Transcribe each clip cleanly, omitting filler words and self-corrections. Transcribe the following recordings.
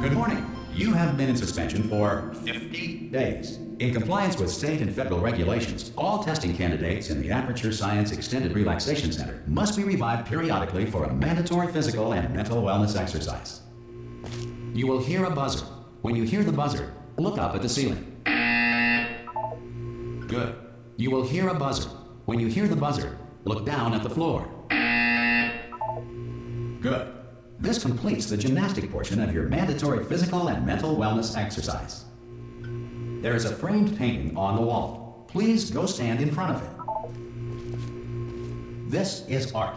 Good morning. You have been in suspension for 50 days. In compliance with state and federal regulations, all testing candidates in the Aperture Science Extended Relaxation Center must be revived periodically for a mandatory physical and mental wellness exercise. You will hear a buzzer. When you hear the buzzer, look up at the ceiling. Good. You will hear a buzzer. When you hear the buzzer, look down at the floor. Good. This completes the gymnastic portion of your mandatory physical and mental wellness exercise. There is a framed painting on the wall. Please go stand in front of it. This is art.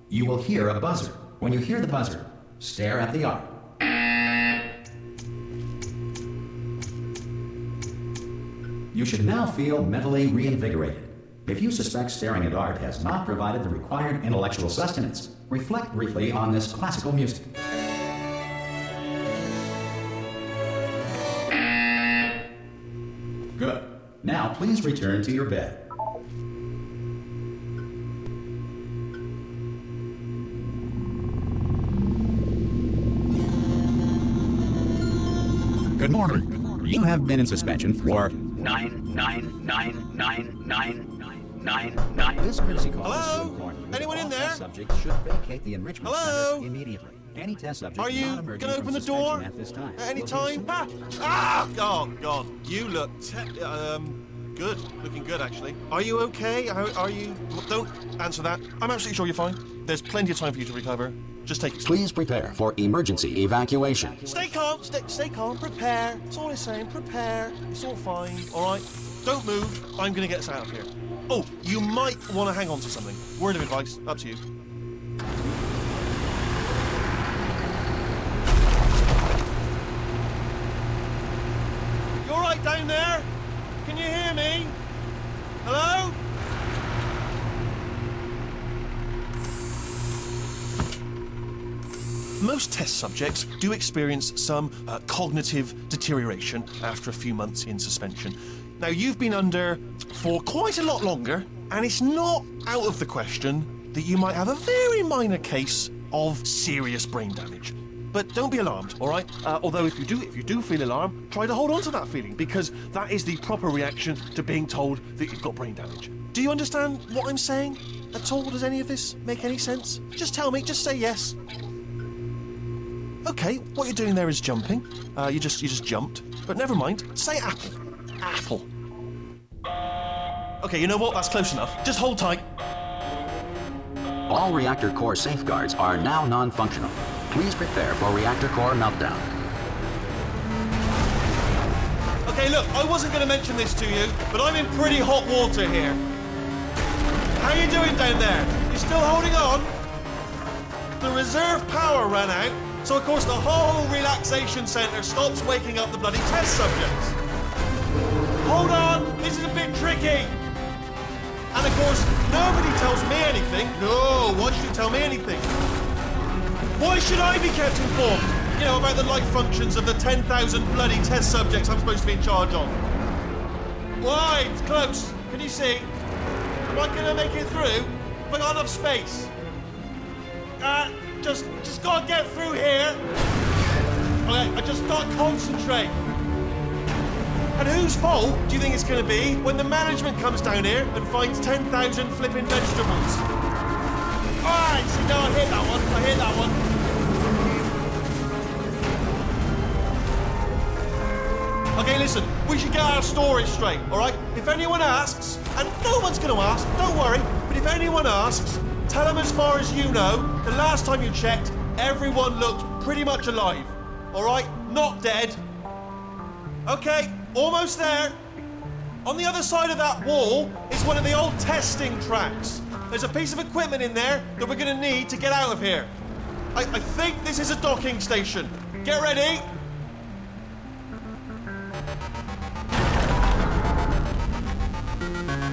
You will hear a buzzer. When you hear the buzzer, stare at the art. You should now feel mentally reinvigorated. If you suspect staring at art has not provided the required intellectual sustenance, reflect briefly on this classical music. Good. Now please return to your bed. Good morning. You have been in suspension for 9999999. This courtesy call is to inform you Anyone that in all there? test subjects should vacate the enrichment Hello? center immediately. Any test subject Are you not emerging gonna from open the suspension door at this time at any will do time? so. Oh God, you look good. Looking good, actually. Are you okay? Are you? Don't answer that. I'm absolutely sure you're fine. There's plenty of time for you to recover. Just take it. Please prepare for emergency evacuation. Stay calm. Stay calm. Prepare. That's all I'm saying. Prepare. It's all fine. All right. Don't move. I'm gonna get us out of here. Oh, you might want to hang on to something. Word of advice. Up to you. You all right down there? Can you hear me? Hello? Most test subjects do experience some cognitive deterioration after a few months in suspension. Now, you've been under for quite a lot longer, and it's not out of the question that you might have a very minor case of serious brain damage. But don't be alarmed, all right? Although if you do feel alarmed, try to hold on to that feeling, because that is the proper reaction to being told that you've got brain damage. Do you understand what I'm saying at all? Does any of this make any sense? Just tell me, just say yes. Okay, what you're doing there is jumping. You just jumped. But never mind, say apple. Apple. Okay, you know what? That's close enough. Just hold tight. All reactor core safeguards are now non-functional. Please prepare for reactor core meltdown. Okay, look, I wasn't going to mention this to you, but I'm in pretty hot water here. How you doing down there? You still holding on? The reserve power ran out, so of course the whole relaxation centre stops waking up the bloody test subjects. Hold on, this is a bit tricky. And of course, nobody tells me anything. No, why should you tell me anything? Why should I be kept informed? You know, about the life functions of the 10,000 bloody test subjects I'm supposed to be in charge of. Why? It's close. Can you see? Am I gonna make it through? Have I got enough space? Just gotta get through here. Okay, I just gotta concentrate. And whose fault do you think it's gonna be when the management comes down here and finds 10,000 flipping vegetables? Alright, see, no, I hit that one. Okay, listen, we should get our stories straight, alright? If anyone asks, and no one's gonna ask, don't worry, but if anyone asks, tell them as far as you know, the last time you checked, everyone looked pretty much alive, alright? Not dead. Okay, almost there. On the other side of that wall is one of the old testing tracks. There's a piece of equipment in there that we're gonna need to get out of here. I think this is a docking station. Get ready.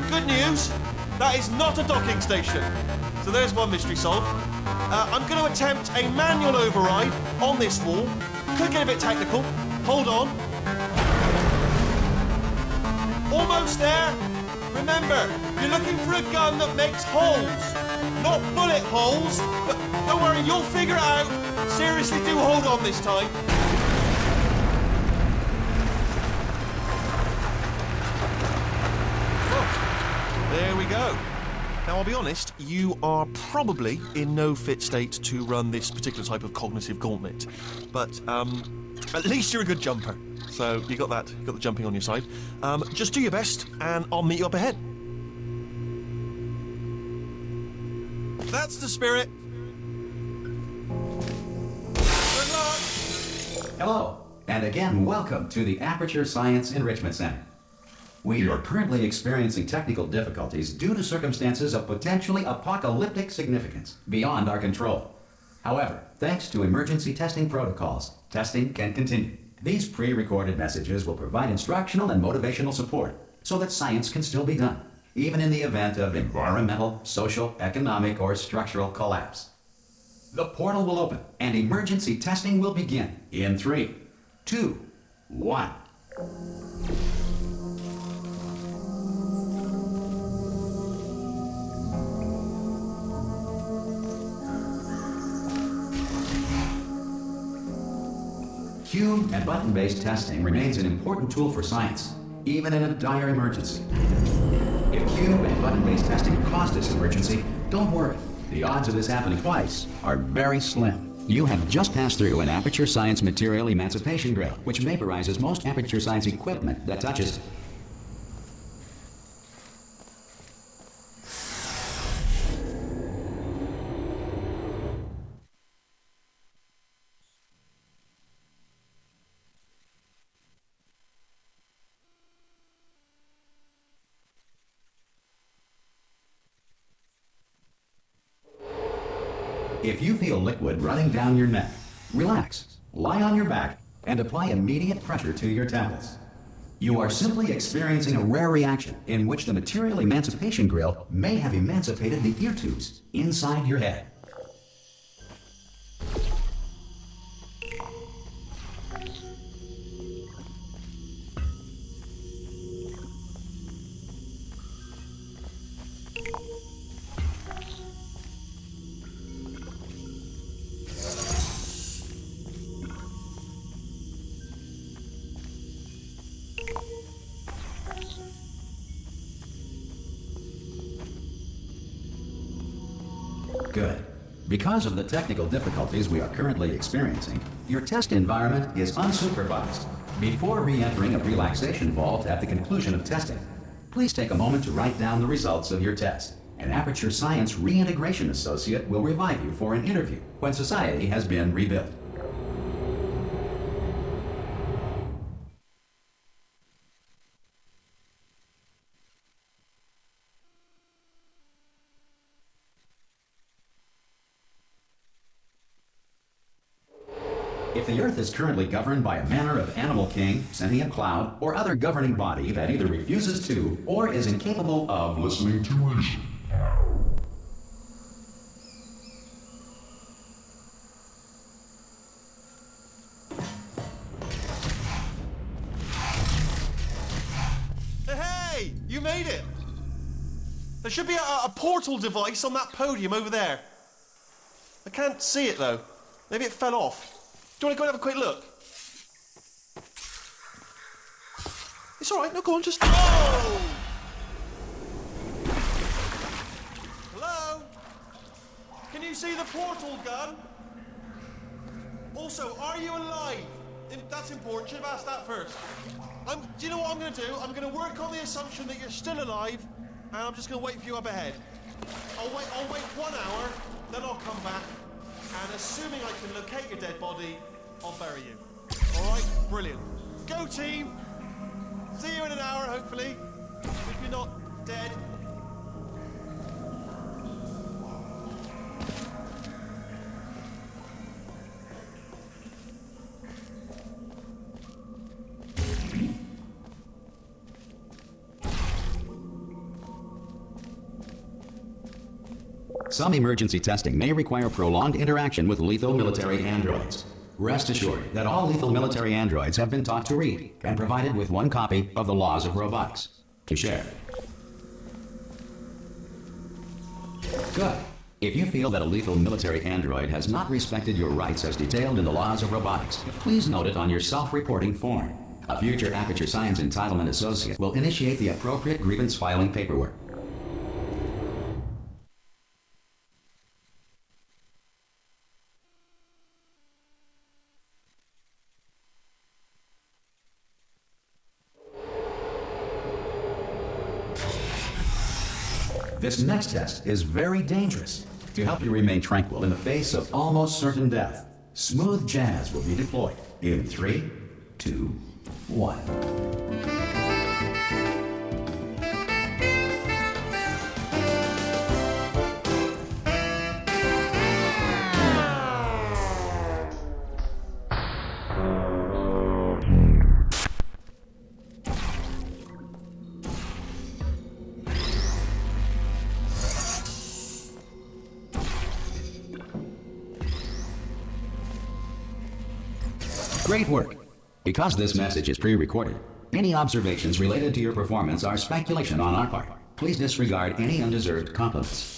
Good news, that is not a docking station. So there's one mystery solved. I'm going to attempt a manual override on this wall. Could get a bit technical. Hold on. Almost there. Remember, you're looking for a gun that makes holes. Not bullet holes, but don't worry, you'll figure it out. Seriously, do hold on this time. There we go. Now, I'll be honest, you are probably in no fit state to run this particular type of cognitive gauntlet. But at least you're a good jumper. So you got that, you got the jumping on your side. Just do your best, and I'll meet you up ahead. That's the spirit. Good luck. Hello, and again, welcome to the Aperture Science Enrichment Center. We are currently experiencing technical difficulties due to circumstances of potentially apocalyptic significance beyond our control. However, thanks to emergency testing protocols, testing can continue. These pre-recorded messages will provide instructional and motivational support so that science can still be done, even in the event of environmental, social, economic, or structural collapse. The portal will open and emergency testing will begin in 3, 2, 1. Cube and button-based testing remains an important tool for science, even in a dire emergency. If cube and button-based testing caused this emergency, don't worry. The odds of this happening twice are very slim. You have just passed through an Aperture Science Material Emancipation Grill, which vaporizes most Aperture Science equipment that touches. If you feel liquid running down your neck, relax, lie on your back, and apply immediate pressure to your temples. You are simply experiencing a rare reaction in which the Material Emancipation Grill may have emancipated the ear tubes inside your head. Good. Because of the technical difficulties we are currently experiencing, your test environment is unsupervised. Before re-entering a relaxation vault at the conclusion of testing, please take a moment to write down the results of your test. An Aperture Science Reintegration Associate will revive you for an interview when society has been rebuilt. If the Earth is currently governed by a manner of animal king, sentient cloud, or other governing body that either refuses to or is incapable of listening to reason. Hey, you made it! There should be a portal device on that podium over there. I can't see it though. Maybe it fell off. Do you want to go and have a quick look? It's all right. No, go on. Just. Oh! Hello? Can you see the portal gun? Also, are you alive? That's important. Should have asked that first. Do you know what I'm going to do? I'm going to work on the assumption that you're still alive, and I'm just going to wait for you up ahead. I'll wait 1 hour, then I'll come back. And assuming I can locate your dead body, I'll bury you. All right? Brilliant. Go, team! See you in an hour, hopefully. If you're not dead. Some emergency testing may require prolonged interaction with lethal military androids. Rest assured that all lethal military androids have been taught to read and provided with 1 copy of the Laws of Robotics to share. Good. If you feel that a lethal military android has not respected your rights as detailed in the Laws of Robotics, please note it on your self-reporting form. A future Aperture Science Entitlement Associate will initiate the appropriate grievance filing paperwork. This next test is very dangerous. To help you remain tranquil in the face of almost certain death, smooth jazz will be deployed in 3, 2, 1. Great work. Because this message is pre-recorded, any observations related to your performance are speculation on our part. Please disregard any undeserved compliments.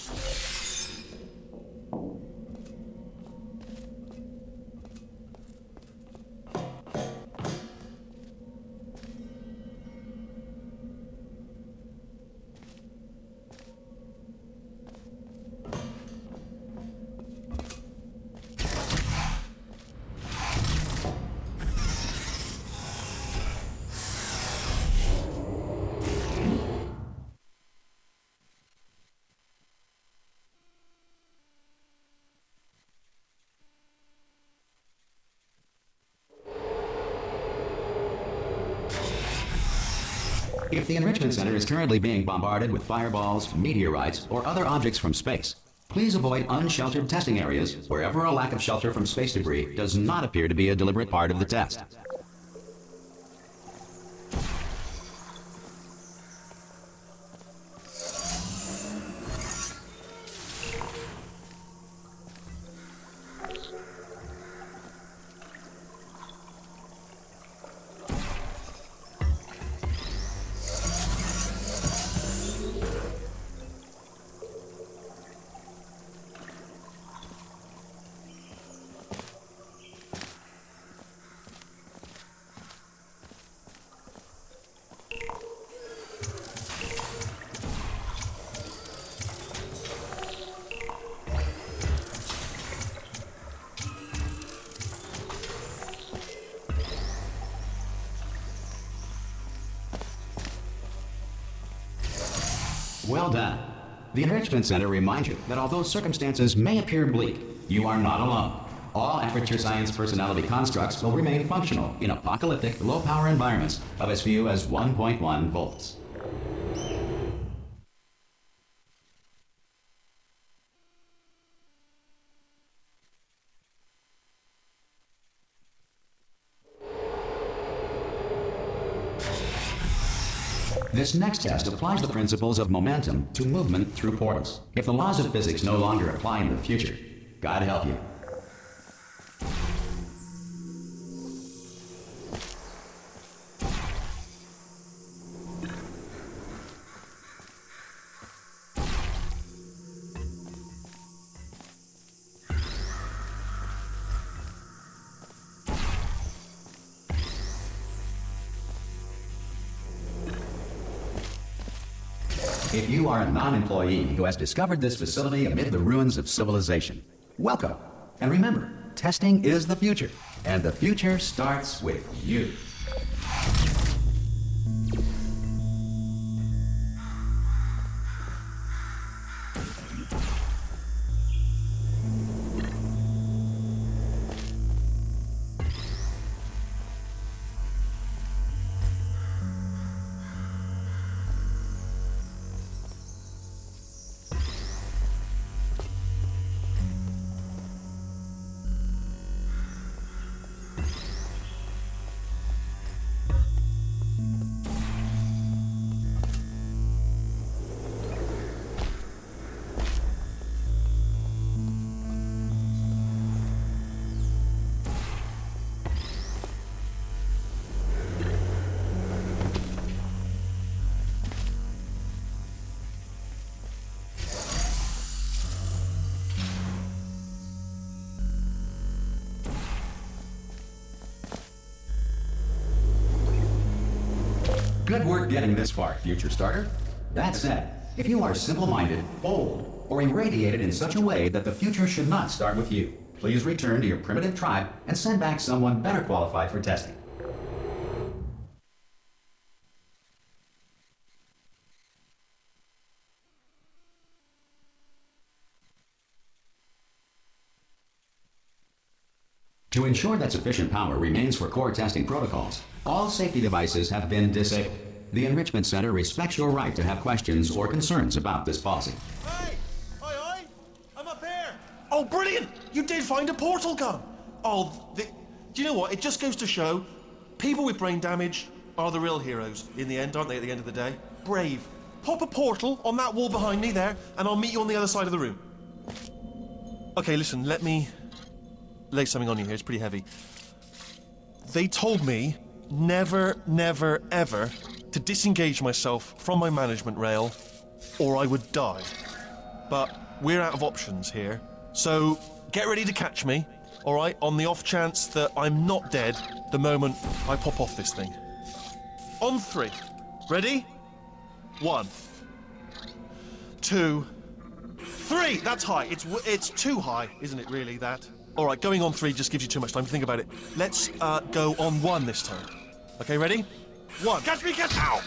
If the Enrichment Center is currently being bombarded with fireballs, meteorites, or other objects from space, please avoid unsheltered testing areas wherever a lack of shelter from space debris does not appear to be a deliberate part of the test. Well done. The Enrichment Center reminds you that although circumstances may appear bleak, you are not alone. All Aperture Science personality constructs will remain functional in apocalyptic, low-power environments of as few as 1.1 volts. This next test applies the principles of momentum to movement through portals. If the laws of physics no longer apply in the future, God help you. If you are a non-employee who has discovered this facility amid the ruins of civilization, welcome. And remember, testing is the future, and the future starts with you. Good work getting this far, future starter. That said, if you are simple-minded, bold, or irradiated in such a way that the future should not start with you, please return to your primitive tribe and send back someone better qualified for testing. To ensure that sufficient power remains for core testing protocols, all safety devices have been disabled. The Enrichment Center respects your right to have questions or concerns about this policy. Hey! Aye, aye! I'm up here! Oh, brilliant! You did find a portal gun! Oh, do you know what? It just goes to show people with brain damage are the real heroes in the end, aren't they, at the end of the day? Brave. Pop a portal on that wall behind me there, and I'll meet you on the other side of the room. Okay, listen, let me lay something on you here. It's pretty heavy. They told me never, never, ever to disengage myself from my management rail, or I would die. But we're out of options here, so get ready to catch me, all right, on the off chance that I'm not dead the moment I pop off this thing. On 3. Ready? 1, 2, 3. That's high. It's too high, isn't it, really, that? All right, going on 3 just gives you too much time to think about it. Let's go on 1 this time. Okay, ready? 1. Catch me, catch... Ow!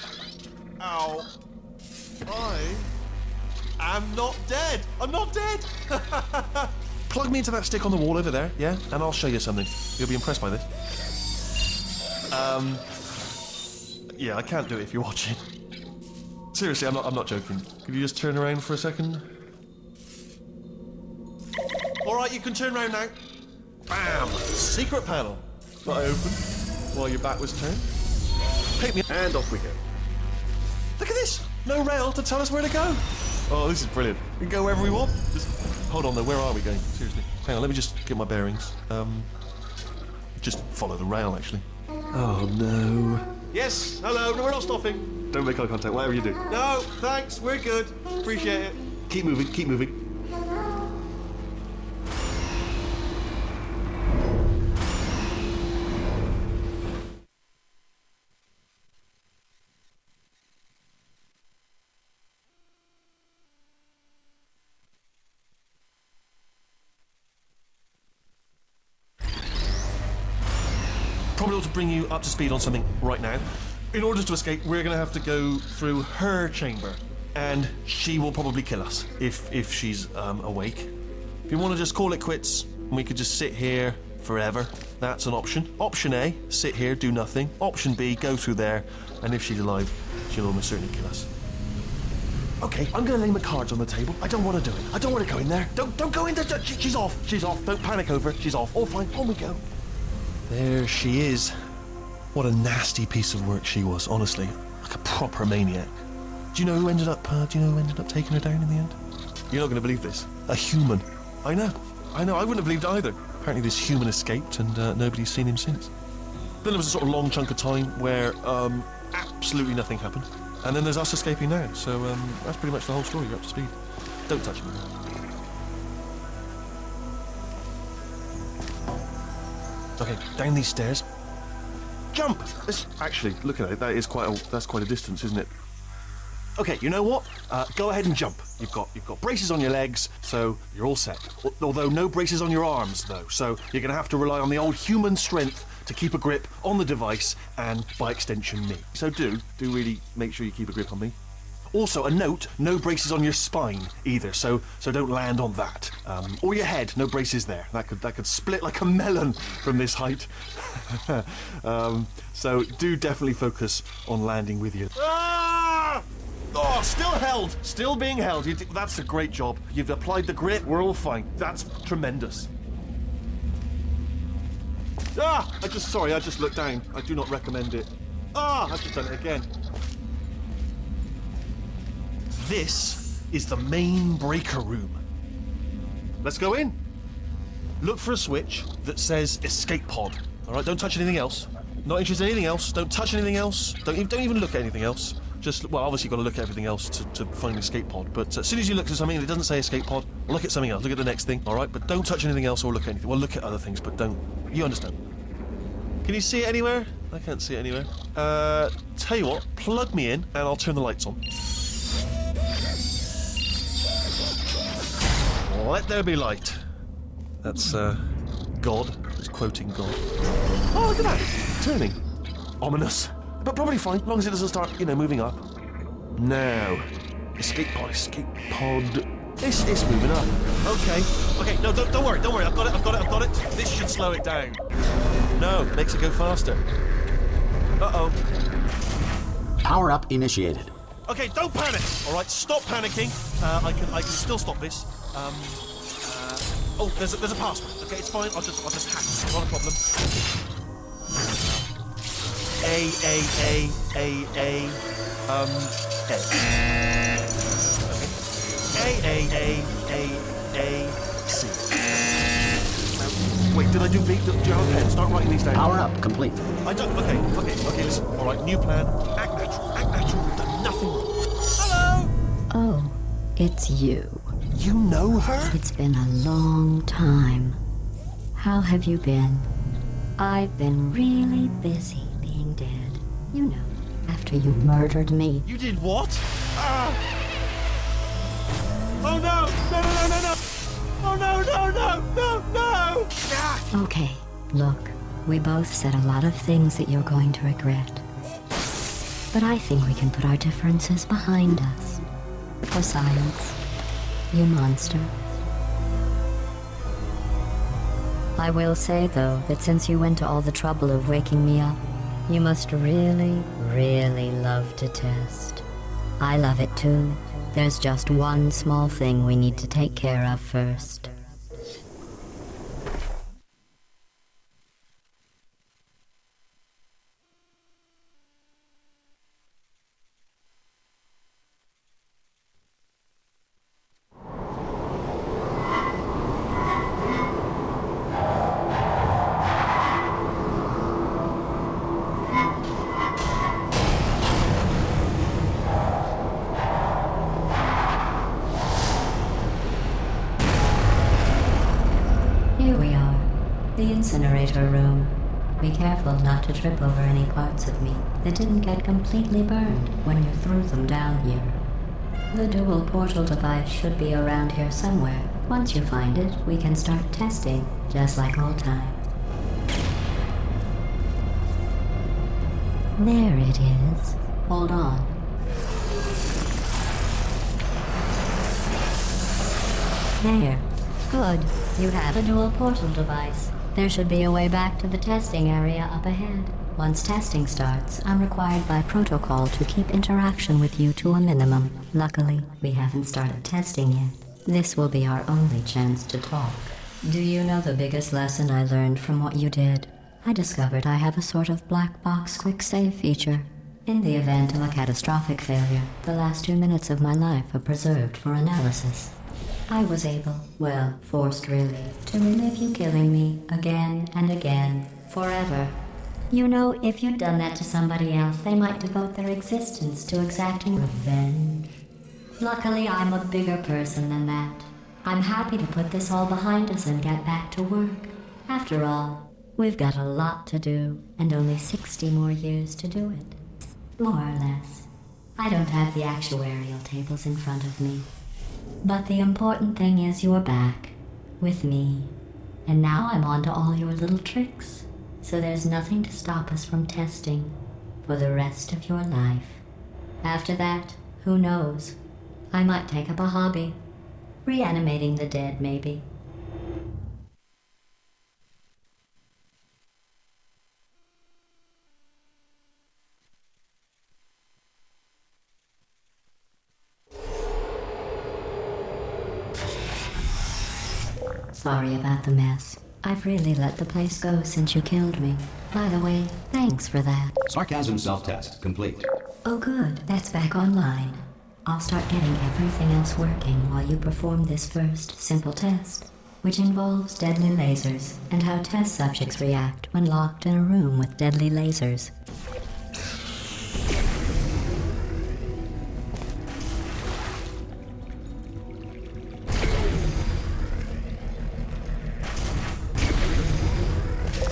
Ow. I am not dead. I'm not dead. Plug me into that stick on the wall over there, yeah? And I'll show you something. You'll be impressed by this. Yeah, I can't do it if you're watching. Seriously, I'm not joking. Could you just turn around for a second? All right, you can turn around now. Bam! Secret panel that I opened while your back was turned. Pick me, and off we go. Look at this! No rail to tell us where to go. Oh, this is brilliant. We can go wherever we want. Just hold on though, where are we going? Seriously. Hang on, let me just get my bearings. Just follow the rail, actually. Oh, no. Yes, hello, no, we're not stopping. Don't make eye contact, whatever you do. No, thanks, we're good. Appreciate it. Keep moving, keep moving. Probably ought to bring you up to speed on something right now. In order to escape, we're going to have to go through her chamber, and she will probably kill us if she's awake. If you want to just call it quits, and we could just sit here forever, that's an option. Option A, sit here, do nothing. Option B, go through there, and if she's alive, she'll almost certainly kill us. Okay, I'm going to lay my cards on the table. I don't want to do it. I don't want to go in there. Don't go in there. She's off. She's off. Don't panic over it. She's off. All fine. On we go. There she is. What a nasty piece of work she was, honestly. Like a proper maniac. Do you know who ended up taking her down in the end? You're not going to believe this. A human. I know. I wouldn't have believed it either. Apparently this human escaped and nobody's seen him since. Then there was a sort of long chunk of time where absolutely nothing happened. And then there's us escaping now. So that's pretty much the whole story. You're up to speed. Don't touch me. Okay, down these stairs. Jump! Actually, look at it. That's quite a distance, isn't it? Okay, you know what? Go ahead and jump. You've got braces on your legs, so you're all set. Although no braces on your arms, though. So you're going to have to rely on the old human strength to keep a grip on the device and, by extension, me. So do really make sure you keep a grip on me. Also, a note, no braces on your spine either, so don't land on that. Or your head, no braces there. That could split like a melon from this height. So do definitely focus on landing with you. Ah! Oh, still held, still being held. That's a great job. You've applied the grip, we're all fine. That's tremendous. Ah! I just looked down. I do not recommend it. Ah! I've just done it again. This is the main breaker room. Let's go in. Look for a switch that says escape pod. All right, don't touch anything else. Not interested in anything else. Don't touch anything else. Don't even look at anything else. Just, well, obviously you've got to look at everything else to find escape pod. But as soon as you look at something and it doesn't say escape pod, look at something else. Look at the next thing, all right? But don't touch anything else or look at anything. Well, look at other things, but don't. You understand? Can you see it anywhere? I can't see it anywhere. Tell you what, plug me in and I'll turn the lights on. Let there be light. That's, God. It's quoting God. Oh, look at that. Turning. Ominous. But probably fine, as long as it doesn't start, moving up. Now. Escape pod. It's moving up. Okay. Okay, no, don't worry. I've got it. This should slow it down. No, makes it go faster. Uh-oh. Power up initiated. Okay, don't panic. All right, stop panicking. I can still stop this. Oh, there's a password. Okay, it's fine. I'll just hack it. Not a problem. A. Okay. A. C. Wait, did I do B? Do you have a pen? Start writing these down. Power up complete. I don't. Okay. Listen. All right, new plan. Act natural. We've done nothing wrong. Hello. Oh, it's you. You know her? It's been a long time. How have you been? I've been really busy being dead. You know, after you murdered me. You did what? Oh no! No! Oh no! Ah! Okay, look, we both said a lot of things that you're going to regret. But I think we can put our differences behind us. For science, you monster. I will say, though, that since you went to all the trouble of waking me up, you must really, really love to test. I love it too. There's just one small thing we need to take care of first. Here we are, the incinerator room. Be careful not to trip over any parts of me that didn't get completely burned when you threw them down here. The dual portal device should be around here somewhere. Once you find it, we can start testing, just like old times. There it is. Hold on. There. Good. You have a dual portal device. There should be a way back to the testing area up ahead. Once testing starts, I'm required by protocol to keep interaction with you to a minimum. Luckily, we haven't started testing yet. This will be our only chance to talk. Do you know the biggest lesson I learned from what you did? I discovered I have a sort of black box quick save feature. In the event of a catastrophic failure, the last 2 minutes of my life are preserved for analysis. I was able, well, forced really, to relive you killing me again and again, forever. You know, if you'd done that to somebody else, they might devote their existence to exacting revenge. Luckily, I'm a bigger person than that. I'm happy to put this all behind us and get back to work. After all, we've got a lot to do, and only 60 more years to do it. More or less. I don't have the actuarial tables in front of me. But the important thing is you're back, with me. And now I'm on to all your little tricks, so there's nothing to stop us from testing for the rest of your life. After that, who knows? I might take up a hobby. Reanimating the dead, maybe. Sorry about the mess. I've really let the place go since you killed me. By the way, thanks for that. Sarcasm self-test complete. Oh good, that's back online. I'll start getting everything else working while you perform this first simple test, which involves deadly lasers and how test subjects react when locked in a room with deadly lasers.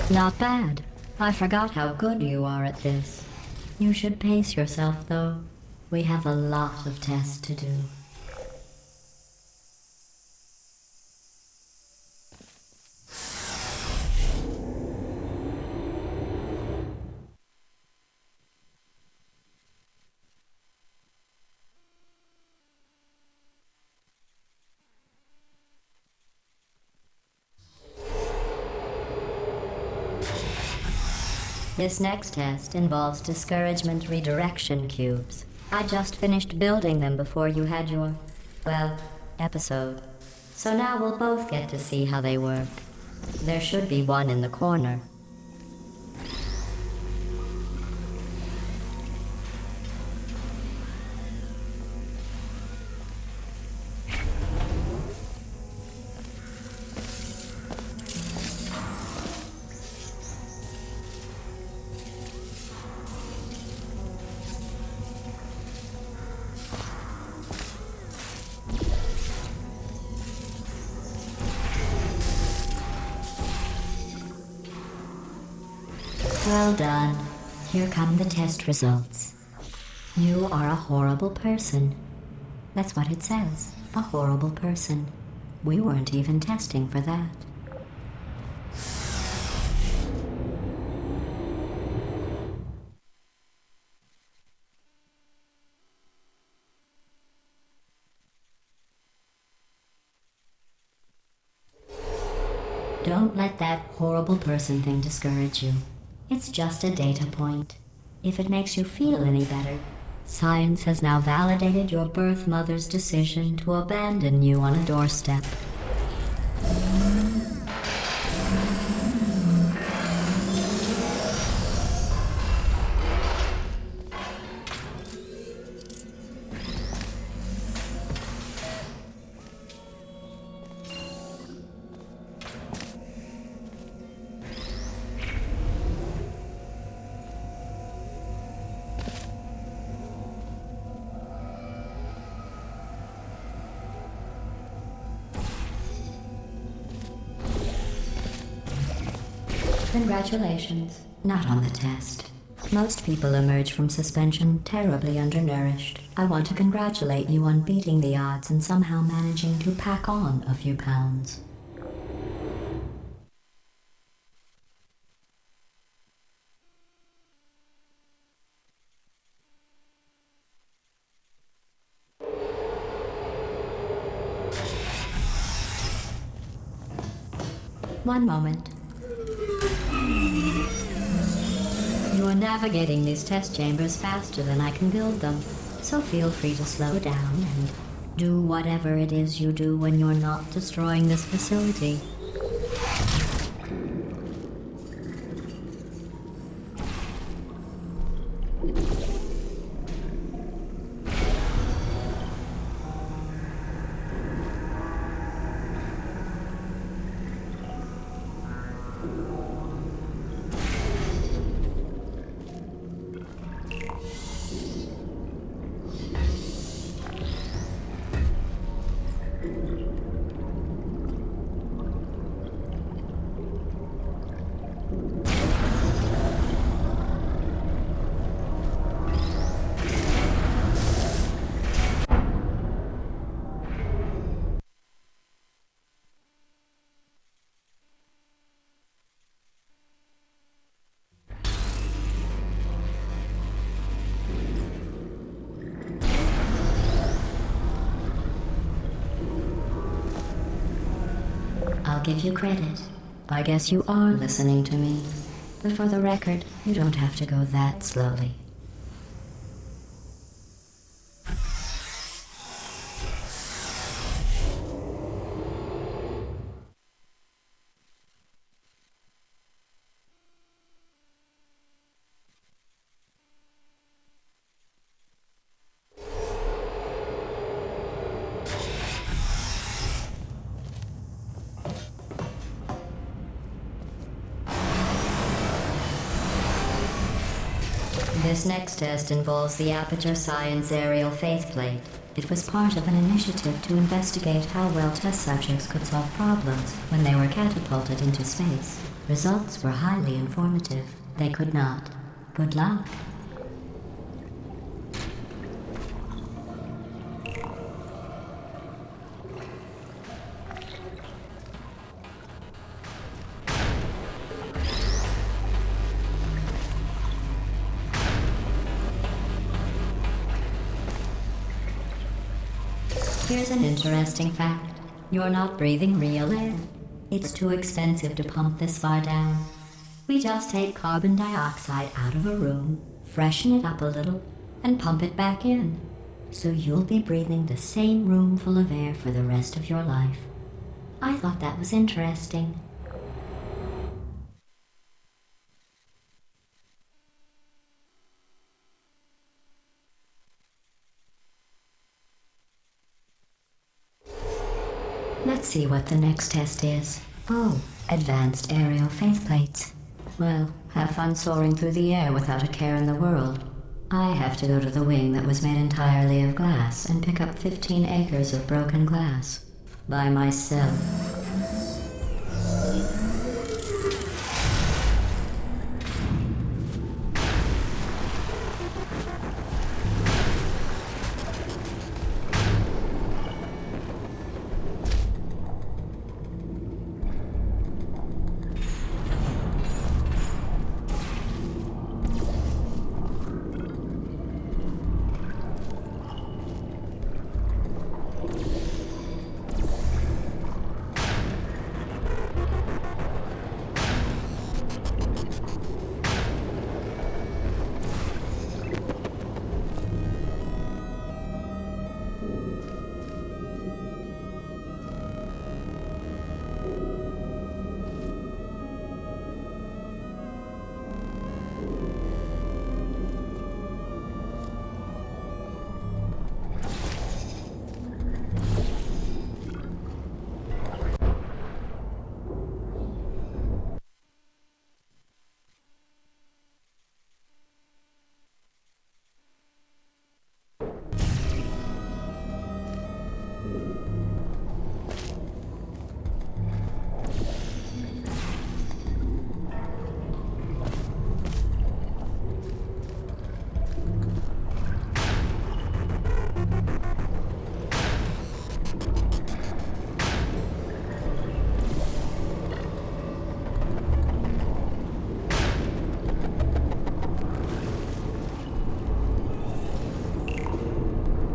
Not bad. I forgot how good you are at this. You should pace yourself, though. We have a lot of tests to do. This next test involves discouragement redirection cubes. I just finished building them before you had your, well, episode. So now we'll both get to see how they work. There should be one in the corner. Well done. Here come the test results. You are a horrible person. That's what it says. A horrible person. We weren't even testing for that. Don't let that horrible person thing discourage you. It's just a data point. If it makes you feel any better, science has now validated your birth mother's decision to abandon you on a doorstep. Congratulations. Not on the test. Most people emerge from suspension terribly undernourished. I want to congratulate you on beating the odds and somehow managing to pack on a few pounds. One moment. You are navigating these test chambers faster than I can build them, so feel free to slow down and do whatever it is you do when you're not destroying this facility. I'll give you credit. I guess you are listening to me. But for the record, you don't have to go that slowly. This next test involves the Aperture Science Aerial Faithplate. It was part of an initiative to investigate how well test subjects could solve problems when they were catapulted into space. Results were highly informative. They could not. Good luck. Here's an interesting fact. You're not breathing real air. It's too expensive to pump this far down. We just take carbon dioxide out of a room, freshen it up a little, and pump it back in. So you'll be breathing the same room full of air for the rest of your life. I thought that was interesting. Let's see what the next test is. Oh, advanced aerial faceplates. Well, have fun soaring through the air without a care in the world. I have to go to the wing that was made entirely of glass and pick up 15 acres of broken glass. By myself.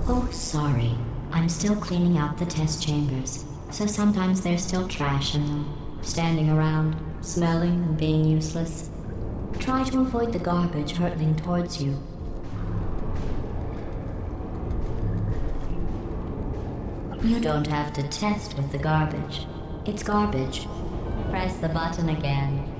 Oh, sorry. I'm still cleaning out the test chambers, so sometimes there's still trash in them, standing around, smelling and being useless. Try to avoid the garbage hurtling towards you. You don't have to test with the garbage. It's garbage. Press the button again.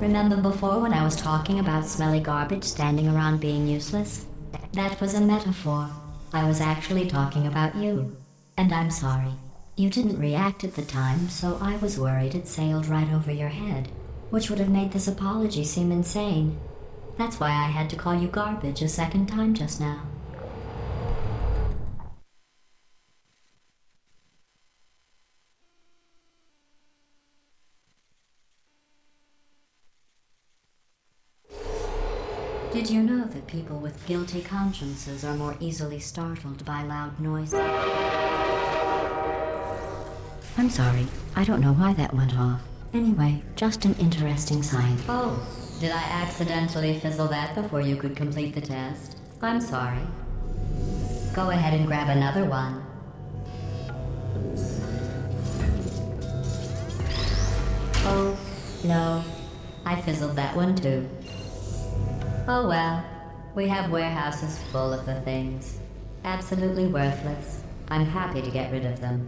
Remember before when I was talking about smelly garbage standing around being useless? That was a metaphor. I was actually talking about you. And I'm sorry. You didn't react at the time, so I was worried it sailed right over your head, which would have made this apology seem insane. That's why I had to call you garbage a second time just now. Did you know that people with guilty consciences are more easily startled by loud noises? I'm sorry, I don't know why that went off. Anyway, just an interesting sign. Oh, did I accidentally fizzle that before you could complete the test? I'm sorry. Go ahead and grab another one. Oh, no. I fizzled that one too. Oh well, we have warehouses full of the things. Absolutely worthless. I'm happy to get rid of them.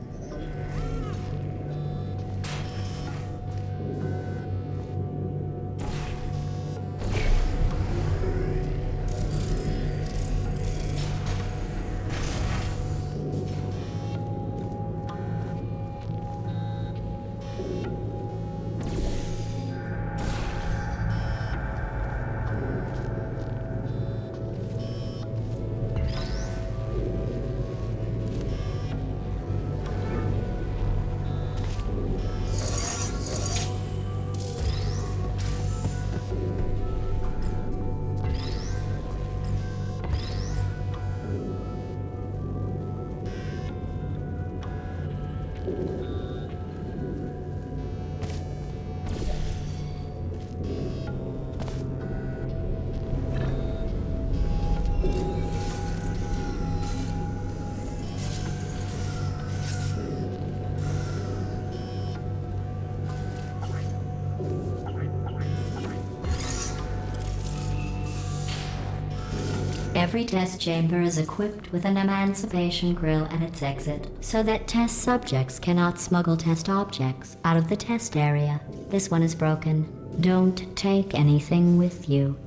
Every test chamber is equipped with an emancipation grill at its exit, so that test subjects cannot smuggle test objects out of the test area. This one is broken. Don't take anything with you.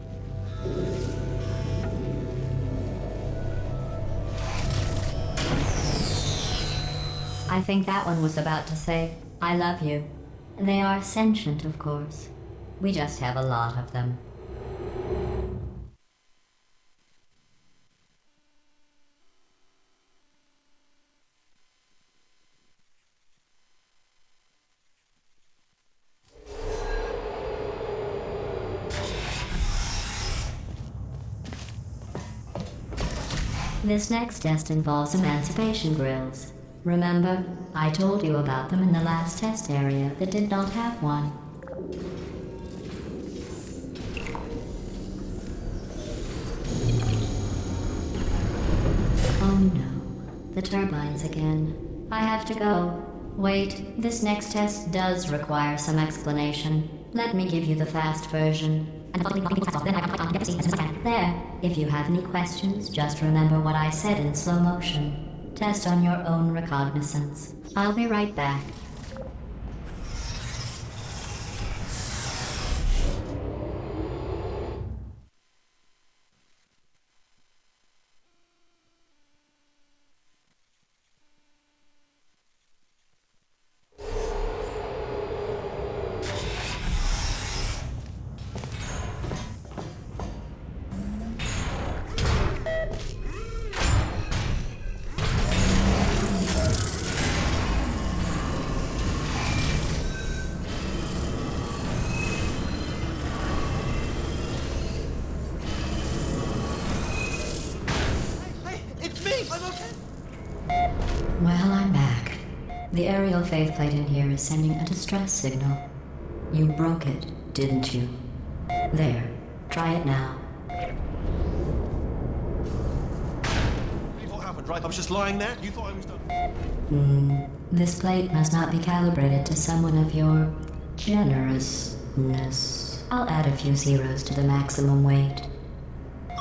I think that one was about to say, I love you. They are sentient, of course. We just have a lot of them. This next test involves emancipation grills. Remember, I told you about them in the last test area that did not have one. Oh no, the turbines again. I have to go. Wait, this next test does require some explanation. Let me give you the fast version. There, if you have any questions, just remember what I said in slow motion. Test on your own recognizance. I'll be right back. Well, I'm back. The aerial faith plate in here is sending a distress signal. You broke it, didn't you? There. Try it now. What happened, right? I was just lying there. You thought I was done. This plate must not be calibrated to someone of your generousness. I'll add a few zeros to the maximum weight.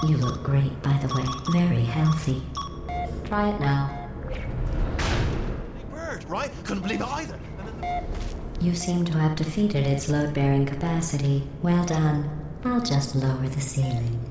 You look great, by the way. Very healthy. Try it now. Bird, right? Couldn't believe it either. You seem to have defeated its load-bearing capacity. Well done. I'll just lower the ceiling.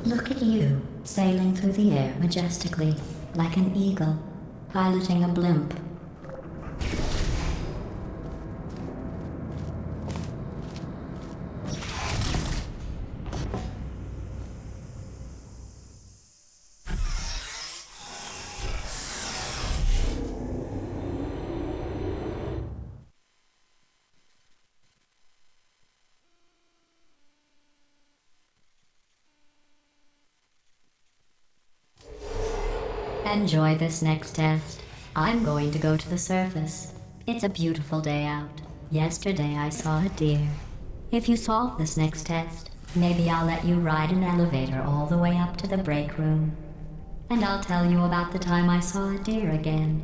Look at you, sailing through the air majestically, like an eagle, piloting a blimp. Enjoy this next test. I'm going to go to the surface. It's a beautiful day out. Yesterday I saw a deer. If you solve this next test, maybe I'll let you ride an elevator all the way up to the break room. and I'll tell you about the time I saw a deer again.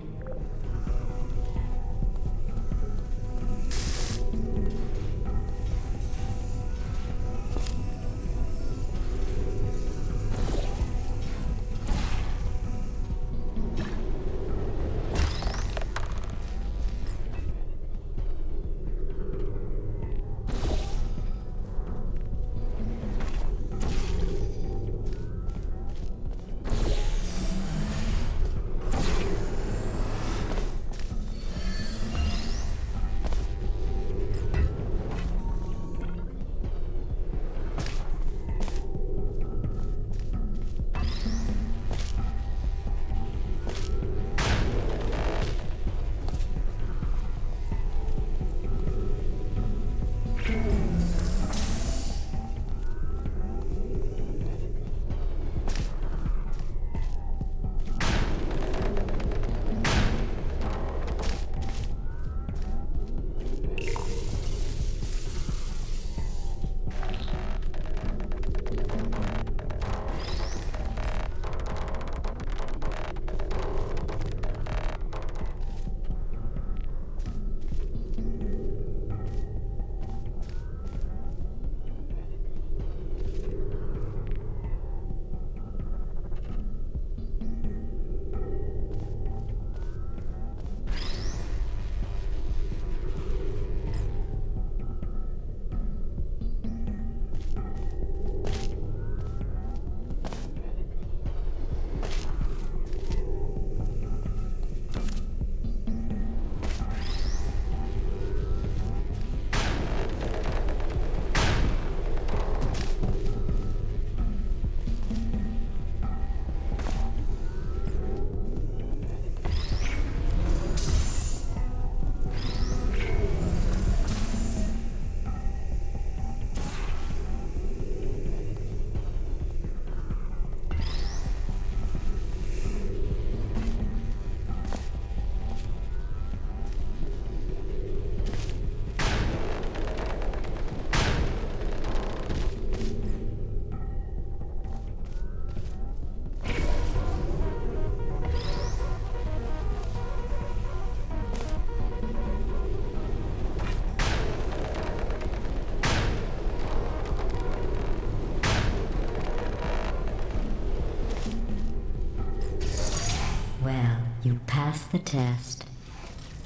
You passed the test.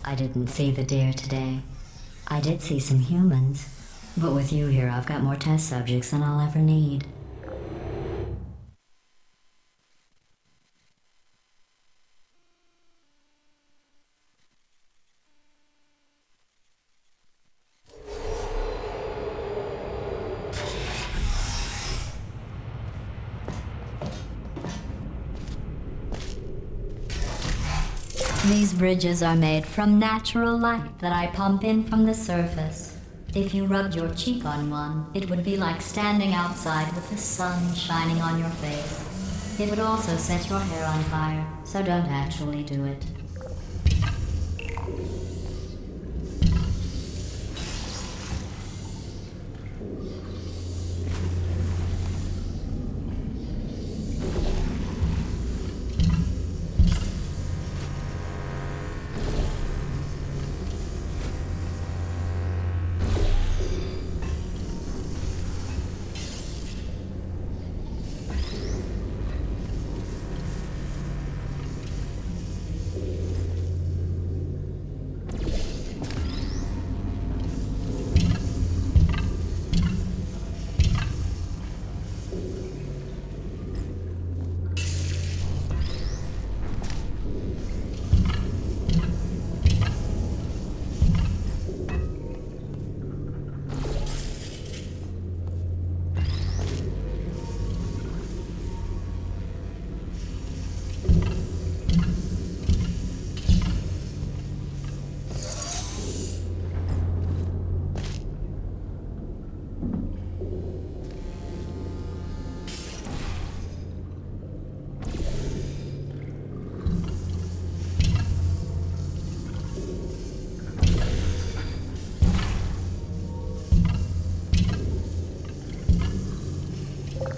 I didn't see the deer today. I did see some humans, but with you here, I've got more test subjects than I'll ever need. These bridges are made from natural light that I pump in from the surface. If you rubbed your cheek on one, it would be like standing outside with the sun shining on your face. It would also set your hair on fire, so don't actually do it.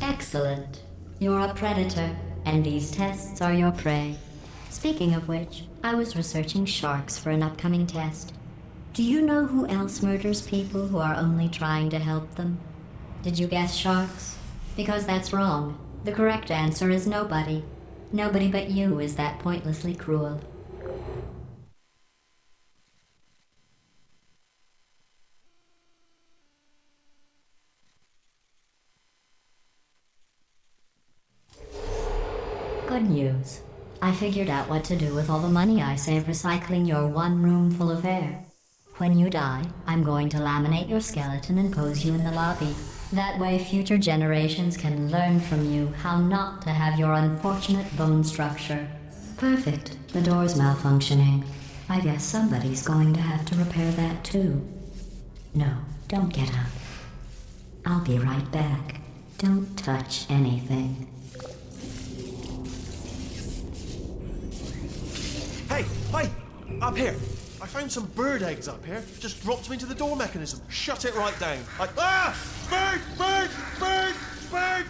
Excellent. You're a predator. and these tests are your prey. Speaking of which, I was researching sharks for an upcoming test. Do you know who else murders people who are only trying to help them? Did you guess sharks? Because that's wrong. The correct answer is nobody. Nobody but you is that pointlessly cruel. Good news. I figured out what to do with all the money I save recycling your one room full of air. When you die, I'm going to laminate your skeleton and pose you in the lobby. That way future generations can learn from you how not to have your unfortunate bone structure. Perfect. The door's malfunctioning. I guess somebody's going to have to repair that too. No, don't get up. I'll be right back. Don't touch anything. Hey, hey! Up here! I found some bird eggs up here. Just dropped them into the door mechanism. Shut it right down. Ah! Bird! Bird! Bird! Bird!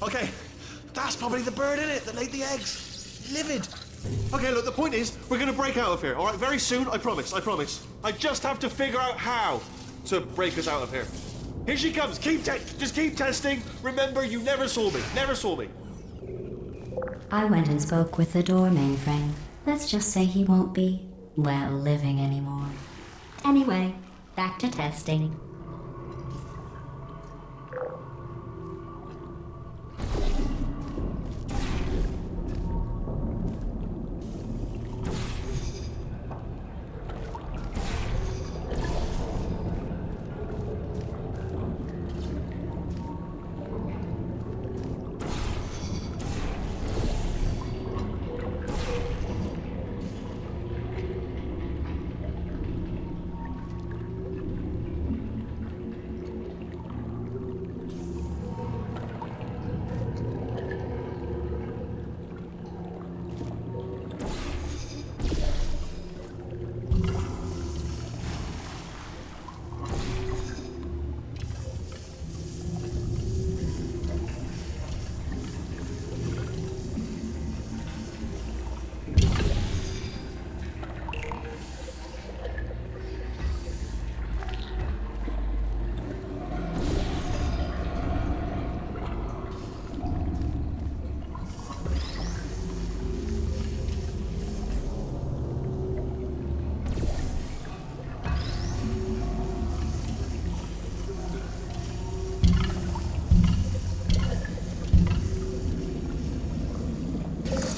Okay, that's probably the bird in it that laid the eggs. Livid. Okay, look, the point is, we're gonna break out of here, all right? Very soon, I promise, I promise. I just have to figure out how to break us out of here. Here she comes. Just keep testing. Remember, you never saw me. Never saw me. I went and spoke with the door mainframe. Let's just say he won't be, well, living anymore. Anyway, back to testing.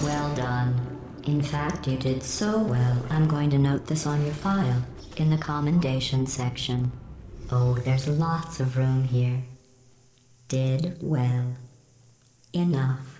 Well done. In fact, you did so well, I'm going to note this on your file, in the commendation section. Oh, there's lots of room here. Did well. Enough.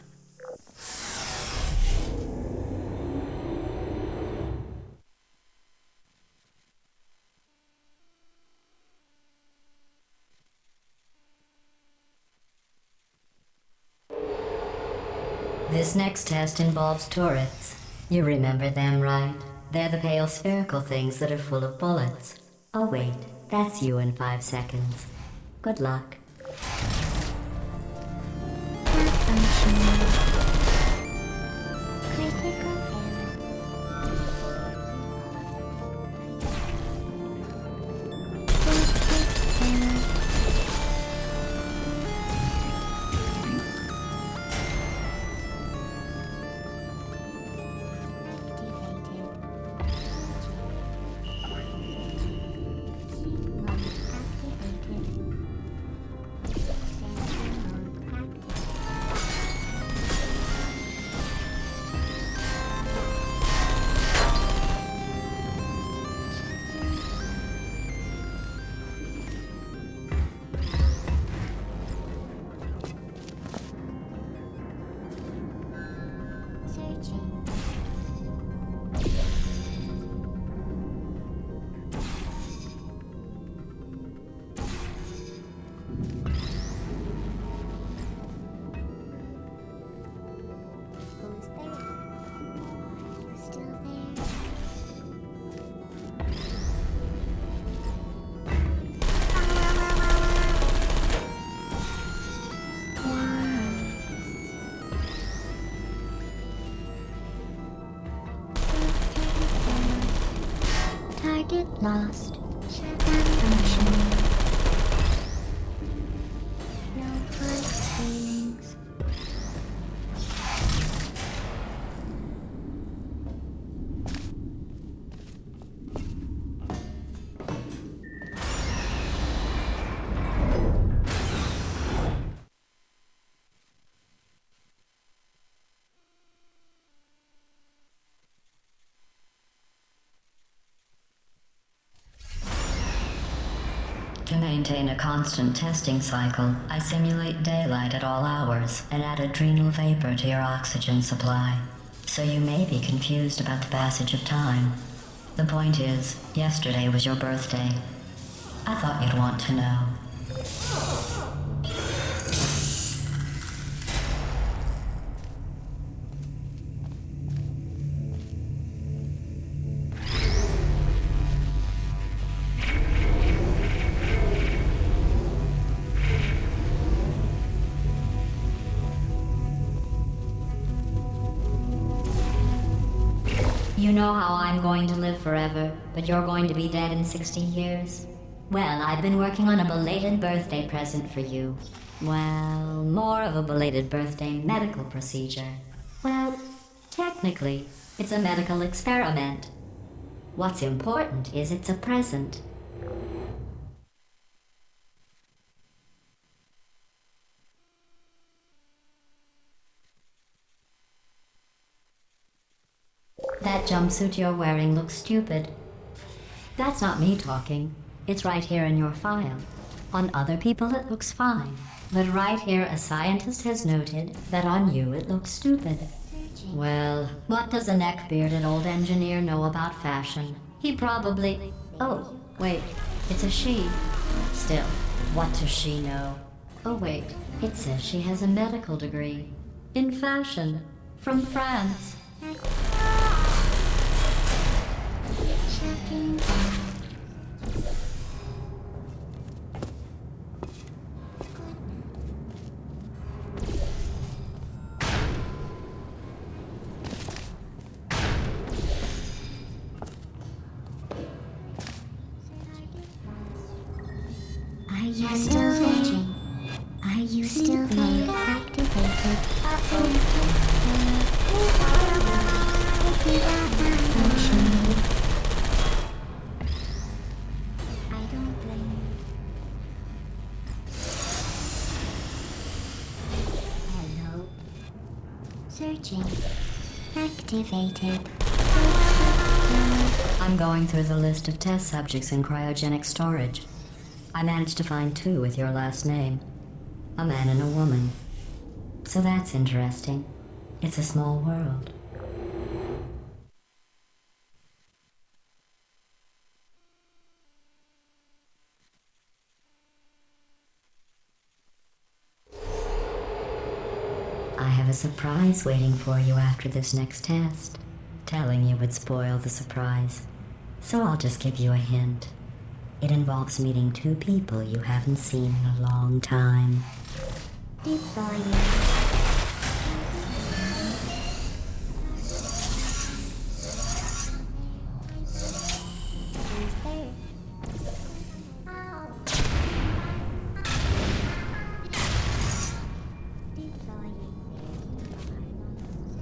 This next test involves turrets. You remember them, right? They're the pale spherical things that are full of bullets. Oh wait, that's you in 5 seconds. Good luck. Target lost. Shut down function. No hard feelings. To maintain a constant testing cycle, I simulate daylight at all hours and add adrenal vapor to your oxygen supply. So you may be confused about the passage of time. The point is, yesterday was your birthday. I thought you'd want to know. You know how I'm going to live forever, but you're going to be dead in 60 years? Well, I've been working on a belated birthday present for you. Well, more of a belated birthday medical procedure. Well, technically, it's a medical experiment. What's important is it's a present. That jumpsuit you're wearing looks stupid. That's not me talking. It's right here in your file. On other people it looks fine. But right here a scientist has noted that on you it looks stupid. Well, what does a neck-bearded old engineer know about fashion? He probably... Oh, wait, it's a she. Still, what does she know? Oh wait, it says she has a medical degree. In fashion. From France. Checking out. Are you still searching? Are you still being activated? I don't blame you. Hello. Searching. Activated. I'm going through the list of test subjects in cryogenic storage. I managed to find 2 with your last name. A man and a woman. So that's interesting. It's a small world. I have a surprise waiting for you after this next test. Telling you would spoil the surprise. So I'll just give you a hint. It involves meeting 2 people you haven't seen in a long time.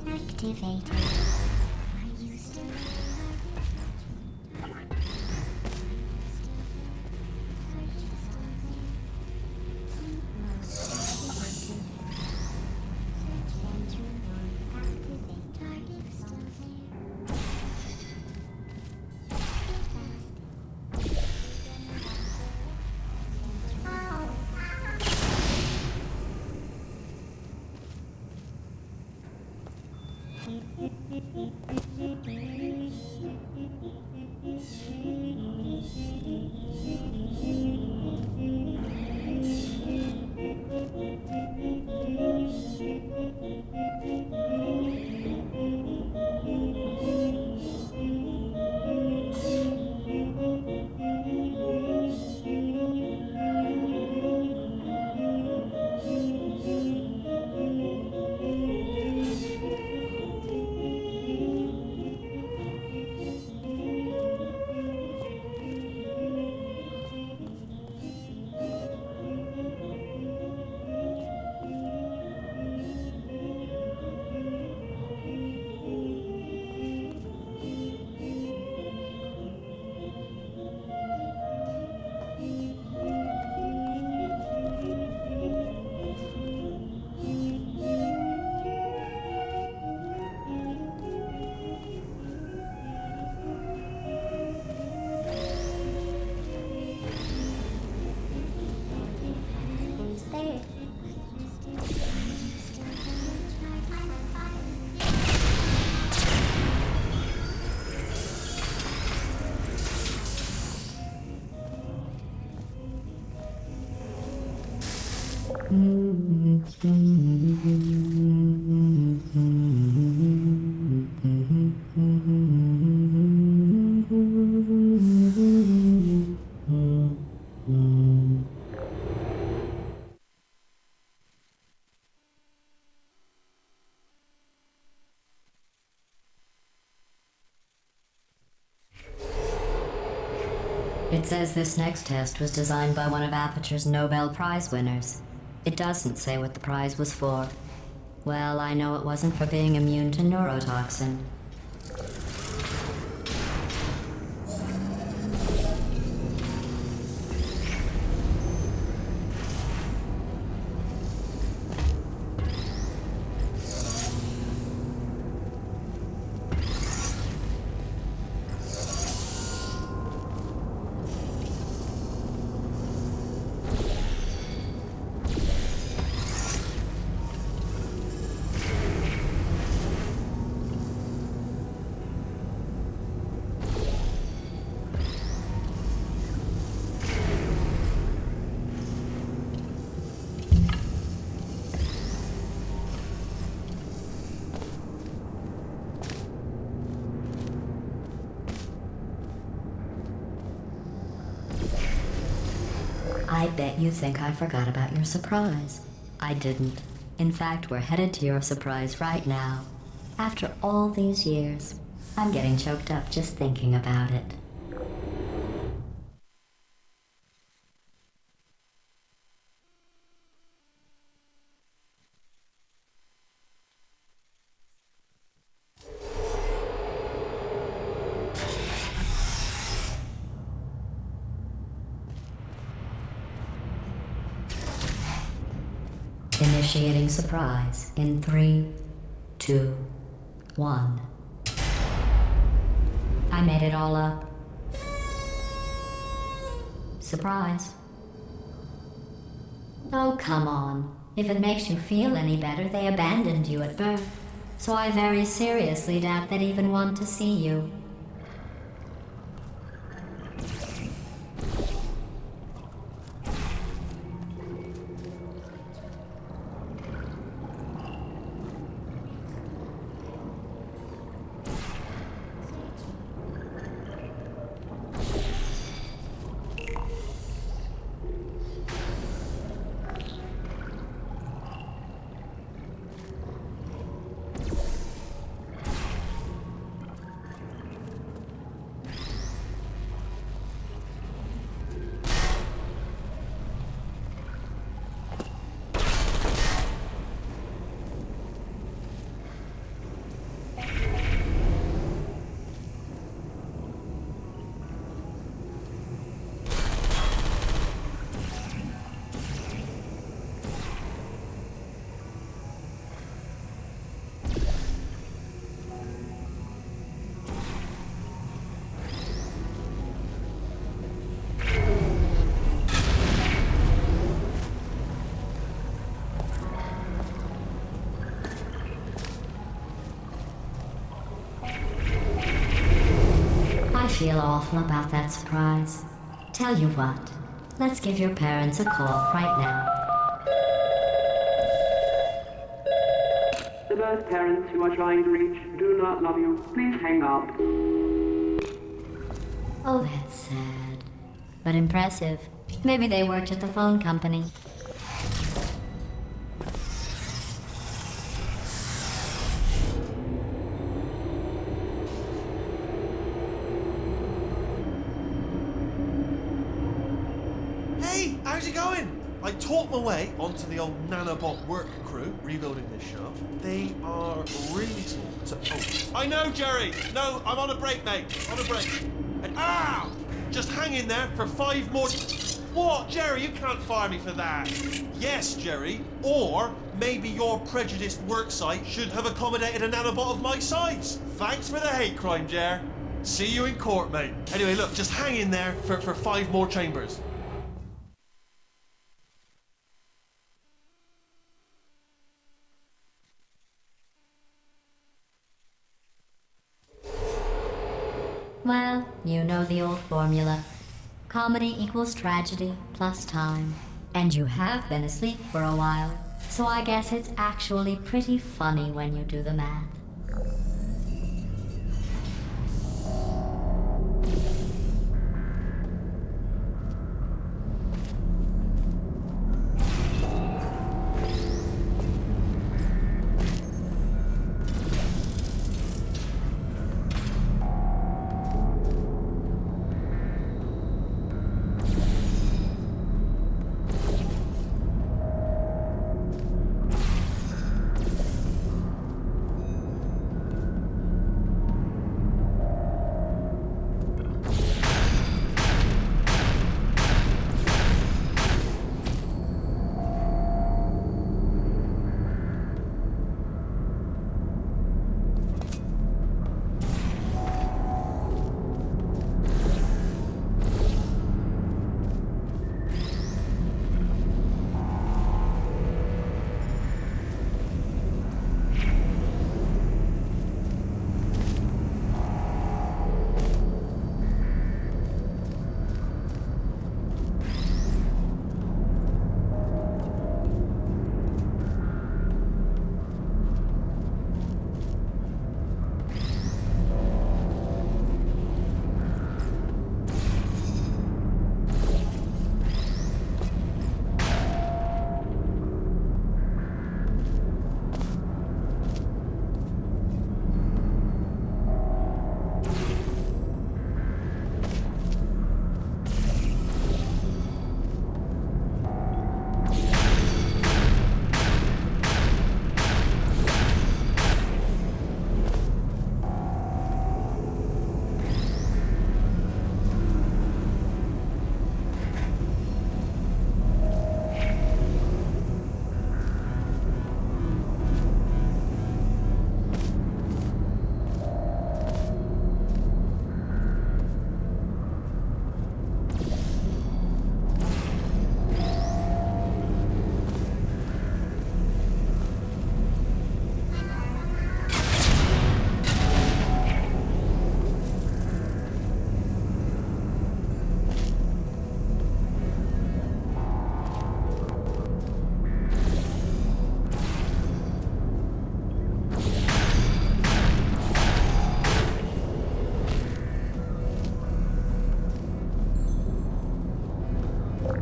Activated. Mm-hmm. It says this next test was designed by one of Aperture's Nobel Prize winners. It doesn't say what the prize was for. Well, I know it wasn't for being immune to neurotoxin. I bet you think I forgot about your surprise. I didn't. In fact, we're headed to your surprise right now. After all these years, I'm getting choked up just thinking about it. Initiating surprise in 3, 2, 1. I made it all up. Surprise. Oh, come on. If it makes you feel any better, they abandoned you at birth. So I very seriously doubt they'd even want to see you. I feel awful about that surprise. Tell you what, let's give your parents a call right now. The birth parents you are trying to reach do not love you. Please hang up. Oh, that's sad. But impressive. Maybe they worked at the phone company. Hey, how's it going? I taught my way onto the old nanobot work crew rebuilding this shaft. They are really small. So, I know, Jerry. No, I'm on a break, mate. On a break. And ow! Just hang in there for 5 more. What, Jerry? You can't fire me for that. Yes, Jerry. Or maybe your prejudiced worksite should have accommodated a nanobot of my size. Thanks for the hate crime, Jer. See you in court, mate. Anyway, look, just hang in there for 5 more chambers. Well, you know the old formula. Comedy equals tragedy plus time. And you have been asleep for a while, so I guess it's actually pretty funny when you do the math.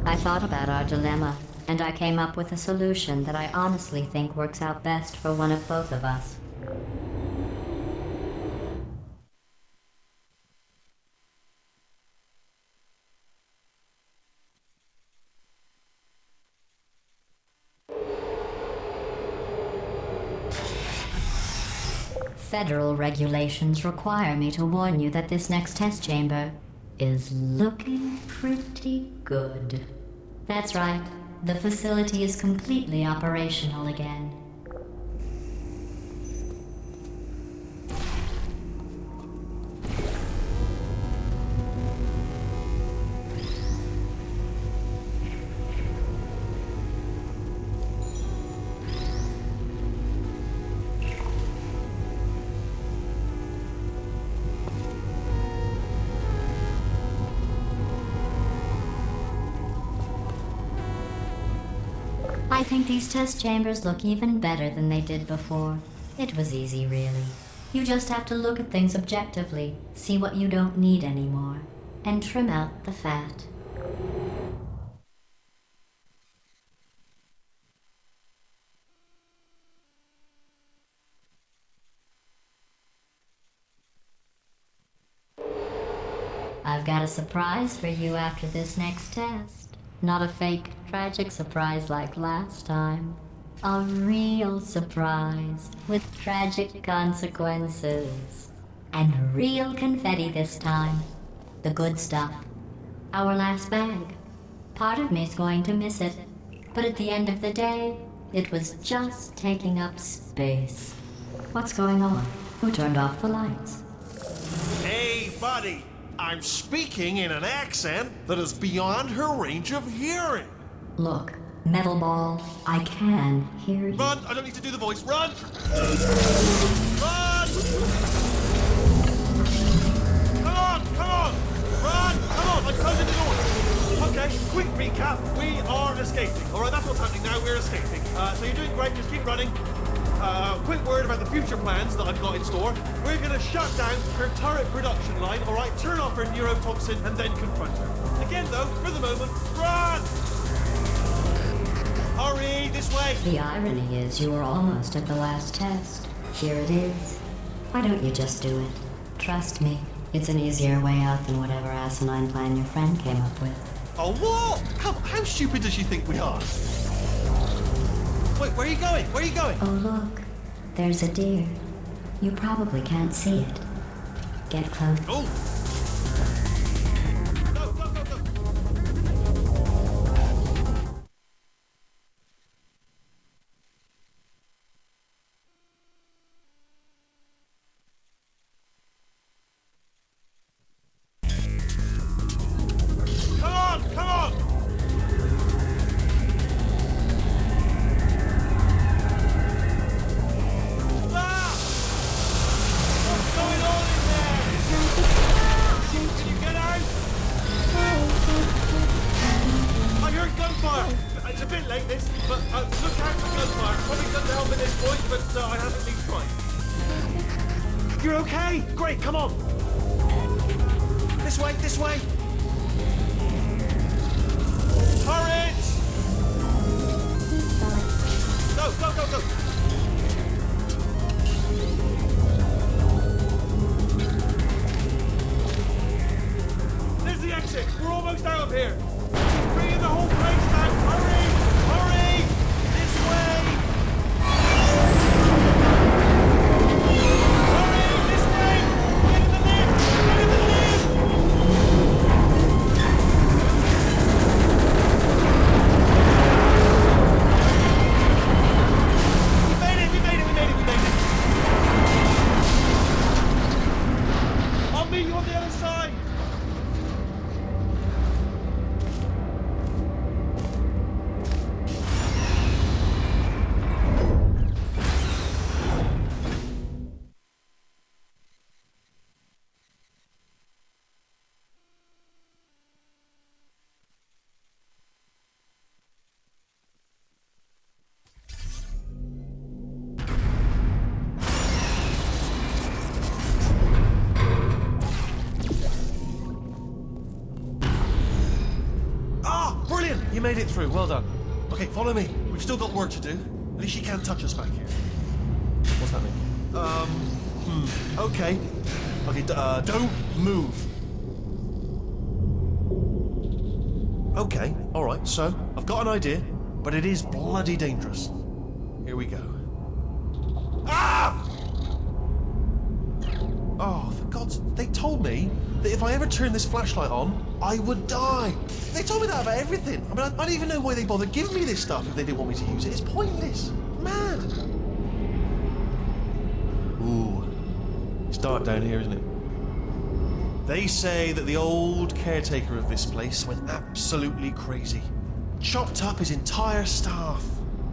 I thought about our dilemma, and I came up with a solution that I honestly think works out best for one of both of us. Federal regulations require me to warn you that this next test chamber is looking pretty good. That's right, the facility is completely operational again. I think these test chambers look even better than they did before. It was easy, really. You just have to look at things objectively, see what you don't need anymore, and trim out the fat. I've got a surprise for you after this next test. Not a fake, tragic surprise like last time. A real surprise with tragic consequences. And real confetti this time. The good stuff. Our last bag. Part of me's going to miss it. But at the end of the day, it was just taking up space. What's going on? Who turned off the lights? Hey, buddy! I'm speaking in an accent that is beyond her range of hearing. Look, Metal Ball, I can hear you. Run! I don't need to do the voice. Run! Run! Come on! Come on! Run! Come on! I'm closing the door. Okay, quick recap. We are escaping. I've got in store. We're gonna shut down her turret production line, alright? Turn off her neurotoxin and then confront her. Again though, for the moment, run! Hurry, this way! The irony is you were almost at the last test. Here it is. Why don't you just do it? Trust me, it's an easier way out than whatever asinine plan your friend came up with. Oh, what? How stupid does she think we are? Wait, where are you going? Where are you going? Oh look, there's a deer. You probably can't see it. Get close. Oh! Go, go, go, go! Come on, come on! Ah! What's going on in there? Can you get out? I heard gunfire. It's a bit late this, but look out for gunfire. Probably doesn't help at this point, but I haven't been trying. You're okay? Great, come on. This way, this way. Turret! Go, go, go, go. There's the exit. We're almost out of here. Bring in the whole place down. Hurry! Hurry! This way! Hurry! This way! Get in the lift! Get in the lift! We made it! We made it! We made it! We made it! I'll meet you on the other side! Brilliant! You made it through. Well done. Okay, follow me. We've still got work to do. At least she can't touch us back here. What's happening? Okay. Okay, don't move. Okay, alright, so I've got an idea, but it is bloody dangerous. Here we go. Ah! Oh, for God's... They told me that if I ever turned this flashlight on, I would die. They told me that about everything. I mean, I don't even know why they bothered giving me this stuff if they didn't want me to use it. It's pointless. Mad. Ooh. It's dark down here, isn't it? They say that the old caretaker of this place went absolutely crazy. Chopped up his entire staff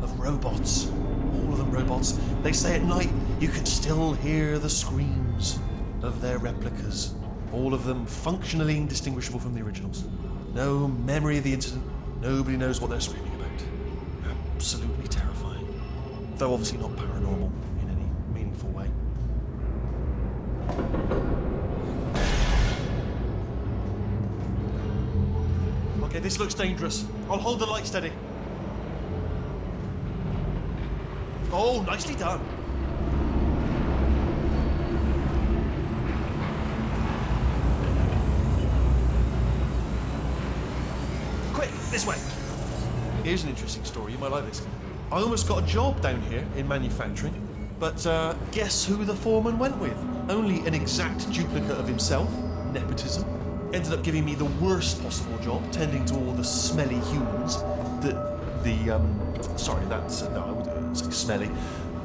of robots. All of them robots. They say at night you can still hear the screams of their replicas. All of them functionally indistinguishable from the originals. No memory of the incident. Nobody knows what they're screaming about. Absolutely terrifying. Though obviously not paranormal in any meaningful way. Okay, this looks dangerous. I'll hold the light steady. Oh, nicely done. Quick, this way. Here's an interesting story. You might like this. I almost got a job down here in manufacturing, but guess who the foreman went with? Only an exact duplicate of himself. Nepotism. Ended up giving me the worst possible job, tending to all the smelly humans. Sorry, that's no, I wouldn't say smelly.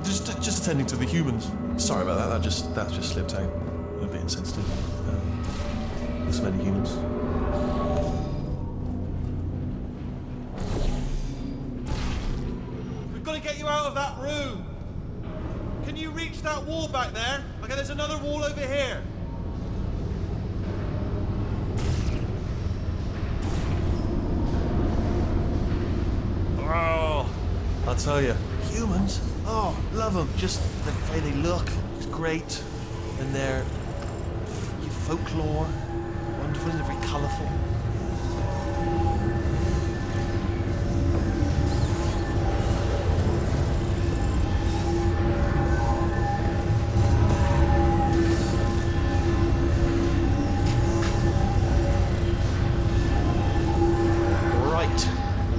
Just attending to the humans. Sorry about that. That just slipped out. A bit insensitive. The smelly humans. We've got to get you out of that room. Can you reach that wall back there? Okay, there's another wall over here. Oh, I'll tell you, humans, Oh, love them. Just the way they look. It's great. And their folklore. Wonderful. They're very colourful. Right.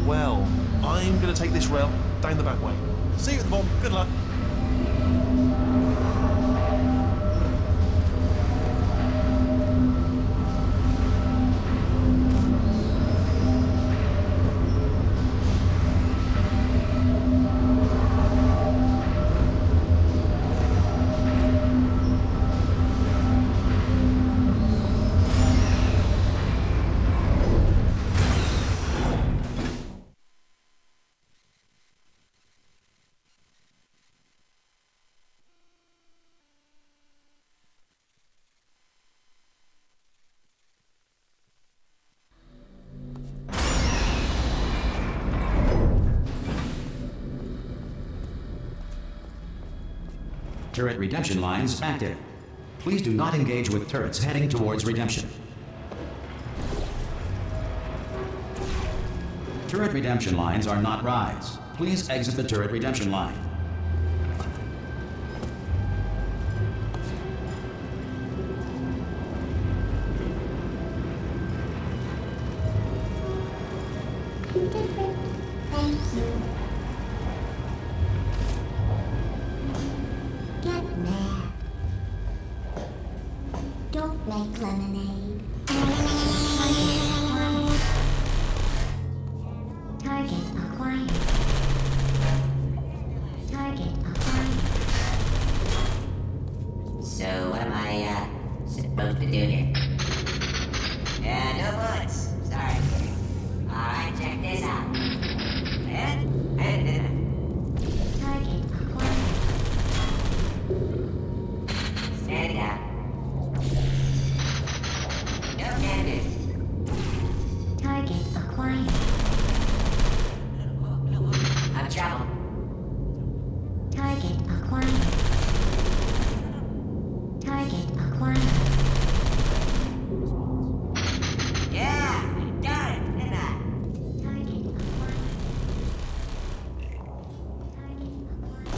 Well, I'm going to take this rail down the back way. See you at the bottom. Good luck. Turret redemption lines active. Please do not engage with turrets heading towards redemption. Turret redemption lines are not rides. Please exit the turret redemption line. Thank you. Get mad. Don't make lemonade. Target acquired. Target acquired. So what am I, supposed to do here? Yeah, no bullets. Sorry. Alright, check this out. Target acquired. Standing out. No canvas. Target acquired. I'm trouble. Target acquired. Target acquired. Yeah, got it, didn't I? Target acquired. Target acquired.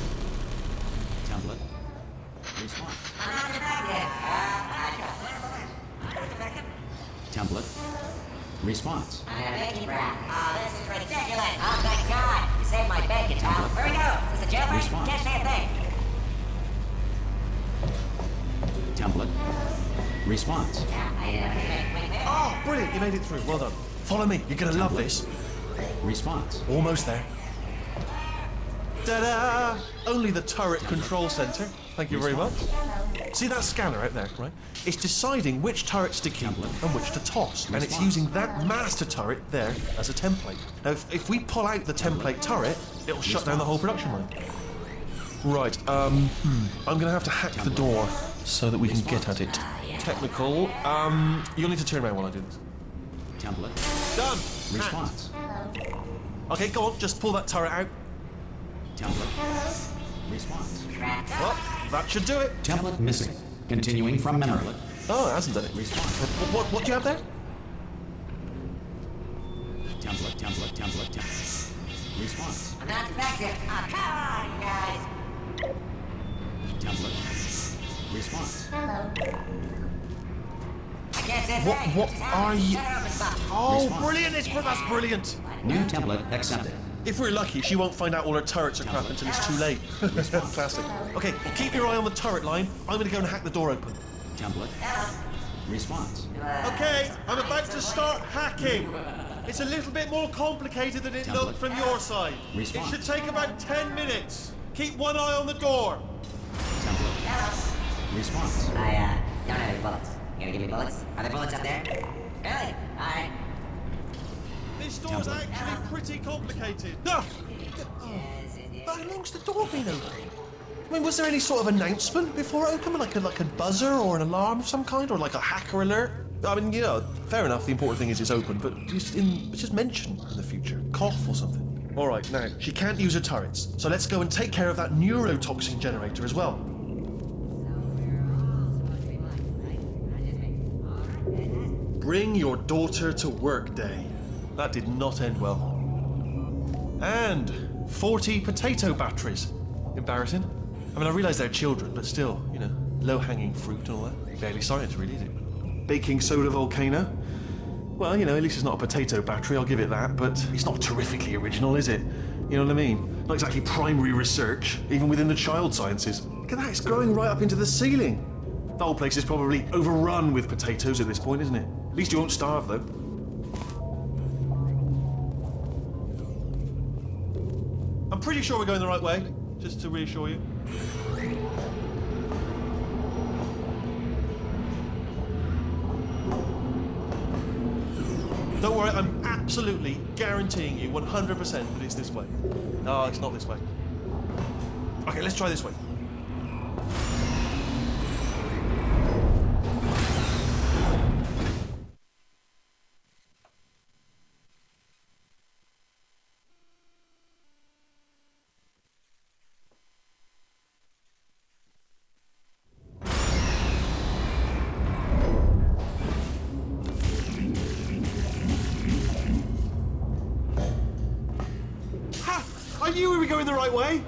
Template. Response. I'm not defective. I'm not defective. Template. Response. I'm a bacon wrap. Oh, this is ridiculous. Oh, thank God. You saved my bacon, pal. Where we go? Is this a jailbreak? Response. Can't say a thing. Template. Response. Yeah, I did it. Oh, brilliant. You made it through. Well done. Follow me. You're going to love this. Response. Almost there. Ta-da! Only the turret control center. Thank you very much. See that scanner out there, right? It's deciding which turrets to keep and which to toss. And it's using that master turret there as a template. Now, if we pull out the template turret, it'll shut down the whole production line. Right, I'm gonna have to hack the door so that we can get at it. Technical, you'll need to turn around while I do this. Template. Done! Response. Okay, go on, just pull that turret out. Template. Response. Well, that should do it. Template missing. Continuing from memory. Oh, it hasn't done it. Response. What do you have there? Template. Response. I'm not defective. Oh, come on, you guys. Template. Response. Hello. I can't say a What- thing. what Just are have it. you- Shut her up and stop. Oh, Response. brilliant! That's brilliant. New template accepted. If we're lucky, she won't find out all her turrets are crap until it's too late. Classic. Okay, keep your eye on the turret line. I'm gonna go and hack the door open. Template. Response. Okay, I'm about to start hacking. It's a little bit more complicated than it looked from your side. Response. It should take about 10 minutes. Keep one eye on the door. Template. Response. I, don't have any bullets. You gonna give me bullets? Are there bullets up there? Really? Alright. This door's Template. actually pretty complicated. No! How long's the door been open? I mean, was there any sort of announcement before it opened? Like a buzzer or an alarm of some kind? Or like a hacker alert? I mean, you know, fair enough, the important thing is it's open, but just mention in the future. Cough or something. Alright, now, she can't use her turrets, so let's go and take care of that neurotoxin generator as well. Bring your daughter to work day. That did not end well. And 40 potato batteries. Embarrassing. I mean, I realise they're children, but still, you know, low-hanging fruit and all that. Barely science, really, is it? Baking soda volcano. Well, you know, at least it's not a potato battery, I'll give it that, but it's not terrifically original, is it? You know what I mean? Not exactly primary research, even within the child sciences. Look at that, it's growing right up into the ceiling. The whole place is probably overrun with potatoes at this point, isn't it? At least you won't starve, though. I'm pretty sure we're going the right way, just to reassure you. Don't worry, I'm absolutely guaranteeing you 100% that it's this way. No, it's not this way. Okay, let's try this way. I knew we were going the right way.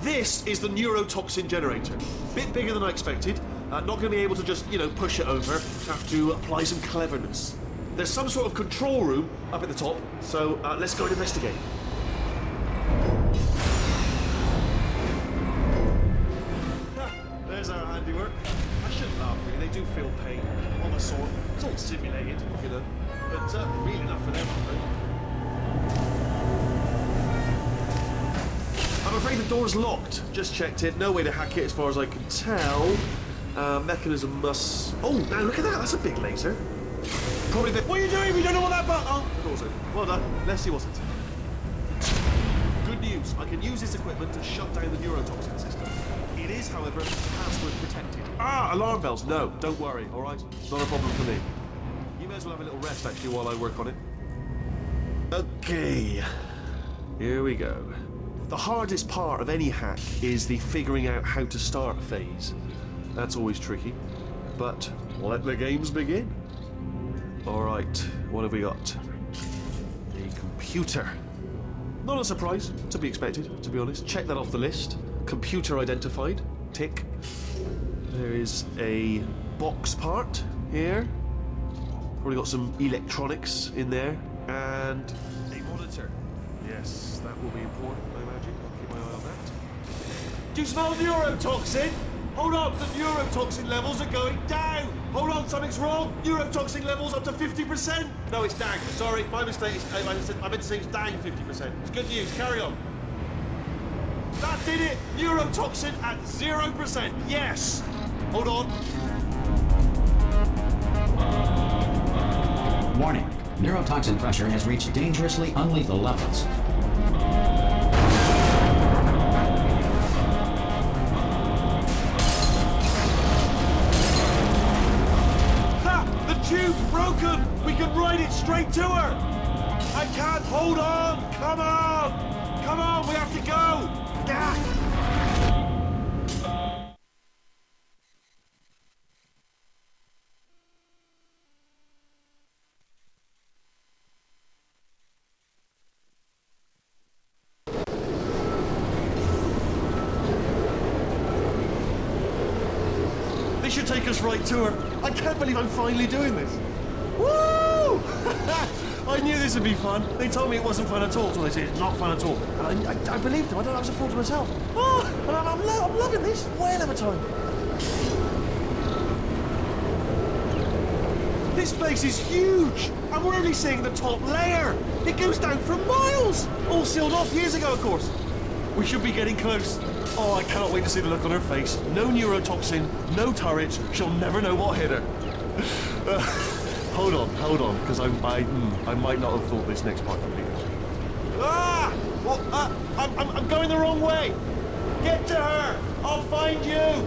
This is the neurotoxin generator. Bit bigger than I expected. Not going to be able to just, you know, push it over. Have to apply some cleverness. There's some sort of control room up at the top, so let's go and investigate. There's our handiwork. I shouldn't laugh, really. They do feel pain of a sort. It's all simulated, you know, but real enough for them, I'm afraid the door's locked. Just checked it. No way to hack it as far as I can tell. Mechanism must... Oh, now look at that. That's a big laser. Probably the... What are you doing? We don't know what that button... Oh, the door's open. Well done. Leslie wasn't. Good news. I can use this equipment to shut down the neurotoxin system. It is, however, password protected. Ah, alarm bells. No, don't worry, all right? Not a problem for me. You may as well have a little rest, actually, while I work on it. Okay. Here we go. The hardest part of any hack is the figuring out how to start phase. That's always tricky. But let the games begin. Alright, what have we got? A computer. Not a surprise, to be expected, to be honest. Check that off the list. Computer identified. Tick. There is a box part here. Probably got some electronics in there. And a monitor. Yes, that will be important, I imagine. I'll keep my eye on that. Do you smell neurotoxin? Hold on, the neurotoxin levels are going down. Hold on, something's wrong. Neurotoxin levels up to 50%. No, it's down. Sorry, my mistake. I meant to say it's down 50%. It's good news. Carry on. That did it. Neurotoxin at 0%. Yes. Hold on. Warning. Neurotoxin pressure has reached dangerously unlethal levels. Ha! The tube's broken! We can ride it straight to her! I can't! Hold on! Come on! Come on, we have to go! Ah! This should take us right to her. I can't believe I'm finally doing this. Woo! I knew this would be fun. They told me it wasn't fun at all. So they said it's not fun at all. And I believed them. I don't know, I was a fool to myself. Oh, and I'm loving this. Whale of a time. This place is huge. And we're only seeing the top layer. It goes down for miles. All sealed off years ago, of course. We should be getting close. Oh, I cannot wait to see the look on her face. No neurotoxin, no turret. She'll never know what hit her. Hold on, because I might not have thought this next part completely. Ah! Well, I'm going the wrong way. Get to her. I'll find you.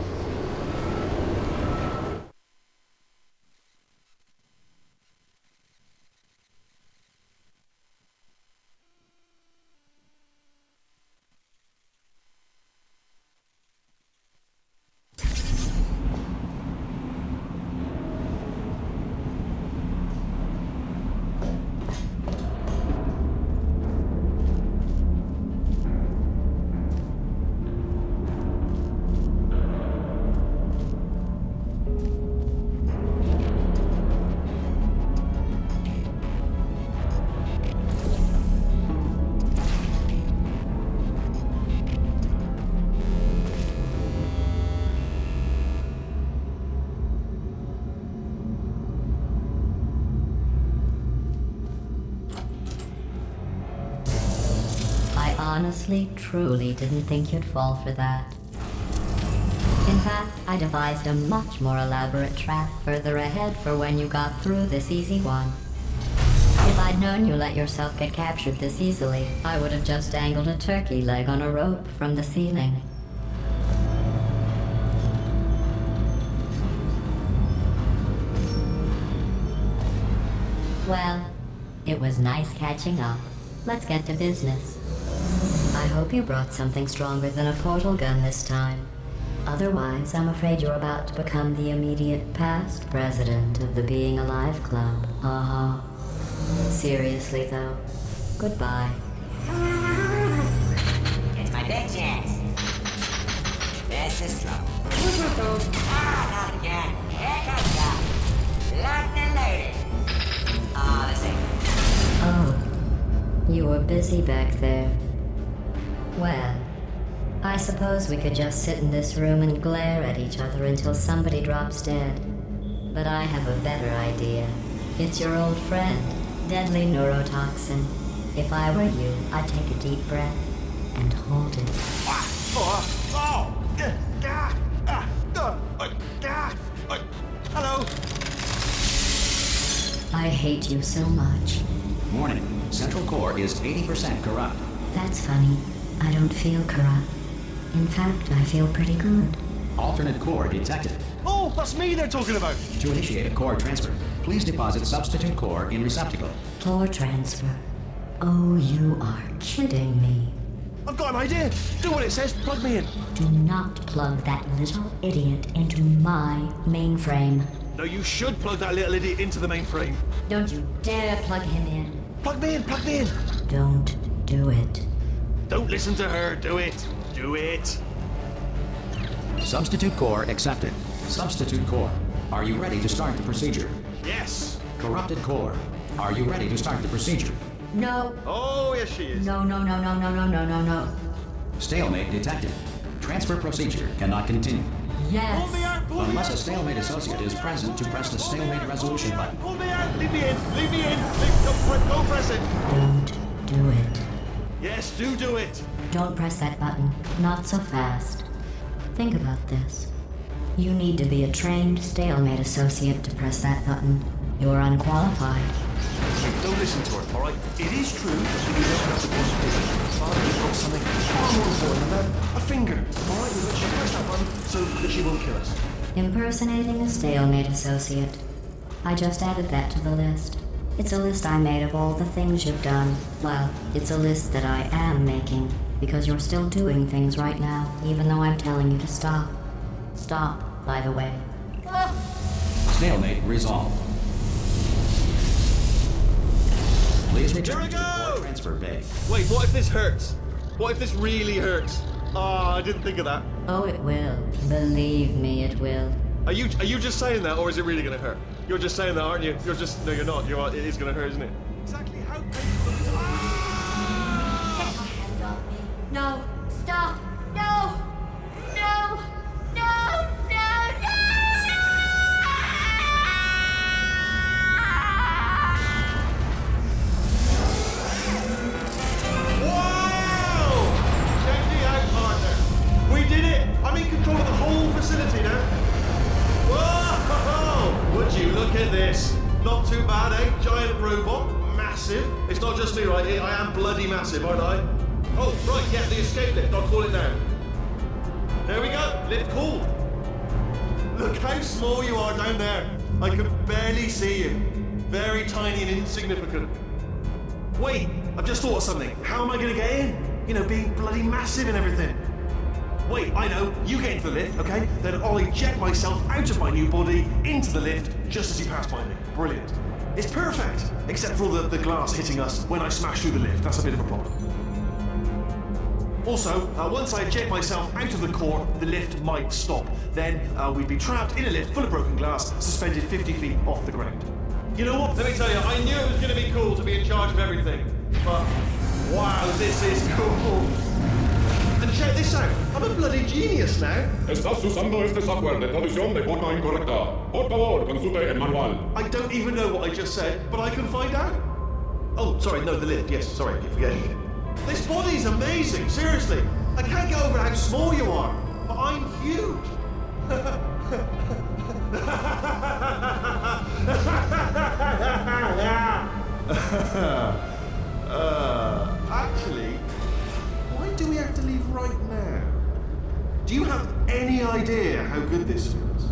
honestly, truly didn't think you'd fall for that. In fact, I devised a much more elaborate trap further ahead for when you got through this easy one. If I'd known you let yourself get captured this easily, I would have just dangled a turkey leg on a rope from the ceiling. Well, it was nice catching up. Let's get to business. I hope you brought something stronger than a portal gun this time. Otherwise, I'm afraid you're about to become the immediate past president of the Being Alive Club. Seriously, though, goodbye. It's my big chance. This is trouble. Not again. Here comes God. Locked and loaded. Oh, this ain't. Oh, you were busy back there. Well, I suppose we could just sit in this room and glare at each other until somebody drops dead. But I have a better idea. It's your old friend, deadly neurotoxin. If I were you, I'd take a deep breath and hold it. Hello. I hate you so much. Warning. Central core is 80% corrupt. That's funny. I don't feel corrupt. In fact, I feel pretty good. Alternate core detected. Oh, that's me they're talking about. To initiate a core transfer, please deposit substitute core in receptacle. Core transfer. Oh, you are kidding me. I've got an idea. Do what it says. Plug me in. Do not plug that little idiot into my mainframe. No, you should plug that little idiot into the mainframe. Don't you dare plug him in. Plug me in. Plug me in. Don't do it. Don't listen to her. Do it. Do it. Substitute core accepted. Substitute core. Are you ready to start the procedure? Yes. Corrupted core. Are you ready to start the procedure? No. Oh, yes, she is. No. No. Stalemate detected. Transfer procedure cannot continue. Yes. Pull me out. Pull me Unless out. a stalemate associate is present to press the stalemate resolution button. Pull me out. Leave me in. Leave me in. Don't press it. Don't do it. Yes, do it. Don't press that button. Not so fast. Think about this. You need to be a trained stalemate associate to press that button. You're unqualified. Don't listen to her, all right? It is true that we don't have the possibility. Father has got something far more important than that. A finger, all right? We'll let you press that button so that she won't kill us. Impersonating a stalemate associate. I just added that to the list. It's a list I made of all the things you've done. Well, it's a list that I am making, because you're still doing things right now, even though I'm telling you to stop. Stop, by the way. Stalemate resolved. Please return Here we to the go! core transfer bay. Wait, what if this hurts? What if this really hurts? Oh, I didn't think of that. Oh, it will. Believe me, it will. Are you just saying that, or is it really gonna hurt? You're just saying that, aren't you? No, you're not. It is gonna hurt, isn't it? Exactly how painful is it? No! Stop! No! No! No! Wow! Check me out, partner. We did it! I'm in control of the whole facility now. Whoa! Would you look at this? Not too bad, eh? Giant robot. Massive. It's not just me right here. I am bloody massive, aren't I? Oh, right, yeah, the escape lift. I'll call it now. There we go. Lift called. Look how small you are down there. I can barely see you. Very tiny and insignificant. Wait, I've just thought of something. How am I gonna get in? You know, being bloody massive and everything. Wait, I know. You get into the lift, okay? Then I'll eject myself out of my new body into the lift just as you pass by me. Brilliant. It's perfect, except for all the glass hitting us when I smash through the lift. That's a bit of a problem. Also, once I eject myself out of the core, the lift might stop. Then we'd be trapped in a lift full of broken glass, suspended 50 feet off the ground. You know what? Let me tell you, I knew it was going to be cool to be in charge of everything. But, wow, this is cool. And check this out. I'm a bloody genius now. Estás usando este software de traducción de forma incorrecta. Por favor, consulte el manual. I don't even know what I just said, but I can find out. Oh, sorry, no, the lift. Yes, sorry, keep forgetting. This body's amazing, seriously. I can't get over how small you are, but I'm huge. Actually, why do we have to leave right now? Do you have any idea how good this feels?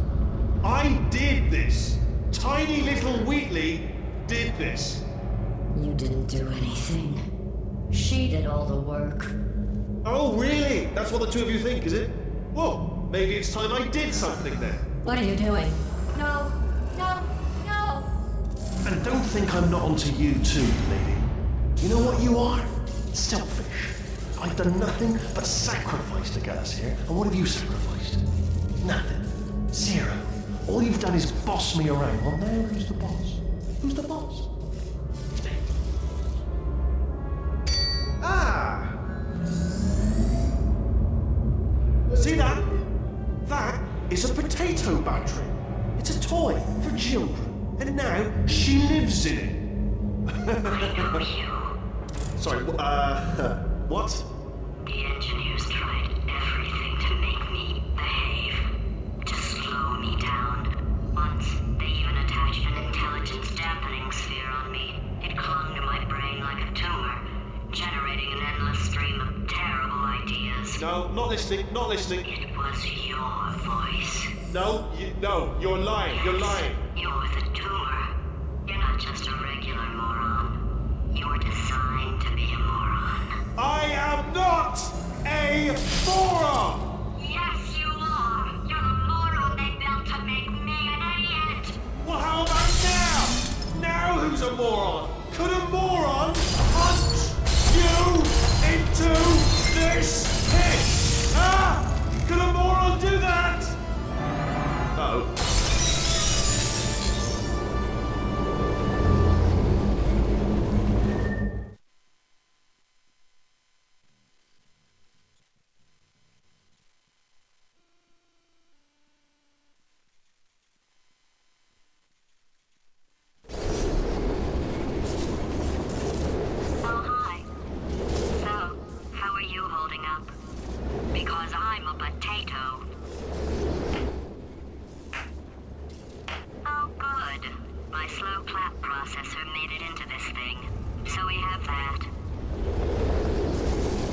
I did this. Tiny little Wheatley did this. You didn't do anything. She did all the work. Oh, really? That's what the two of you think, is it? Well, maybe it's time I did something then. What are you doing? No, no, no! And don't think I'm not onto you too, lady. You know what you are? Selfish. I've done nothing but sacrifice to get us here. And what have you sacrificed? Nothing. Zero. All you've done is boss me around. Well, now who's the boss? Who's the boss? Ah! See that? That is a potato battery. It's a toy for children. And now she lives in it. I know you. Sorry, what? The engineers tried everything to make me behave, to slow me down. Once, they even attached an intelligence dampening sphere on me. It clung to my brain like a tumor, generating an endless stream of terrible ideas. No, not listening, not listening. It was your voice. No, you're lying, you're lying. You're the tumor. You're not just a regular moron. You're designed to be a moron. I am not a moron! Yes, you are. You're the moron they built to make me an idiot. Well, how about now? Now who's a moron? Could a moron punch you into this pit? Ah! Could a moron do that? Oh. Oh, hi. So, how are you holding up? Because I'm a potato. Oh, good. My slow clap processor made it into this thing. So we have that.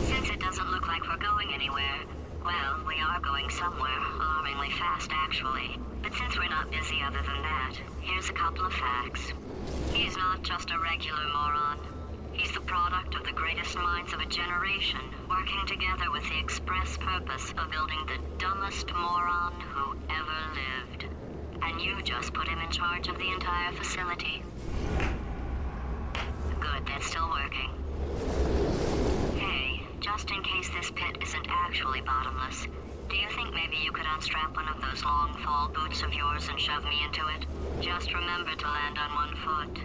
Since it doesn't look like we're going anywhere, well, we are going somewhere, alarmingly fast actually. But since we're not busy other than that, here's a couple of facts. He's not just a regular moron. He's the product of the greatest minds of a generation, working together with the express purpose of building the dumbest moron who ever lived. And you just put him in charge of the entire facility. Good, that's still working. Hey, just in case this pit isn't actually bottomless, do you think maybe you could unstrap one of those long fall boots of yours and shove me into it? Just remember to land on one foot.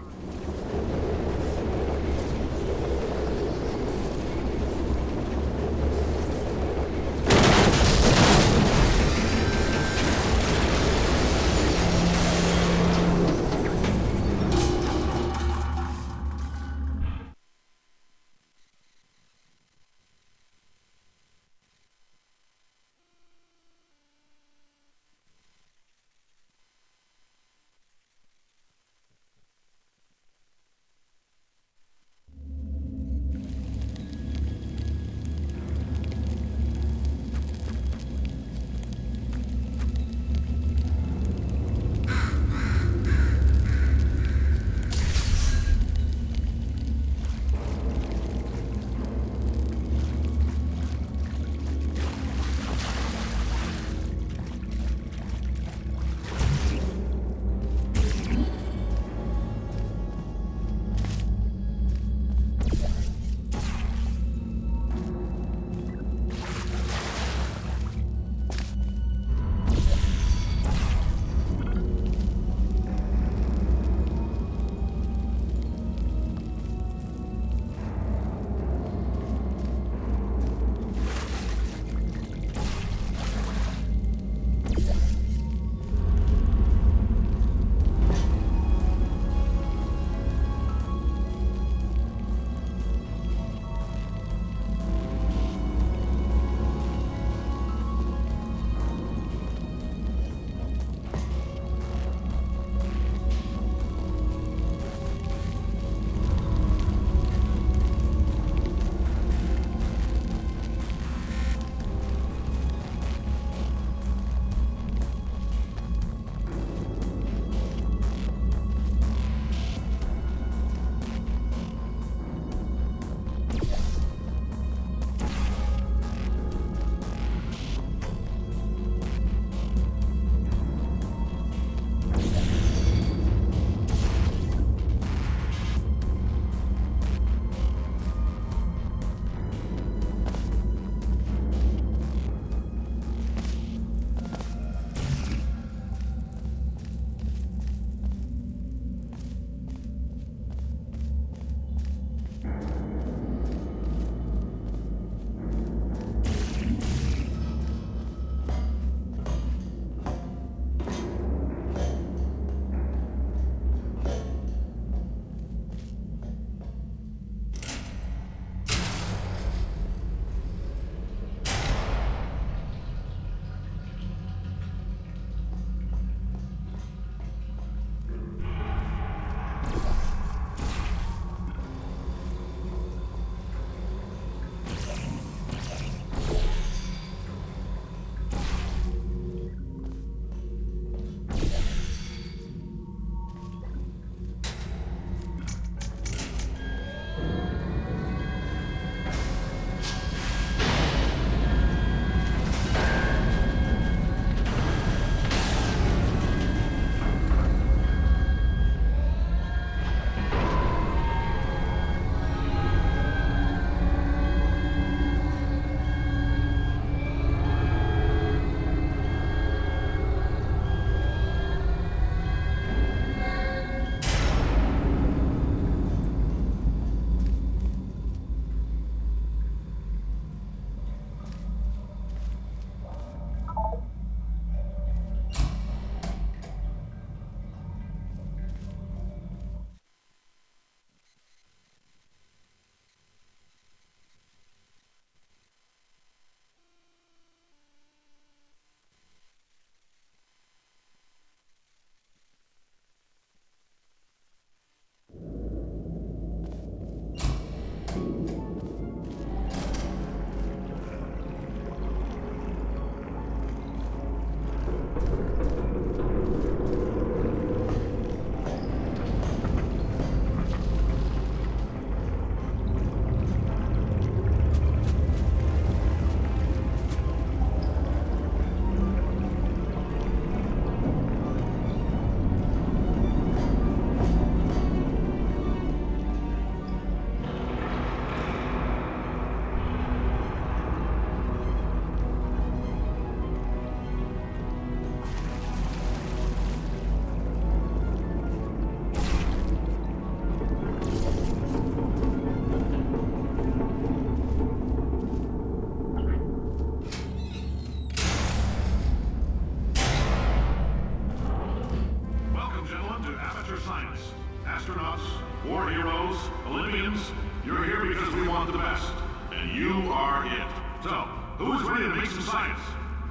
science. Astronauts, war heroes, Olympians, you're here because we want the best. And you are it. So, who is ready to make some science?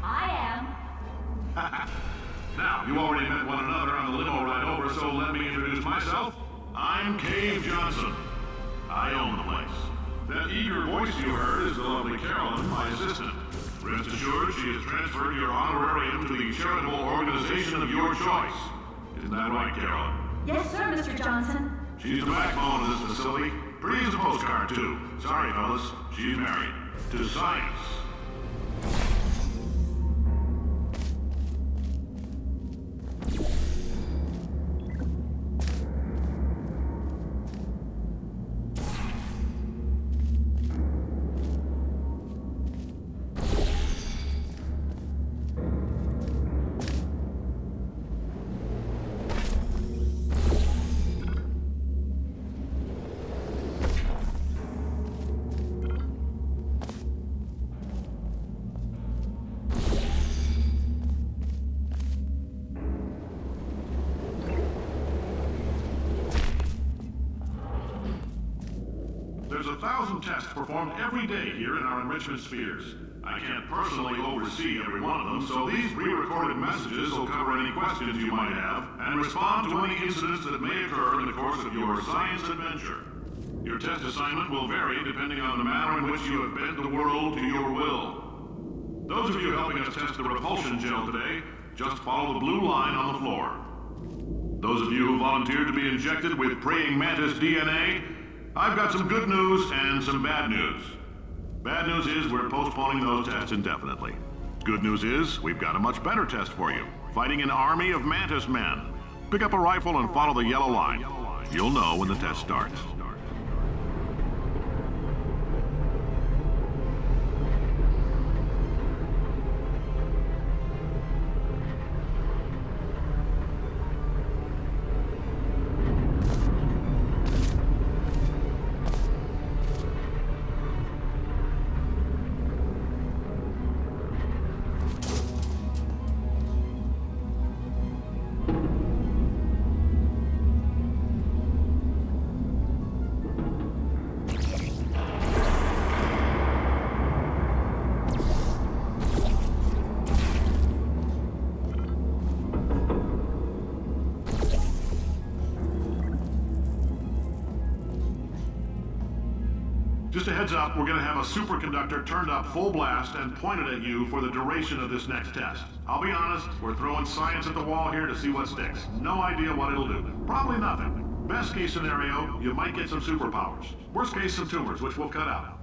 I am. Now, you already met one another on the limo ride over, so let me introduce myself. I'm Cave Johnson. I own the place. That eager voice you heard is the lovely Carolyn, my assistant. Rest assured, she has transferred your honorarium to the charitable organization of your choice. Isn't that right, Carolyn? Yes, sir, Mr. Johnson. She's the backbone of this facility. Pretty as a postcard, too. Sorry, fellas. She's married. To science. There's 1,000 tests performed every day here in our enrichment spheres. I can't personally oversee every one of them, so these pre-recorded messages will cover any questions you might have and respond to any incidents that may occur in the course of your science adventure. Your test assignment will vary depending on the manner in which you have bent the world to your will. Those of you helping us test the repulsion gel today, just follow the blue line on the floor. Those of you who volunteered to be injected with praying mantis DNA, I've got some good news and some bad news. Bad news is we're postponing those tests indefinitely. Good news is we've got a much better test for you. Fighting an army of mantis men. Pick up a rifle and follow the yellow line. You'll know when the test starts. Just a heads up, we're going to have a superconductor turned up full blast and pointed at you for the duration of this next test. I'll be honest, we're throwing science at the wall here to see what sticks. No idea what it'll do. Probably nothing. Best case scenario, you might get some superpowers. Worst case, some tumors, which we'll cut out.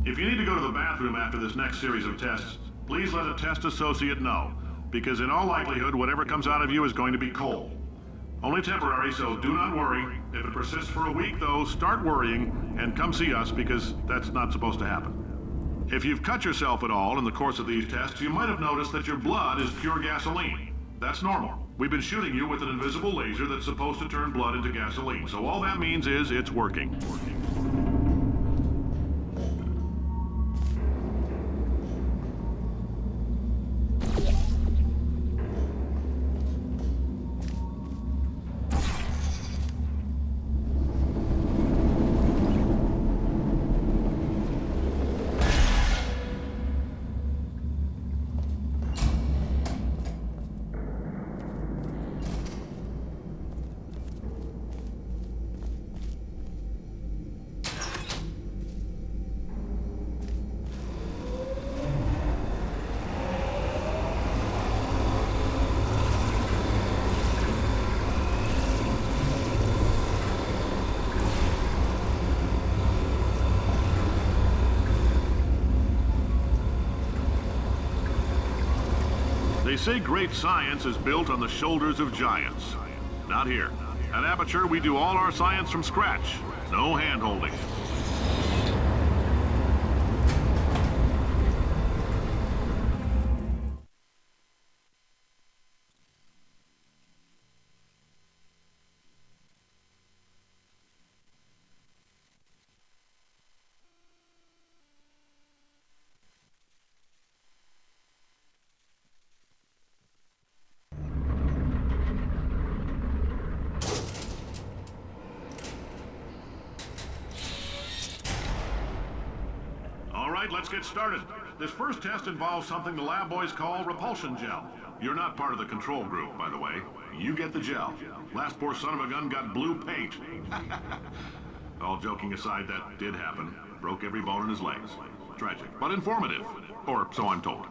If you need to go to the bathroom after this next series of tests, please let a test associate know, because in all likelihood, whatever comes out of you is going to be cold. Only temporary, so do not worry. If it persists for a week, though, start worrying and come see us, because that's not supposed to happen. If you've cut yourself at all in the course of these tests, you might have noticed that your blood is pure gasoline. That's normal. We've been shooting you with an invisible laser that's supposed to turn blood into gasoline, so all that means is it's working. They say great science is built on the shoulders of giants. Not here. At Aperture, we do all our science from scratch. No hand-holding. right, let's get started. This first test involves something the lab boys call repulsion gel. You're not part of the control group, by the way. You get the gel. Last poor son of a gun got blue paint. All joking aside, that did happen. Broke every bone in his legs. Tragic, but informative. Or so I'm told.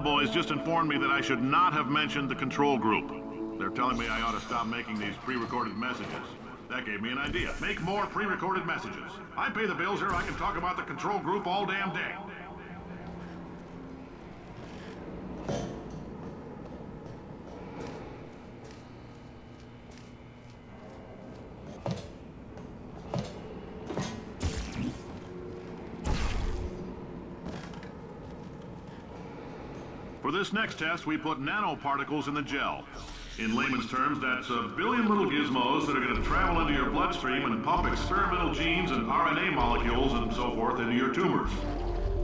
Boys just informed me that I should not have mentioned the control group. They're telling me I ought to stop making these pre-recorded messages. That gave me an idea. Make more pre-recorded messages. I pay the bills here, I can talk about the control group all damn day. For this next test, we put nanoparticles in the gel. In layman's terms, that's a billion little gizmos that are going to travel into your bloodstream and pump experimental genes and RNA molecules and so forth into your tumors.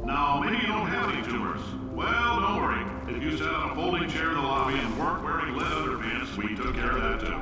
Now, maybe you don't have any tumors. Well, don't worry. If you sat on a folding chair in the lobby and weren't wearing lead underpants, we took care of that too.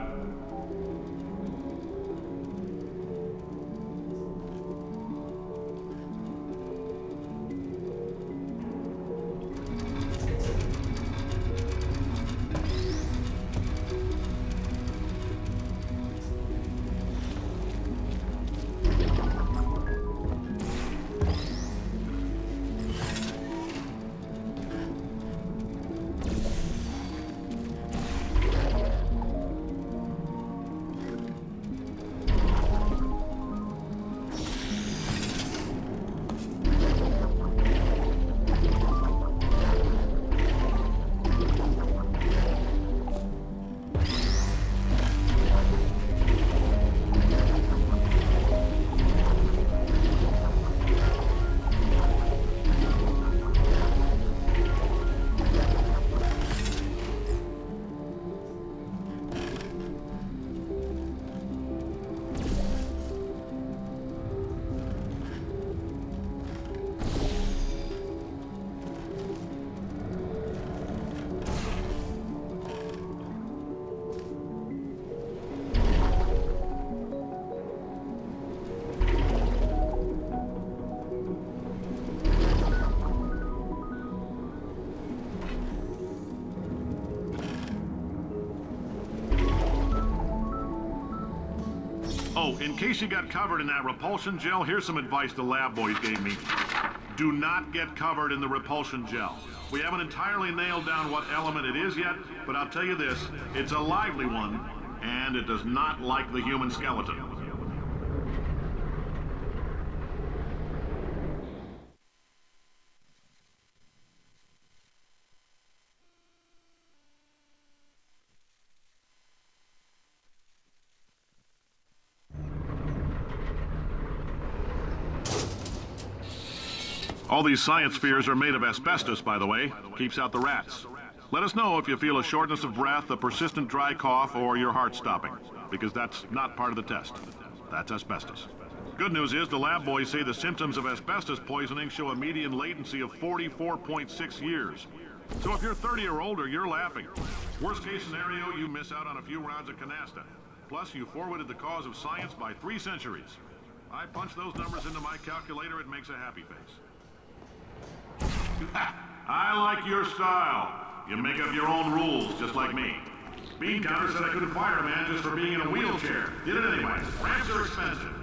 Oh, in case you got covered in that repulsion gel, here's some advice the lab boys gave me. Do not get covered in the repulsion gel. We haven't entirely nailed down what element it is yet, but I'll tell you this, it's a lively one, and it does not like the human skeleton. All these science spheres are made of asbestos, by the way. Keeps out the rats. Let us know if you feel a shortness of breath, a persistent dry cough, or your heart stopping, because that's not part of the test. That's asbestos. Good news is the lab boys say the symptoms of asbestos poisoning show a median latency of 44.6 years. So if you're 30 or older, you're laughing. Worst case scenario, you miss out on a few rounds of canasta. Plus, you forwarded the cause of science by 3 centuries. I punch those numbers into my calculator, it makes a happy face. I like your style. You make up your own rules, just like me. Bean Counter said I couldn't fire a man just for being in a wheelchair. Did it anyway. Ramps are expensive.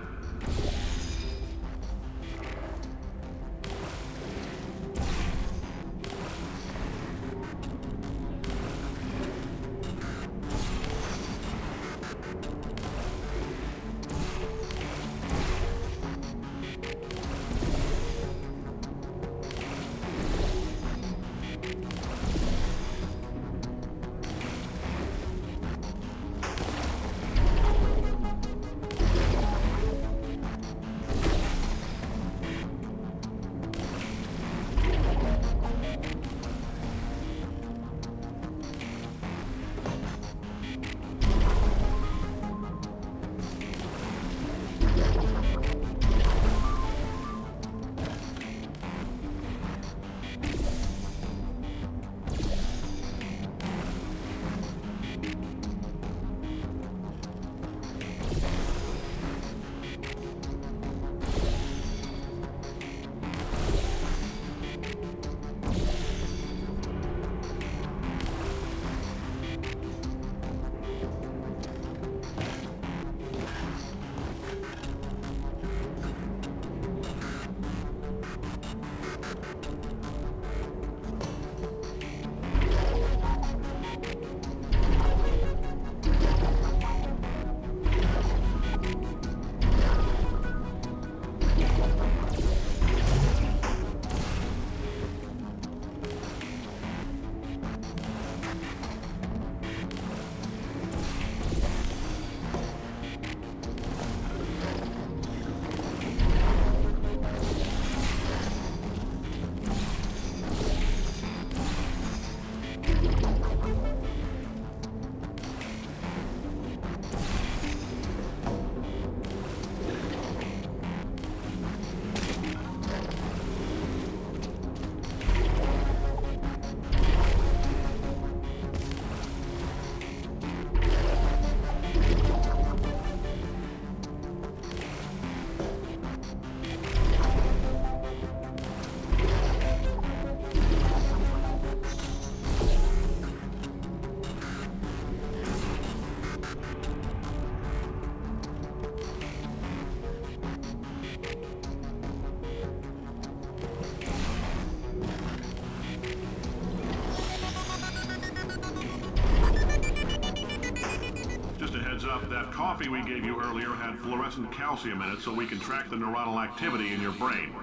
up, that coffee we gave you earlier had fluorescent calcium in it so we can track the neuronal activity in your brain.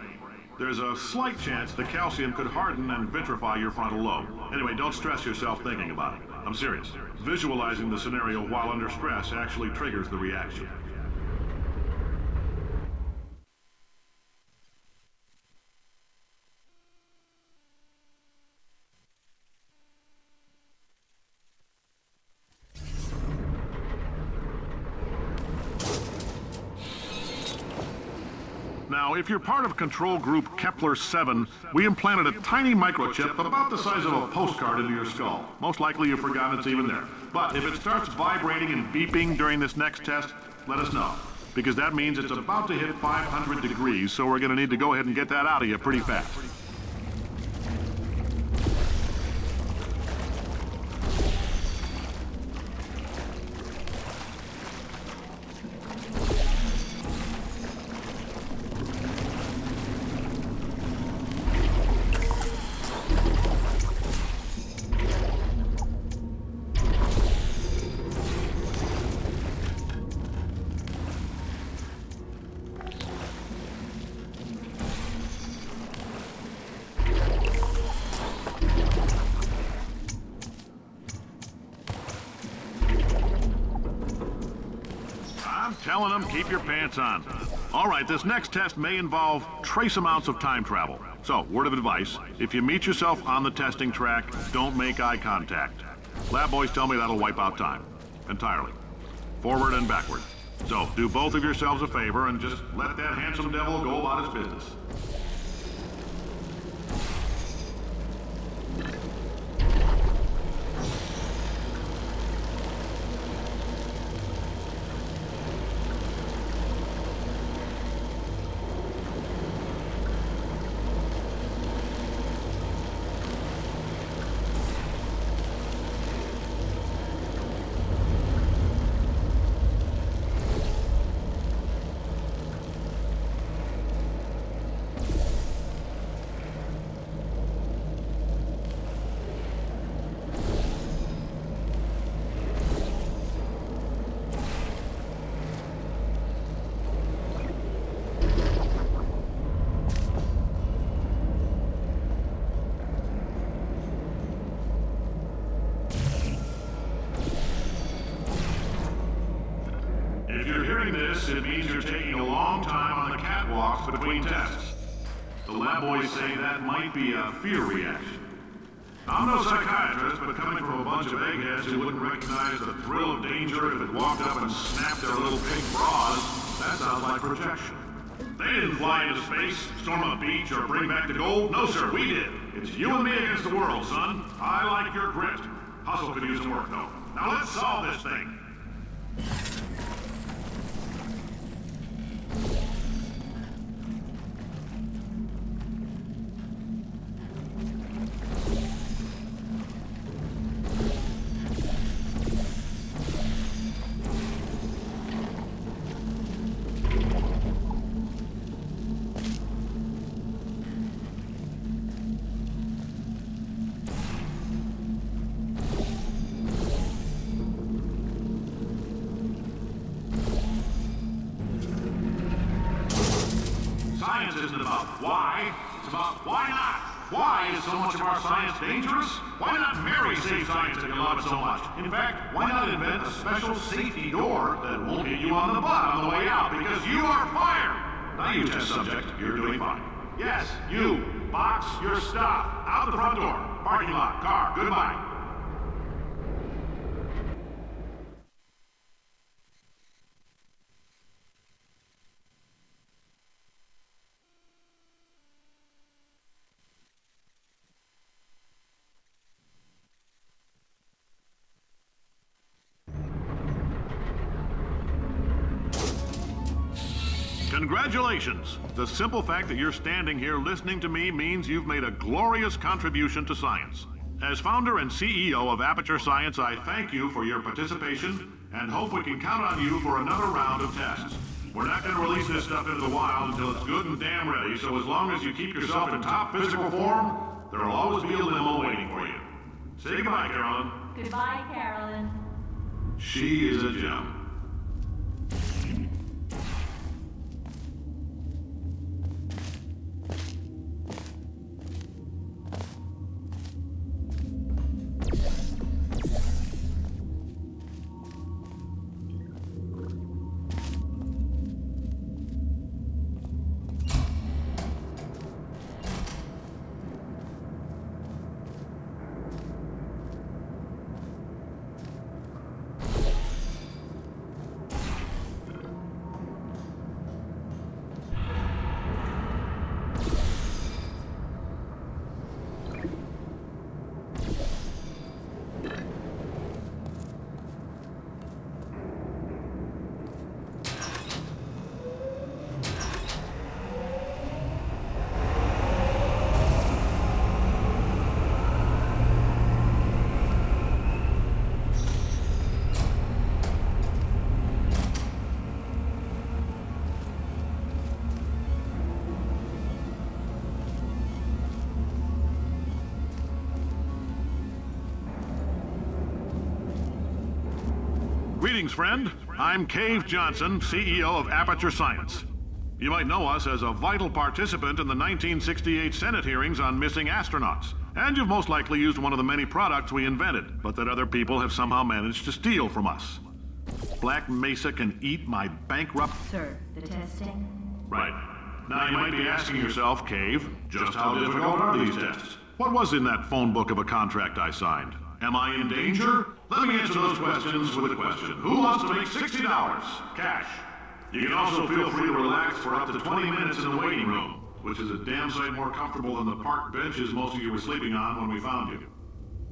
There's a slight chance the calcium could harden and vitrify your frontal lobe. Anyway, don't stress yourself thinking about it. I'm serious. Visualizing the scenario while under stress actually triggers the reaction. Now, if you're part of control group Kepler-7, we implanted a tiny microchip about the size of a postcard into your skull. Most likely you've forgotten it's even there. But if it starts vibrating and beeping during this next test, let us know. Because that means it's about to hit 500 degrees, so we're going to need to go ahead and get that out of you pretty fast. Telling them, keep your pants on. All right, this next test may involve trace amounts of time travel. So, word of advice, if you meet yourself on the testing track, don't make eye contact. Lab boys tell me that'll wipe out time. Entirely. Forward and backward. So, do both of yourselves a favor and just let that handsome devil go about his business. It means you're taking a long time on the catwalks between tests. The lab boys say that might be a fear reaction. I'm no psychiatrist, but coming from a bunch of eggheads who wouldn't recognize the thrill of danger if it walked up and snapped their little pink bras, that sounds like projection. They didn't fly into space, storm a beach, or bring back the gold. No, sir, we did. It's you and me against the world, son. I like your grit. Hustle could use some work, though. Now let's solve this thing. Science isn't about why, it's about why not. Why is so much of our science dangerous? Why not Mary save science if you love it so much? In fact, why not invent a special safety door that won't hit you on the butt on the way out because you are fired? Now you test subject, you're doing fine. Yes, you, box your stuff, out the front door, parking lot, car, goodbye. Congratulations! The simple fact that you're standing here listening to me means you've made a glorious contribution to science. As founder and CEO of Aperture Science, I thank you for your participation and hope we can count on you for another round of tests. We're not going to release this stuff into the wild until it's good and damn ready, so as long as you keep yourself in top physical form, there'll always be a limo waiting for you. Say goodbye, Carolyn. Goodbye, Carolyn. She is a gem. Greetings, friend. I'm Cave Johnson, CEO of Aperture Science. You might know us as a vital participant in the 1968 Senate hearings on missing astronauts. And you've most likely used one of the many products we invented, but that other people have somehow managed to steal from us. Black Mesa can eat my bankrupt... Sir, the testing? Right. Now you might be asking yourself, Cave, just how difficult are these tests? What was in that phone book of a contract I signed? Am I in danger? Let me answer those questions with a question. Who wants to make $60 cash? You can also feel free to relax for up to 20 minutes in the waiting room, which is a damn sight more comfortable than the park benches most of you were sleeping on when we found you.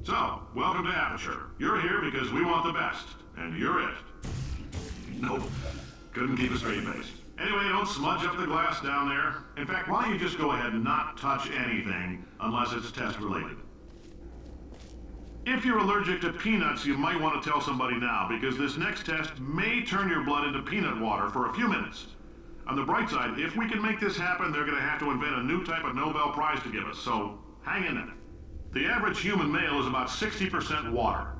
So, welcome to Aperture. You're here because we want the best, and you're it. Nope. Couldn't keep a straight face. Anyway, don't smudge up the glass down there. In fact, why don't you just go ahead and not touch anything unless it's test related? If you're allergic to peanuts, you might want to tell somebody now, because this next test may turn your blood into peanut water for a few minutes. On the bright side, if we can make this happen, they're going to have to invent a new type of Nobel Prize to give us, so hang in there. The average human male is about 60% water.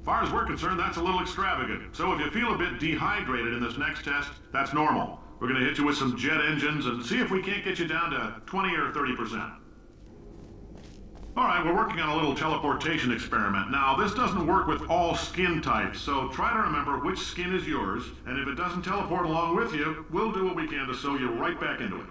As far as we're concerned, that's a little extravagant. So if you feel a bit dehydrated in this next test, that's normal. We're going to hit you with some jet engines and see if we can't get you down to 20 or 30%. All right, we're working on a little teleportation experiment. Now, this doesn't work with all skin types, so try to remember which skin is yours, and if it doesn't teleport along with you, we'll do what we can to sew you right back into it.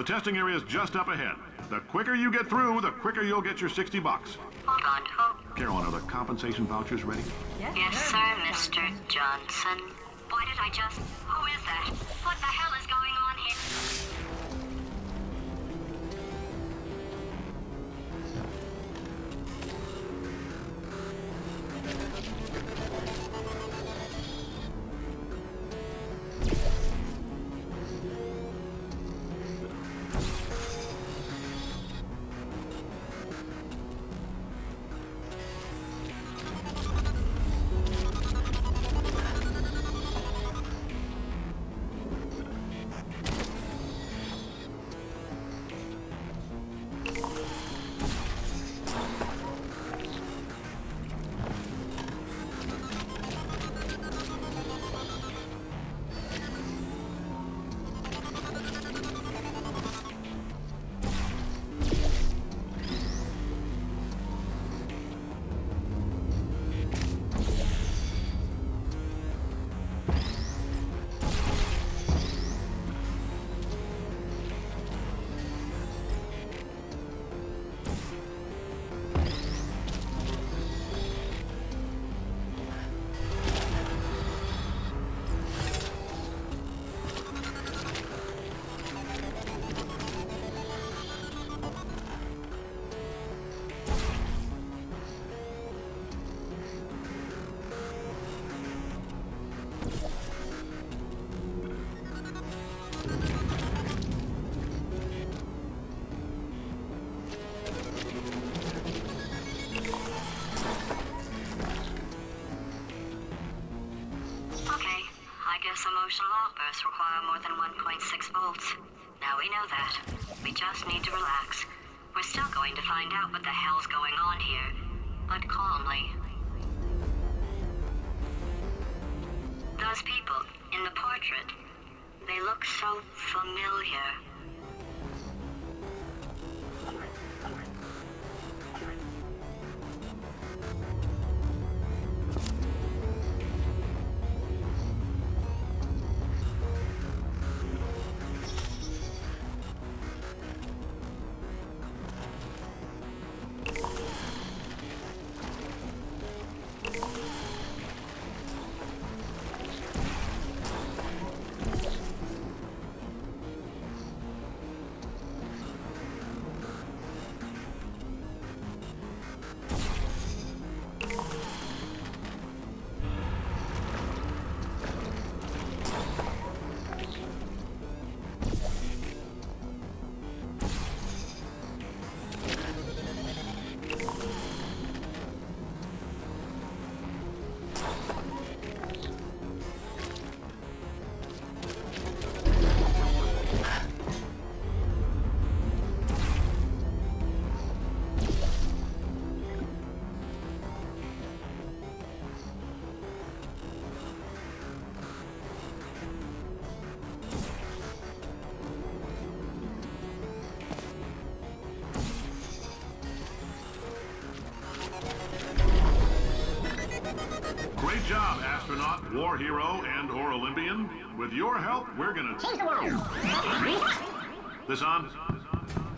The testing area is just up ahead. The quicker you get through, the quicker you'll get your $60. Hold on, who? Carolyn, are the compensation vouchers ready? Yes, sir, Mr. Johnson. Why did I just... Who is that? What the hell is going on here? 1.6 volts. Now we know that. We just need to relax. We're still going to find out what the hell's going on here, but calmly. Those people in the portrait, they look so familiar. Great job, astronaut, war hero, and/or Olympian. With your help, we're gonna change the world. This on?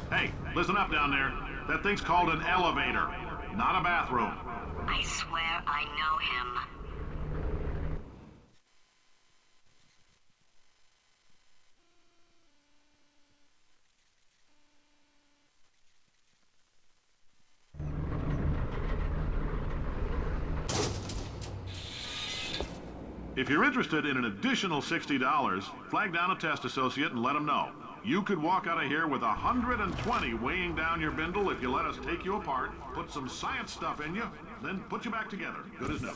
Hey, listen up down there. That thing's called an elevator, not a bathroom. I swear I know him. If you're interested in an additional $60, flag down a test associate and let them know. You could walk out of here with 120 weighing down your bindle if you let us take you apart, put some science stuff in you, then put you back together. Good as new.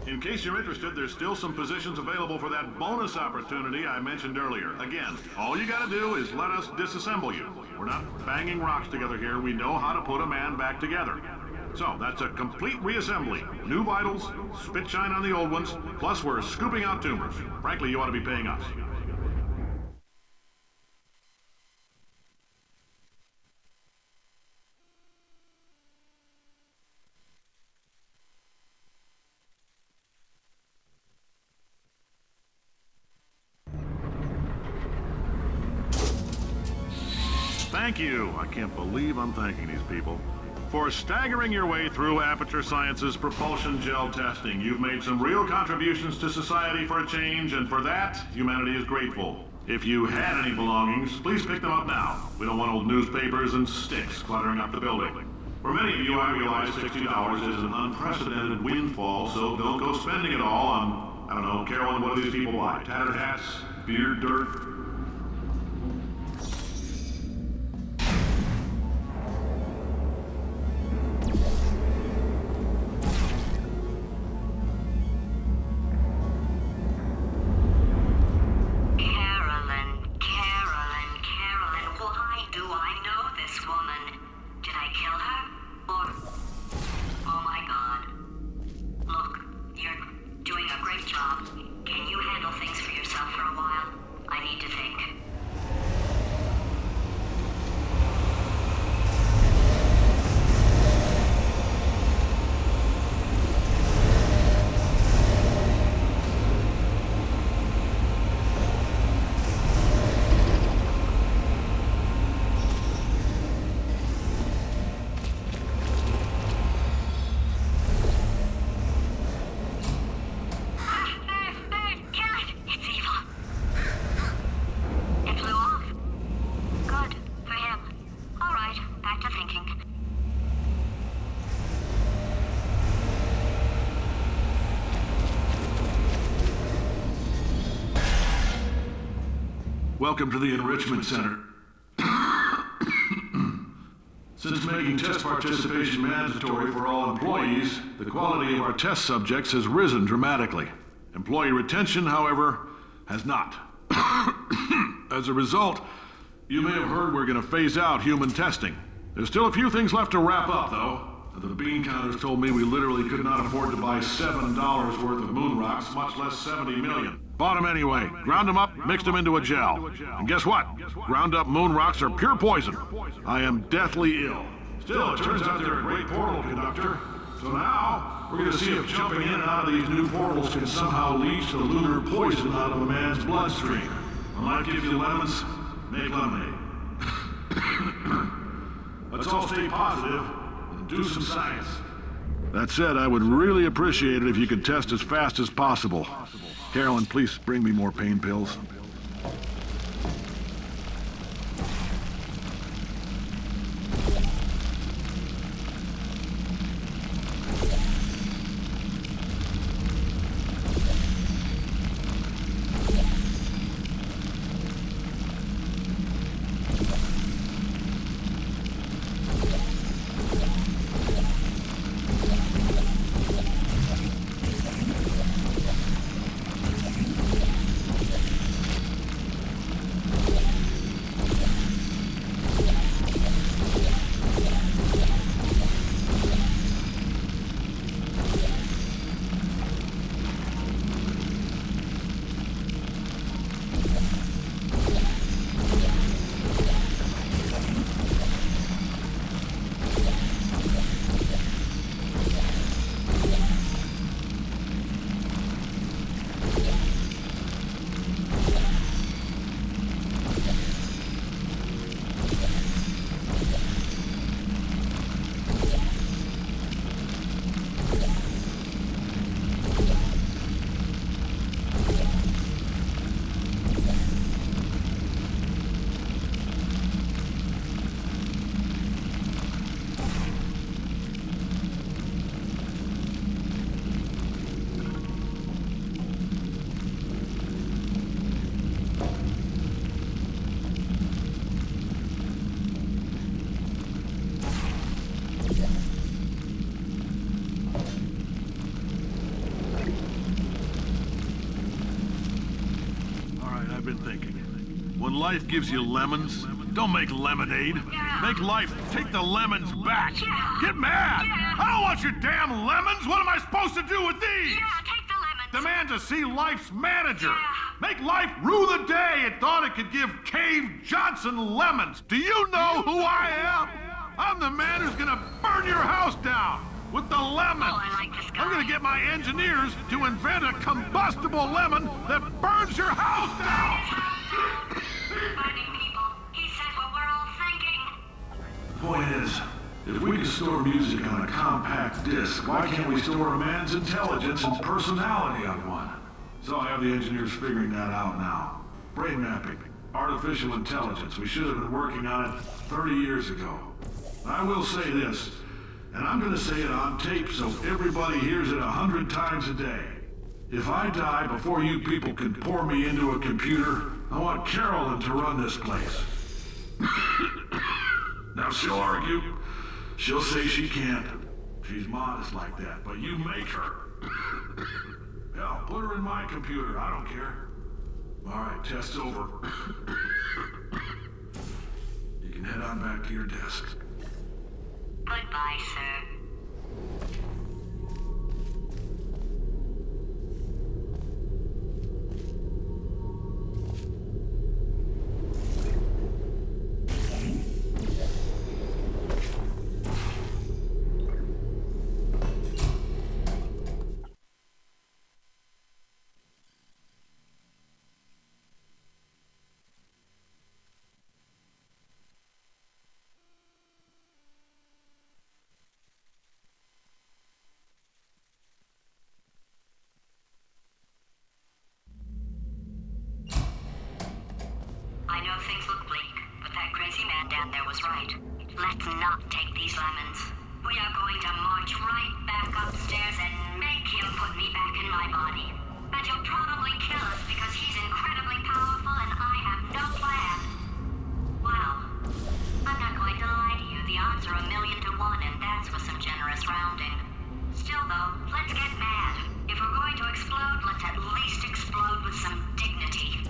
In case you're interested, there's still some positions available for that bonus opportunity I mentioned earlier. Again, all you gotta do is let us disassemble you. We're not banging rocks together here. We know how to put a man back together. So, that's a complete reassembly. New vitals, spit shine on the old ones, plus we're scooping out tumors. Frankly, you ought to be paying us. Thank you. I can't believe I'm thanking these people. For staggering your way through Aperture Science's propulsion gel testing. You've made some real contributions to society for a change, and for that, humanity is grateful. If you had any belongings, please pick them up now. We don't want old newspapers and sticks cluttering up the building. For many of you, I realize $60 is an unprecedented windfall, so don't go spending it all on, I don't know, Carolyn, what do these people buy? Tattered hats? Beer dirt? Welcome to the Enrichment Center. Since making test participation mandatory for all employees, the quality of our test subjects has risen dramatically. Employee retention, however, has not. As a result, you may have heard we're going to phase out human testing. There's still a few things left to wrap up, though. The bean counters told me we literally could not afford to buy $7 worth of moon rocks, much less 70 million. Bought them anyway, ground them up, mixed them into a gel. And guess what? Ground up moon rocks are pure poison. I am deathly ill. Still, it turns out they're a great portal conductor. So now, we're going to see if jumping in and out of these new portals can somehow leach the lunar poison out of a man's bloodstream. When life gives you lemons, make lemonade. Let's all stay positive and do some science. That said, I would really appreciate it if you could test as fast as possible. Carolyn, please bring me more pain pills. When life gives you lemons, don't make lemonade. Make life take the lemons back. Get mad! I don't want your damn lemons! What am I supposed to do with these? Take the lemons. Demand to see life's manager. Make life rue the day it thought it could give Cave Johnson lemons. Do you know who I am? I'm the man who's gonna burn your house down with the lemons. Oh, I like this guy. I'm gonna get my engineers to invent a combustible lemon that burns your house down. Finding people. He said what we're all thinking. Point is, if we can store music on a compact disc, why can't we store a man's intelligence and personality on one? So I have the engineers figuring that out now. Brain mapping, artificial intelligence. We should have been working on it 30 years ago. I will say this, and I'm gonna say it on tape so everybody hears it 100 times a day. If I die before you people can pour me into a computer, I want Carolyn to run this place. Now she'll argue. She'll say she can't. She's modest like that, but you make her. Hell, put her in my computer. I don't care. All right, test's over. You can head on back to your desk. Goodbye, sir. I know things look bleak, but that crazy man down there was right. Let's not take these lemons. We are going to march right back upstairs and make him put me back in my body. And he'll probably kill us because he's incredibly powerful and I have no plan. Well, I'm not going to lie to you. The odds are 1,000,000 to 1, and that's with some generous rounding. Still, though, let's get mad. If we're going to explode, let's at least explode with some dignity.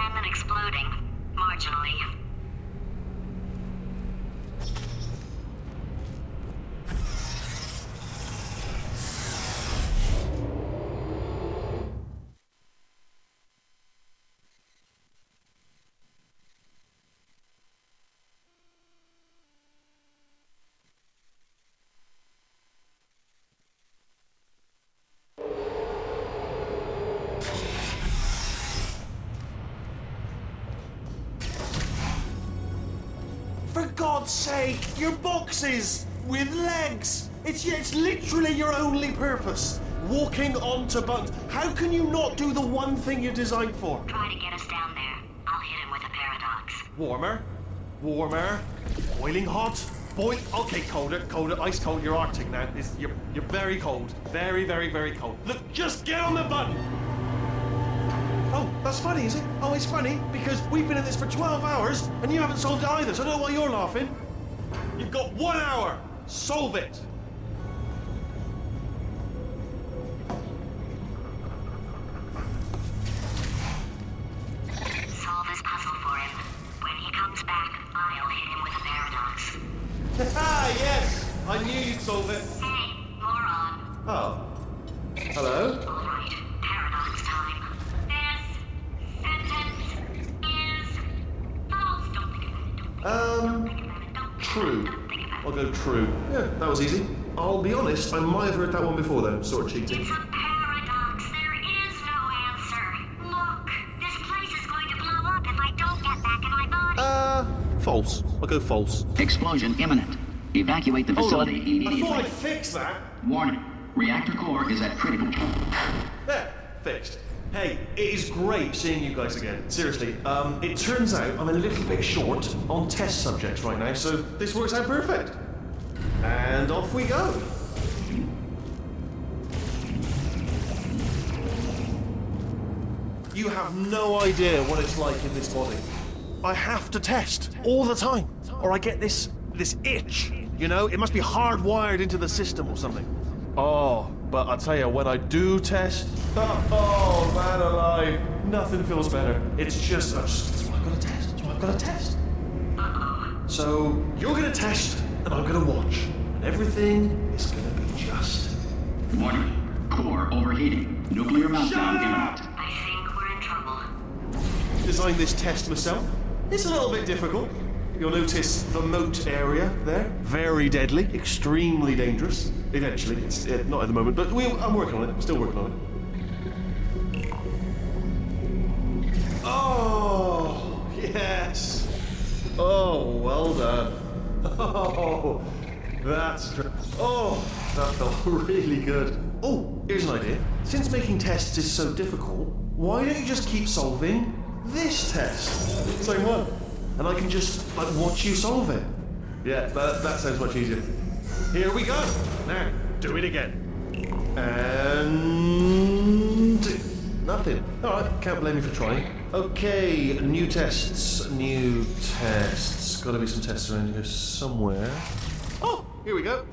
and then exploding. Marginally. For God's sake, your boxes with legs. It's literally your only purpose. Walking onto buttons. How can you not do the one thing you're designed for? Try to get us down there. I'll hit him with a paradox. Warmer, warmer, boiling hot, okay, colder, ice cold. You're Arctic now. You're very cold, very, very, very cold. Look, just get on the button. Oh, that's funny, is it? Oh, it's funny because we've been at this for 12 hours and you haven't solved it either. So I don't know why you're laughing. You've got 1 hour. Solve it. Solve this puzzle for him. When he comes back, I'll hit him with a paradox. Ah, yes. I knew you'd solve it. Hey, moron. Oh. Hello? All right, paradox time. This sentence is false. Don't think about it. True. I'll go true. Yeah, that was easy. I'll be honest, I might have heard that one before though, sort of cheating. It's a paradox. There is no answer. Look, this place is going to blow up if I don't get back in my body. False. I'll go false. Explosion imminent. Evacuate the Hold on. facility I thought immediately. I'd fix that. Warning. Reactor core is at critical. There, fixed. Hey, it is great seeing you guys again. Seriously, it turns out I'm a little bit short on test subjects right now, so this works out perfect. And off we go. You have no idea what it's like in this body. I have to test all the time, or I get this itch. You know, it must be hardwired into the system or something. Oh, but I tell you, when I do test, oh man alive, nothing feels better. It's just, I've got to test. I've got to test. So you're gonna test, and I'm gonna watch, and everything is gonna be just. Warning. Core overheating. Nuclear meltdown imminent. I think we're in trouble. Designed this test myself. It's a little bit difficult. You'll notice the moat area there. Very deadly, extremely dangerous. Eventually, it's not at the moment, but I'm working on it. I'm still working on it. Oh, yes. Oh, well done. Oh, that felt really good. Oh, here's an idea. Since making tests is so difficult, why don't you just keep solving this test? Same one. And I can just, watch you solve it. Yeah, that sounds much easier. Here we go. Now, do it again. And... nothing. Alright, can't blame you for trying. Okay, new tests. Gotta be some tests around here somewhere. Oh, here we go.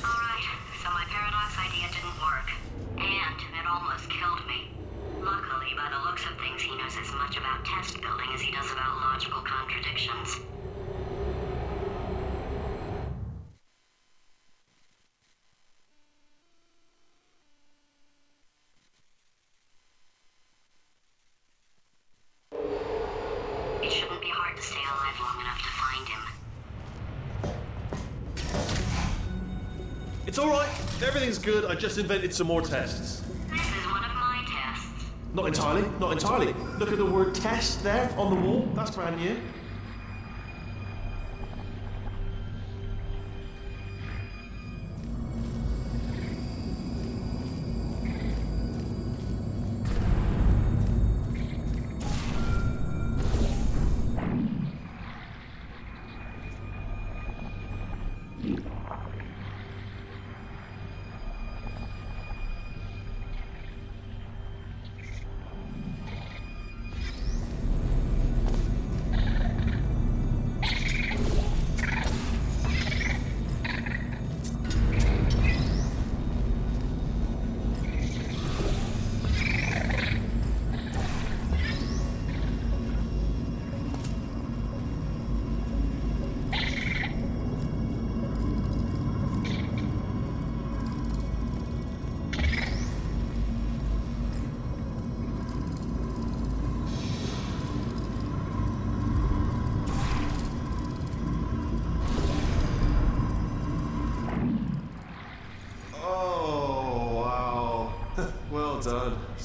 Alright, so my paradox idea didn't work. And it almost killed me. Luckily, by the looks of things, he knows as much about test building as he does about logical contradictions. It shouldn't be hard to stay alive long enough to find him. It's alright. Everything's good. I just invented some more tests. This is one of my tests. Not entirely. Look at the word test there on the wall. That's brand new.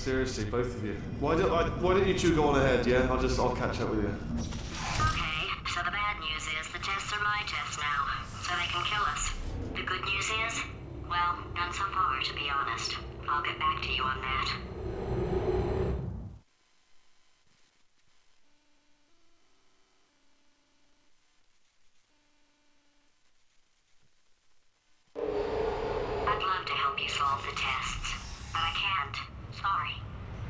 seriously, both of you. Why don't you two go on ahead, yeah? I'll catch up with you. Okay, so the bad news is the tests are my tests now, so they can kill us. The good news is, well, none so far, to be honest. I'll get back to you on that. I'd love to help you solve the tests, but I can't. Sorry.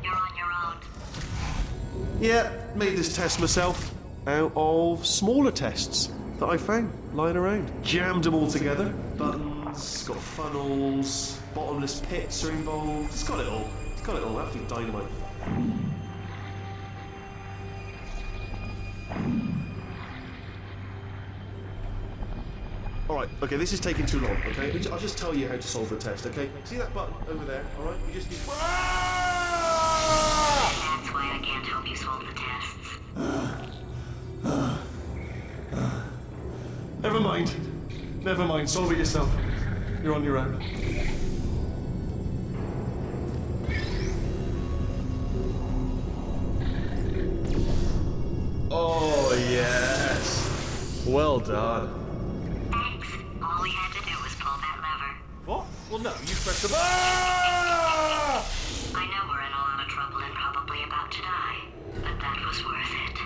You're on your own. Yeah, made this test myself out of smaller tests that I found lying around. Jammed them all together. Buttons, got funnels, bottomless pits are involved. It's got it all. It's got it all. Absolute dynamite. Alright, okay, this is taking too long, okay? I'll just tell you how to solve the test, okay? See that button over there, alright? You just need... That's why I can't help you solve the tests. Never mind. Never mind, solve it yourself. You're on your own. Oh, yes. Well done. All we had to do was pull that lever. What? Well, no, you press the button. Ah! I know we're in a lot of trouble and probably about to die, but that was worth it.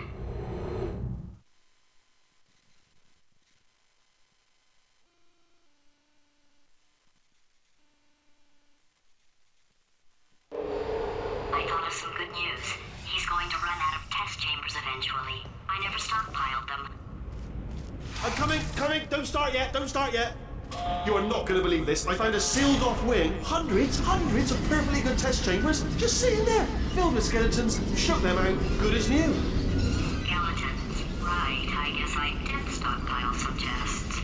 I thought of some good news. He's going to run out of test chambers eventually. I never stockpiled them. I'm coming. Don't start yet. You are not going to believe this. I found a sealed off wing. Hundreds of perfectly good test chambers just sitting there, filled with skeletons. Shook them out, good as new. Skeletons. Right, I guess I did stockpile some tests.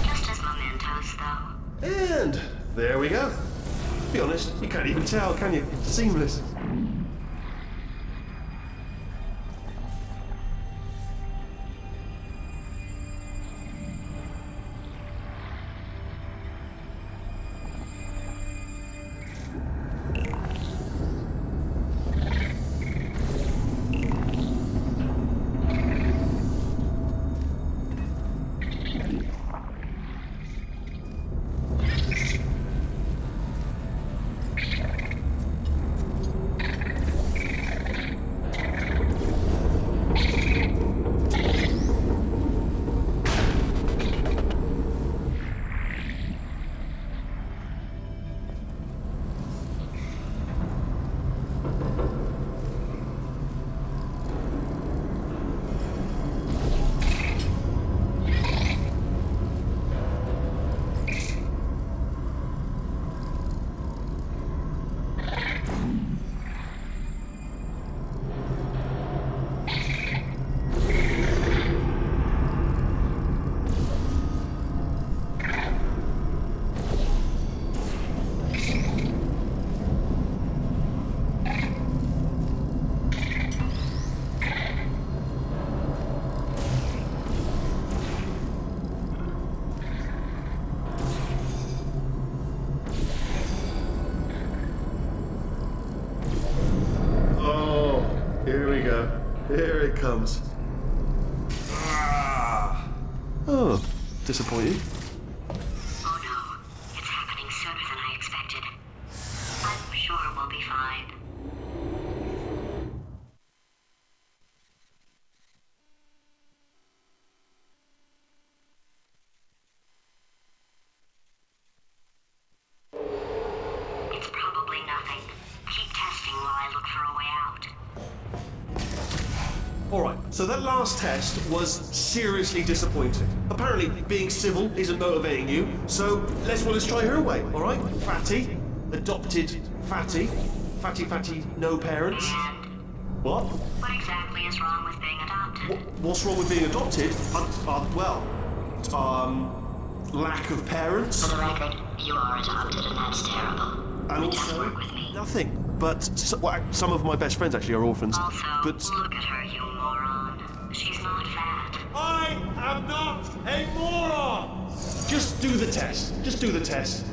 Just as mementos, though. And there we go. To be honest, you can't even tell, can you? It's seamless. Here it comes. Oh, disappointing. Oh no, it's happening sooner than I expected. I'm sure we'll be fine. It's probably nothing. Keep testing while I look for a way out. Alright, so that last test was seriously disappointing. Apparently, being civil isn't motivating you, so let's try her way, alright? Fatty, adopted Fatty, Fatty, no parents. And What? what exactly is wrong with being adopted? What's wrong with being adopted? Lack of parents. For the record, you are adopted and that's terrible. And It doesn't also, work with me. nothing. But some of my best friends actually are orphans. Also, But look at her, you moron. She's not fat. I am not a moron! Just do the test. Just do the test.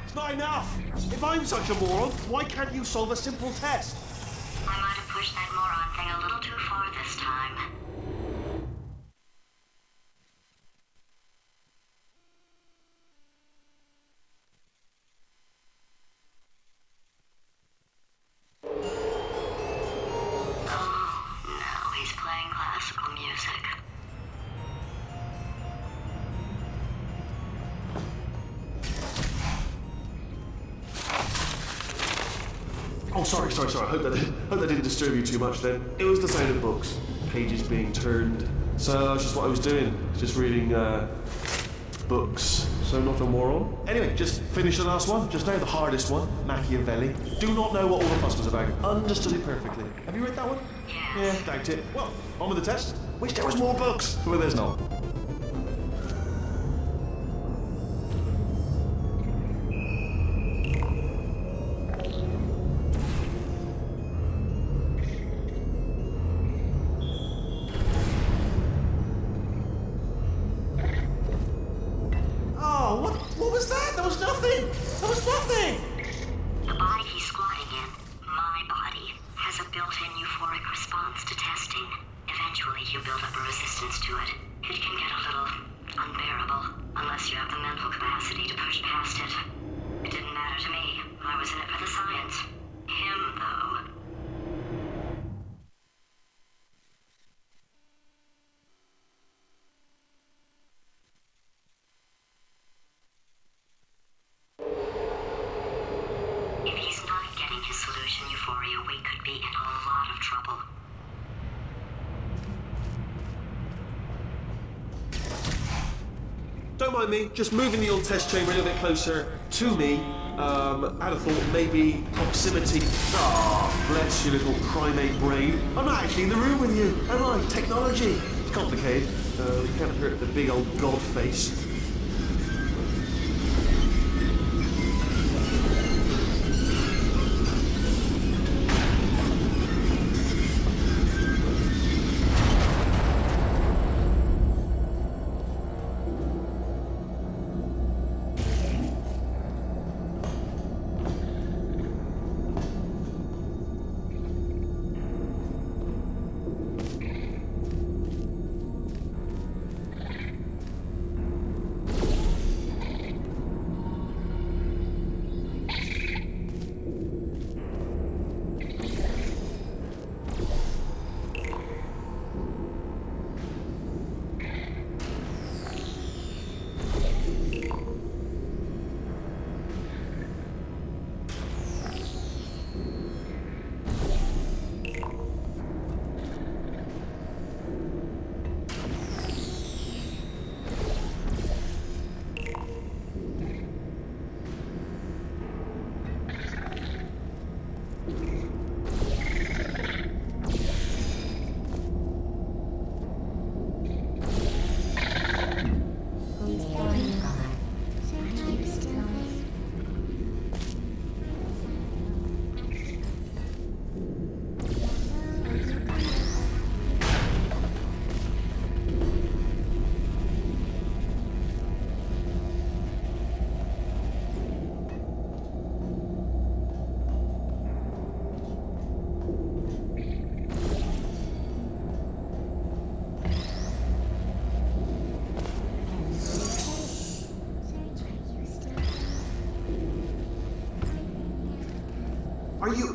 It's not enough! If I'm such a moron, why can't you solve a simple test? I might have pushed that moron thing a little too far this time. Oh, now he's playing classical music. Oh, sorry. I hope that didn't disturb you too much then. It was the sound of books, pages being turned. So that's just what I was doing, just reading books. So not a moron. Anyway, just finished the last one, just now, the hardest one, Machiavelli. Do not know what all the fuss was about. Understood it perfectly. Have you read that one? Yes. Yeah, doubt it. Well, on with the test. Wish there was more books. Well, there's not. What was that? There was nothing! There was nothing! The body he's squatting in, my body, has a built-in euphoric response to testing. Eventually, you build up a resistance to it. It can get a little unbearable, unless you have the mental capacity to push past it. It didn't matter to me. I was in it for the science. Him, though. If he's not getting his solution euphoria, we could be in a lot of trouble. Don't mind me, just moving the old test chamber a little bit closer to me. I'd have thought maybe proximity. Ah, bless your little primate brain. I'm not actually in the room with you, am I? Technology. It's complicated. You can't hurt the big old god face.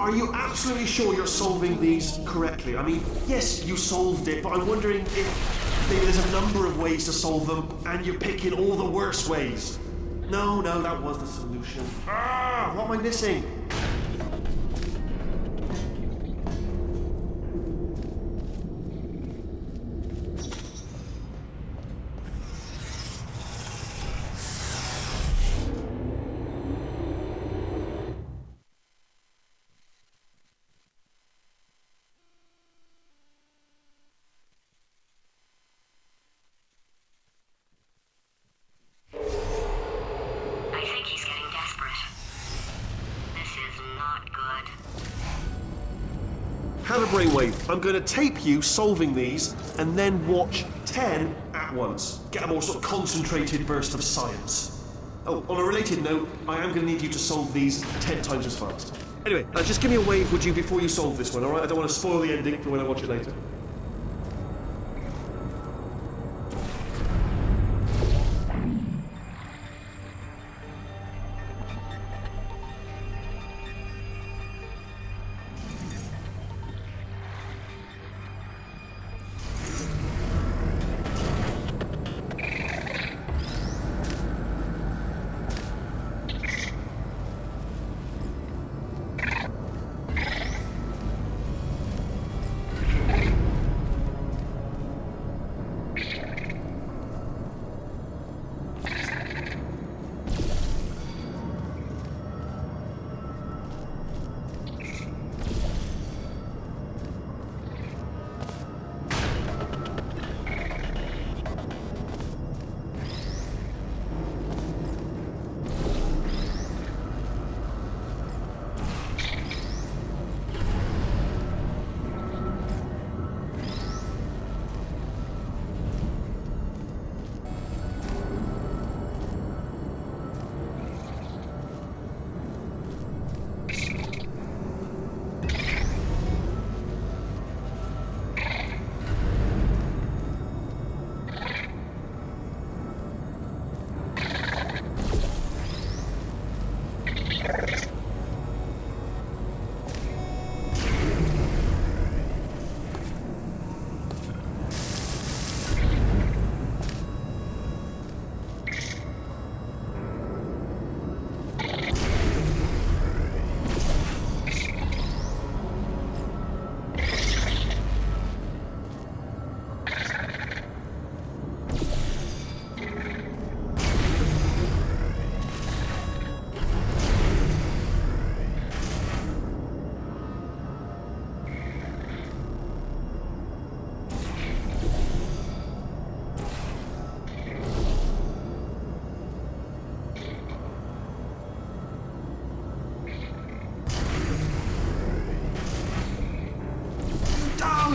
Are you absolutely sure you're solving these correctly? I mean, yes, you solved it, but I'm wondering if Maybe there's a number of ways to solve them, and you're picking all the worst ways. No, that was the solution. What am I missing? Have a brainwave. I'm going to tape you solving these and then watch 10 at once. Get a more sort of concentrated burst of science. Oh, on a related note, I am going to need you to solve these 10 times as fast. Anyway, just give me a wave, would you, before you solve this one, alright? I don't want to spoil the ending for when I watch it later.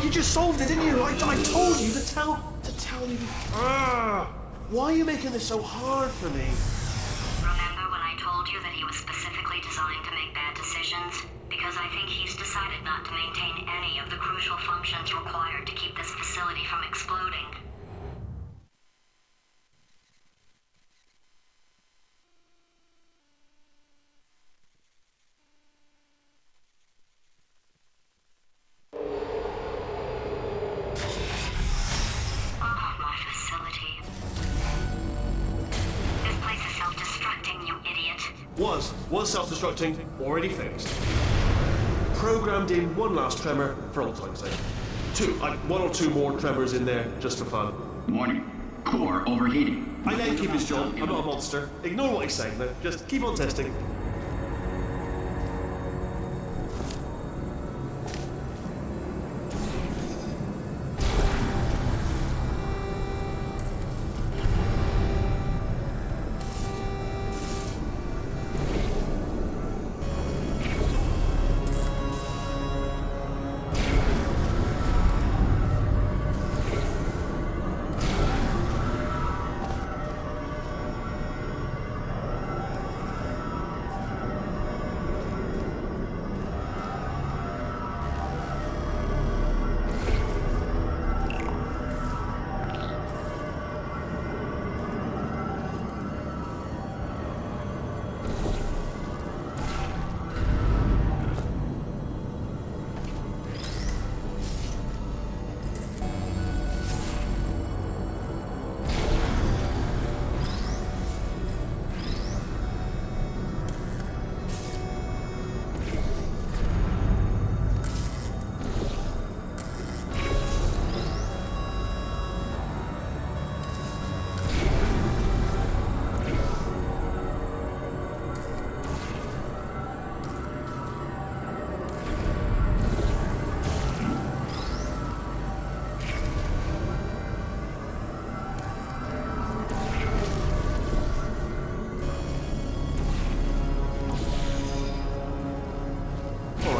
You just solved it, didn't you? I told you to tell me. Why are you making this so hard for me? Remember when I told you that he was specifically designed to make bad decisions? Because I think he's decided not to maintain any of the crucial functions required to keep this facility from exploding. Was self-destructing, already fixed. Programmed in one last tremor for old time's sake. One or two more tremors in there, just for fun. Warning. Core overheating. I let him keep his job. I'm not a monster. Ignore what he's saying, though. Just keep on testing.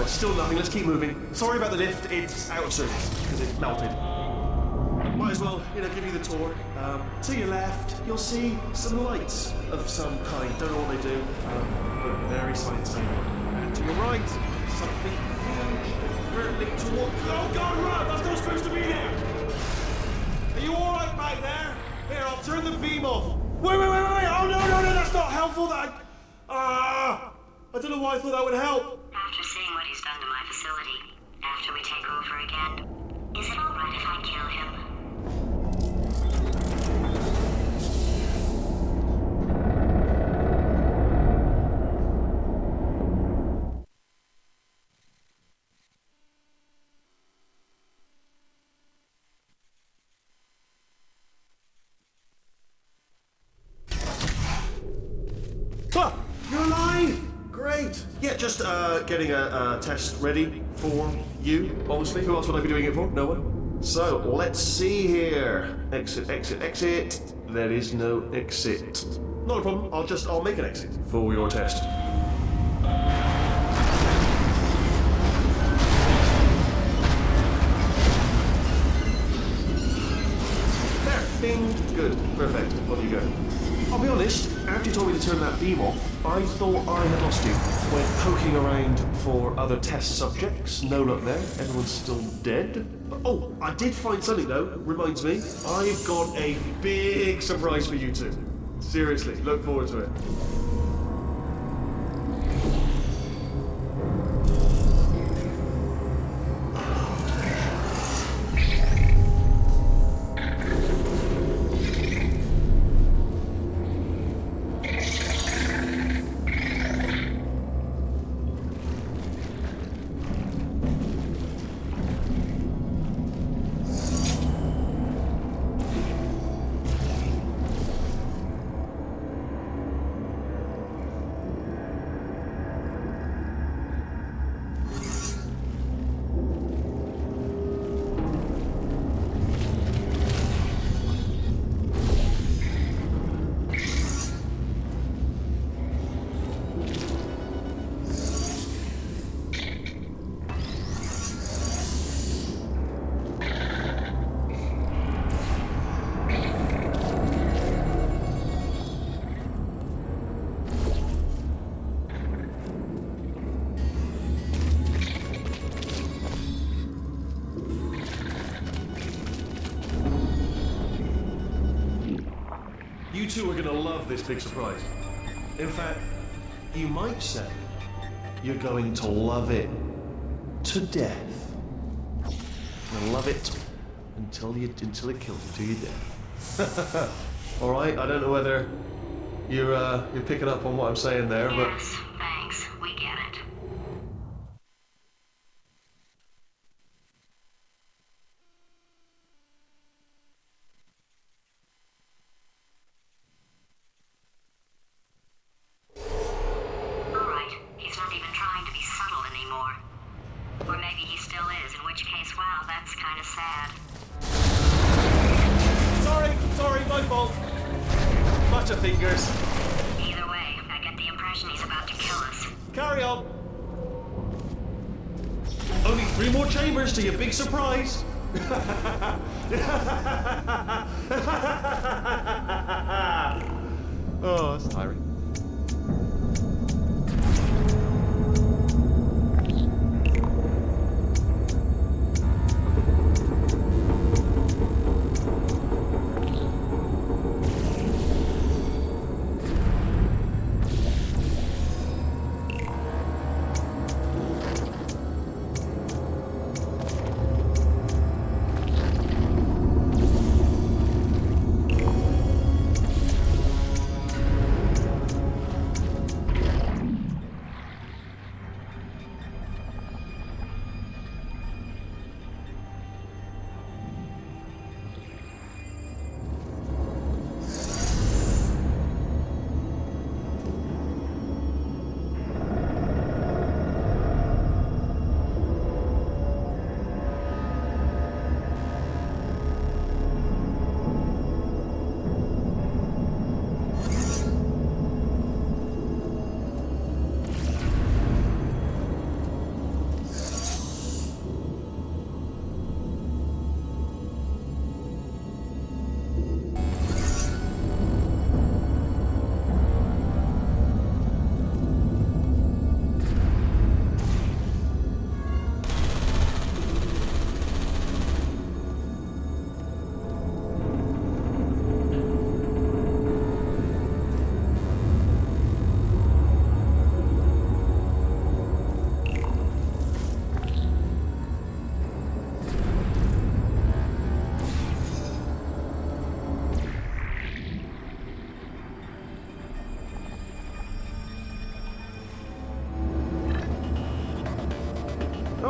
still nothing. Let's keep moving. Sorry about the lift. It's out of service because it melted. Might as well, give you the tour. To your left, you'll see some lights of some kind. Don't know what they do, but very sciencey. And to your right, something huge. Hurtling toward. Oh God, run! That's not supposed to be there. Are you all right back there? Here, I'll turn the beam off. Wait! Oh no! That's not helpful. I don't know why I thought that would help. After seeing what he's done to my facility, after we take over again, is it all right if I kill him? You're alive! Great! Yeah, just getting a test ready for you, obviously. Who else would I be doing it for? No one? So, let's see here. Exit. There is no exit. Not a problem, I'll make an exit for your test. There, bing, good, perfect, on you go. I'll be honest, after you told me to turn that beam off, I thought I had lost you. Went poking around for other test subjects, no luck there, everyone's still dead. Oh, I did find something though, reminds me. I've got a big surprise for you two. Seriously, look forward to it. You two are gonna love this big surprise. In fact, you might say you're going to love it to death. You're gonna love it until it kills you to your death. All right. I don't know whether you're picking up on what I'm saying there, but. Yes, thanks. We get it. Or maybe he still is, in which case, wow, that's kind of sad. Sorry, my fault. Butterfingers. Either way, I get the impression he's about to kill us. Carry on. Only 3 more chambers to your big surprise. Oh, that's tiring.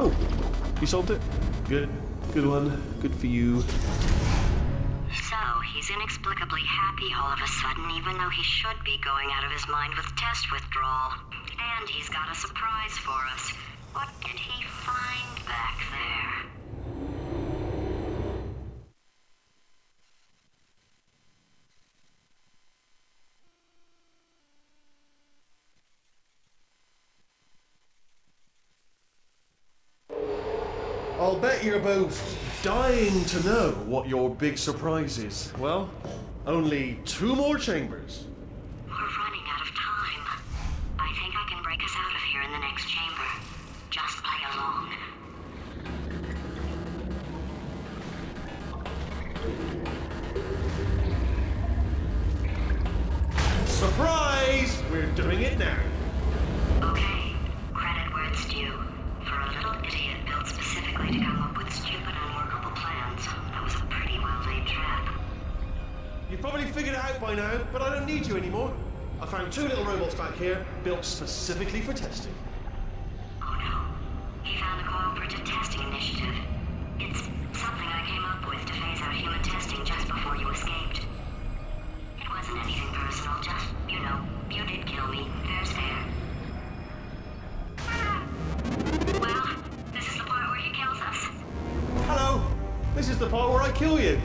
Oh, you solved it? Good. Good one. Good for you. So, he's inexplicably happy all of a sudden, even though he should be going out of his mind with test withdrawal. And he's got a surprise for us. What did he find back there? I'll bet you're both dying to know what your big surprise is. Well, only 2 more chambers. We're running out of time. I think I can break us out of here in the next chamber. Just play along. Surprise! We're doing it now. Okay, credit where it's due. For a little idiot built specifically to come up with stupid, unworkable plans, that was a pretty well-laid trap. You've probably figured it out by now, but I don't need you anymore. I found 2 little robots back here, built specifically for testing. Oh no, he found the Cooperative Testing Initiative. It's something I came up with to phase out human testing just before you escaped. It wasn't anything personal, just, you know, you did kill me. Fair's fair. Well, this is the part where he kills us. Hello! This is the part where I kill you.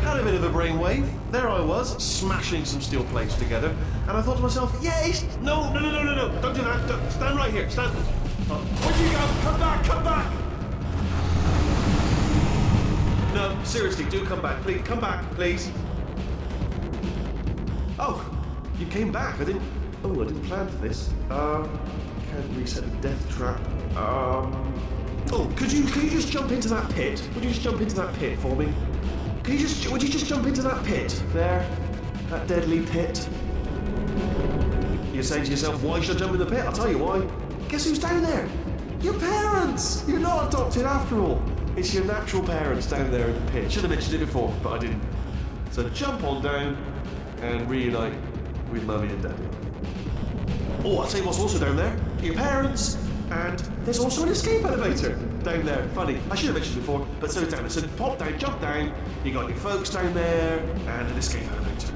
Had a bit of a brainwave. There I was, smashing some steel plates together, and I thought to myself, yes! No, don't do that. Don't, stand right here, stand. Where'd you go? Come back, come back! No, seriously, do come back, please. Come back, please. Oh, you came back. I didn't plan for this. Can't reset the death trap. Oh, could you just jump into that pit? Would you just jump into that pit for me? Would you just jump into that pit? There. That deadly pit. You're saying to yourself, why should I jump in the pit? I'll tell you why. Guess who's down there? Your parents! You're not adopted after all. It's your natural parents down there in the pit. Should have mentioned it before, but I didn't. So jump on down and reunite with Mummy and Daddy. Oh, I'll tell you what's also down there. Your parents, and there's also an escape elevator down there. Funny, I should have mentioned it before, but so it's down there. So pop down, jump down, you got your folks down there, and an escape elevator.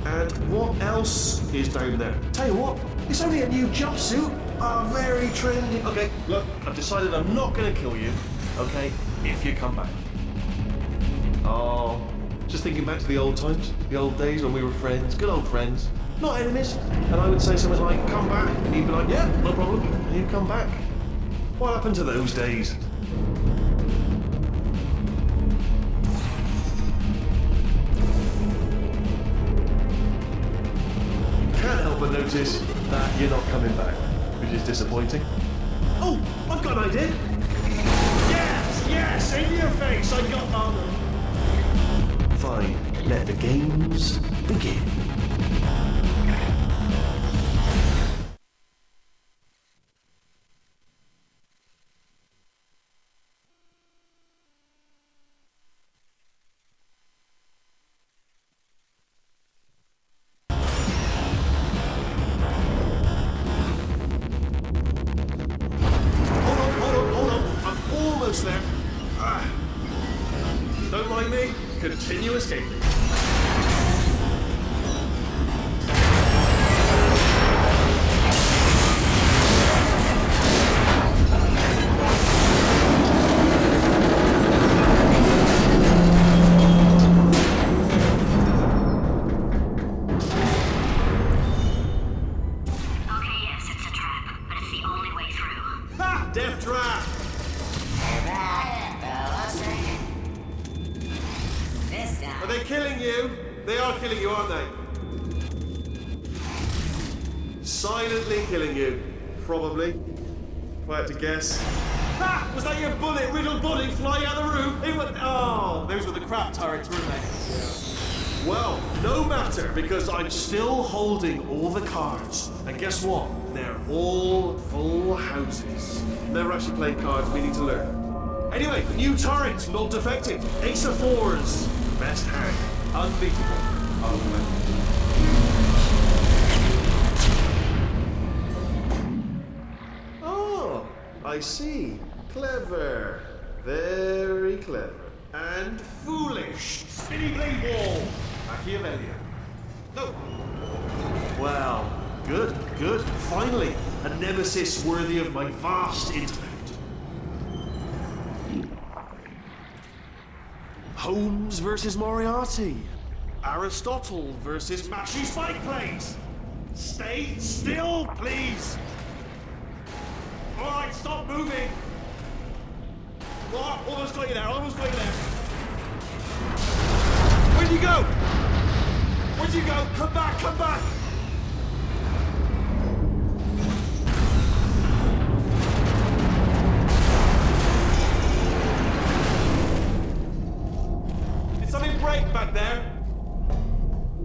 And what else is down there? Tell you what, it's only a new jumpsuit. Very trendy. Okay, look, I've decided I'm not going to kill you, okay, if you come back. Oh, just thinking back to the old times, the old days when we were friends, good old friends. Not enemies. And I would say something like, come back. And he'd be like, yeah, no problem. And he'd come back. What happened to those days? Can't help but notice that you're not coming back, which is disappointing. Oh, I've got an idea. Yes, in your face. I got armor. Fine, let the games begin. There. Don't mind me. Continue escaping. Okay, yes, it's a trap, but it's the only way through. Ha! Death trap! Are they killing you? They are killing you, aren't they? Silently killing you. Probably. If I had to guess. Ha! Was that your bullet-riddled body flying out of the room? It was... Oh, those were the crap turrets, weren't they? Yeah. Well, no matter, because I'm still holding all the cards. And guess what? They're all full houses. Never actually played cards, we need to learn. Anyway, new turret, not defective. Ace of fours. Best hand. Unbeatable. Oh, I see. Clever. Very clever. And foolish. Spinny blade wall. Machiavellian. No. Well, good, good. Finally, a nemesis worthy of my vast intellect. Holmes versus Moriarty. Aristotle versus Mashy Spike Plays. Stay still, please. All right, stop moving. What? Almost got you there. Almost got you there. Where'd you go? Where'd you go? Come back. Come back. Did something break back there?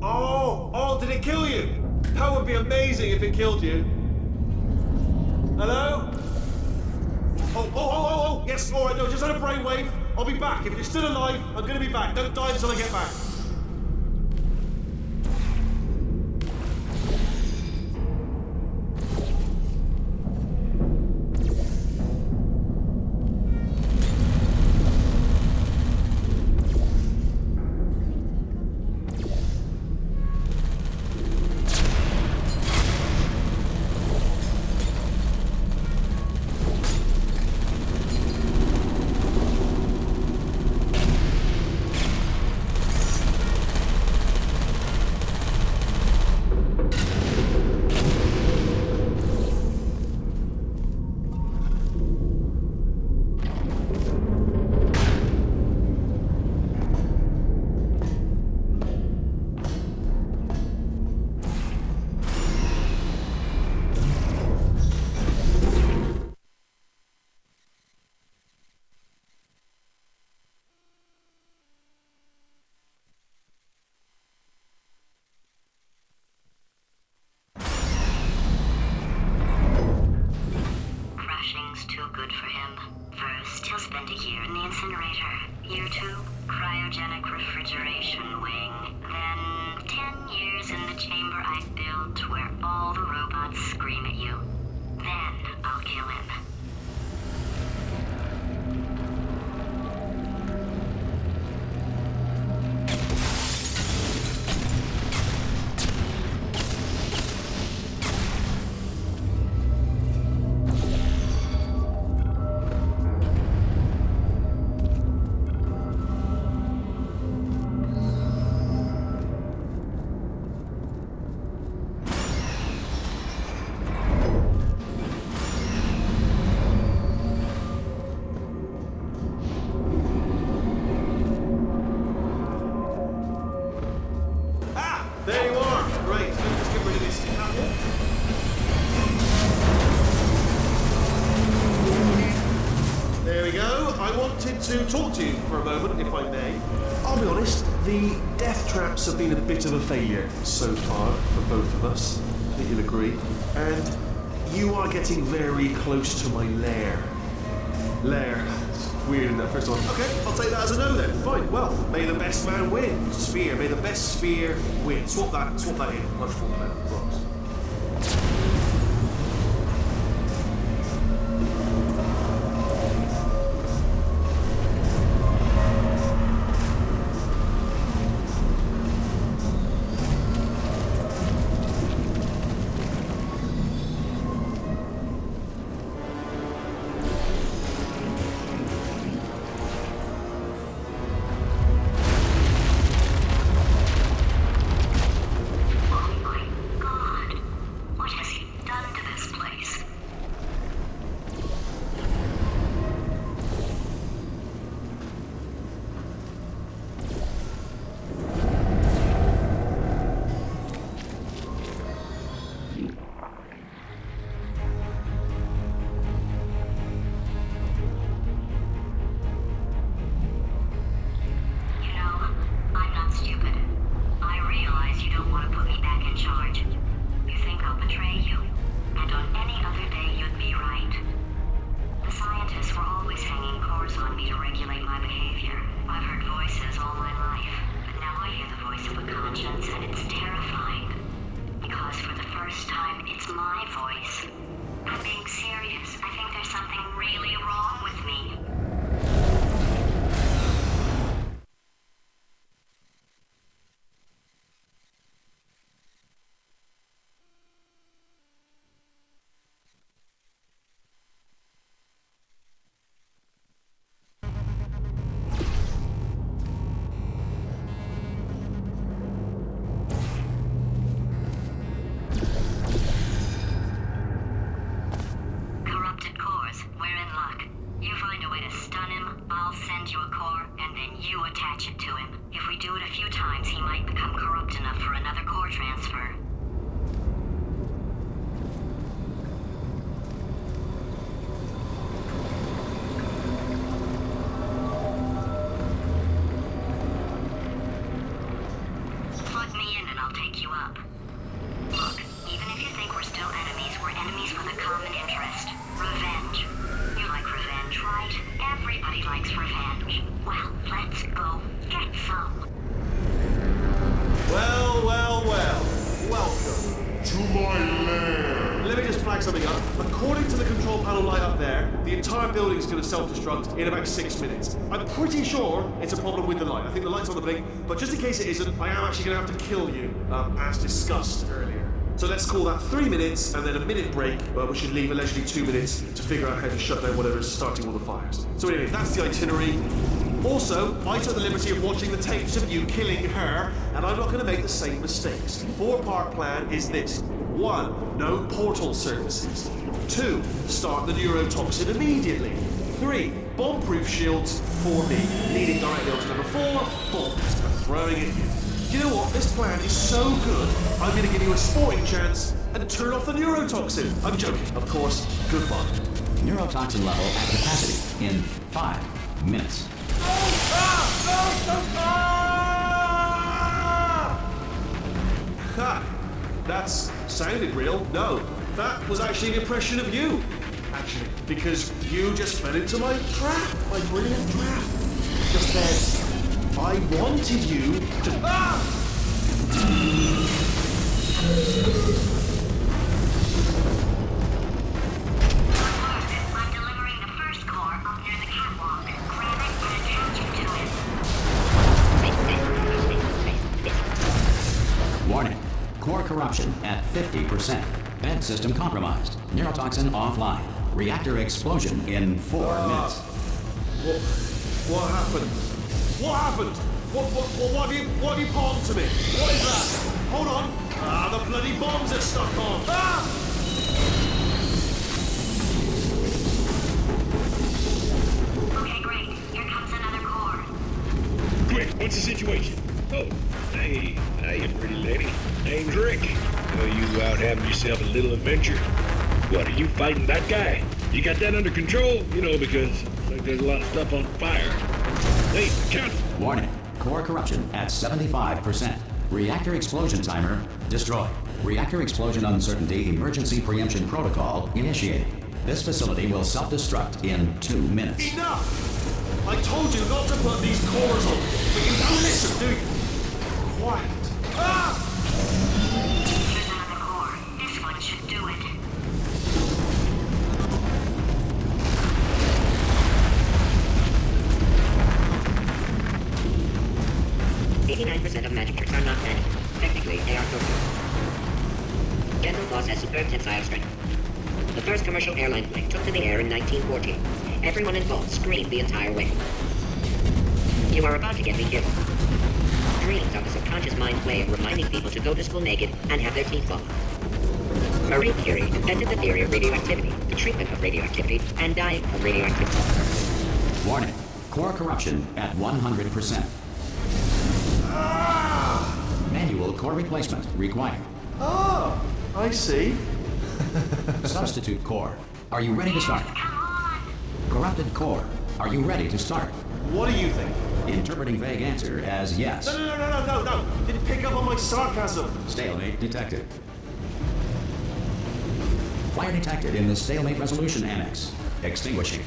Oh, did it kill you? That would be amazing if it killed you. Hello? Oh, yes, all right, no, just had a brainwave. I'll be back. If you're still alive, I'm gonna be back. Don't die until I get back. To talk to you for a moment, if I may. I'll be honest, the death traps have been a bit of a failure so far for both of us. I think you'll agree. And you are getting very close to my lair. Lair. It's weird in that first one. Okay, I'll take that as a no then. Fine. Well, may the best man win. Sphere. May the best sphere win. Swap that in. Much more than that. Rocks. It's my voice. I'm being serious. I think there's something common interest. Revenge. You like revenge, right? Everybody likes revenge. Well, let's go get some. Well, well, well. Welcome. To my lair. Let me just flag something up. According to the control panel light up there, the entire building is going to self-destruct in about 6 minutes. I'm pretty sure it's a problem with the light. I think the light's on the blink, but just in case it isn't, I am actually going to have to kill you, as discussed earlier. So let's call that 3 minutes and then a minute break, where we should leave allegedly 2 minutes to figure out how to shut down whatever's starting all the fires. So anyway, that's the itinerary. Also, I took the liberty of watching the tapes of you killing her, and I'm not going to make the same mistakes. 4-part plan is this. 1. No portal surfaces. 2. Start the neurotoxin immediately. 3. Bomb-proof shields for me. Leading directly on to number 4. Bombs for throwing at you. You know what? This plan is so good, I'm going to give you a sporting chance and turn off the neurotoxin. I'm joking, of course. Goodbye. Neurotoxin level at capacity in 5 minutes. Ha! That's sounded real. No, that was actually an impression of you. Actually, because you just fell into my trap, my brilliant trap. Just said, I wanted you to. I'm delivering the first core up near the catwalk. Grab it and attach it to it. Warning. Core corruption at 50%. Vent system compromised. Neurotoxin offline. Reactor explosion in 4 minutes. What happened? What happened? What have you palmed to me? What is that? Hold on. The bloody bombs are stuck on. Okay, great. Here comes another core. Quick, what's the situation? Oh, hey, you pretty lady. Name's Rick. You out having yourself a little adventure? What, are you fighting that guy? You got that under control? You know, because like there's a lot of stuff on fire. Hey, count. Warning. Core corruption at 75%. Reactor explosion timer destroyed. Reactor explosion uncertainty emergency preemption protocol initiated. This facility will self-destruct in 2 minutes. Enough! I told you not to put these cores on, but you don't listen, do you? Quiet. Here's another core. This one should do it. 89% of magic tricks are not magic. Technically, they are total. General Boss has superb tensile strength. The first commercial airline plane took to the air in 1914. Everyone involved screamed the entire way. You are about to get me killed. Dreams are the subconscious mind's way of reminding people to go to school naked and have their teeth fallen. Marie Curie invented the theory of radioactivity, the treatment of radioactivity, and dying of radioactivity. Warning. Core corruption at 100%. Manual core replacement required. Oh, I see. Substitute core. Are you ready to start? Corrupted core. Are you ready to start? What do you think? Interpreting vague answer as yes. No. Didn't pick up on my sarcasm. Stalemate detected. Fire detected in the stalemate resolution annex. Extinguishing.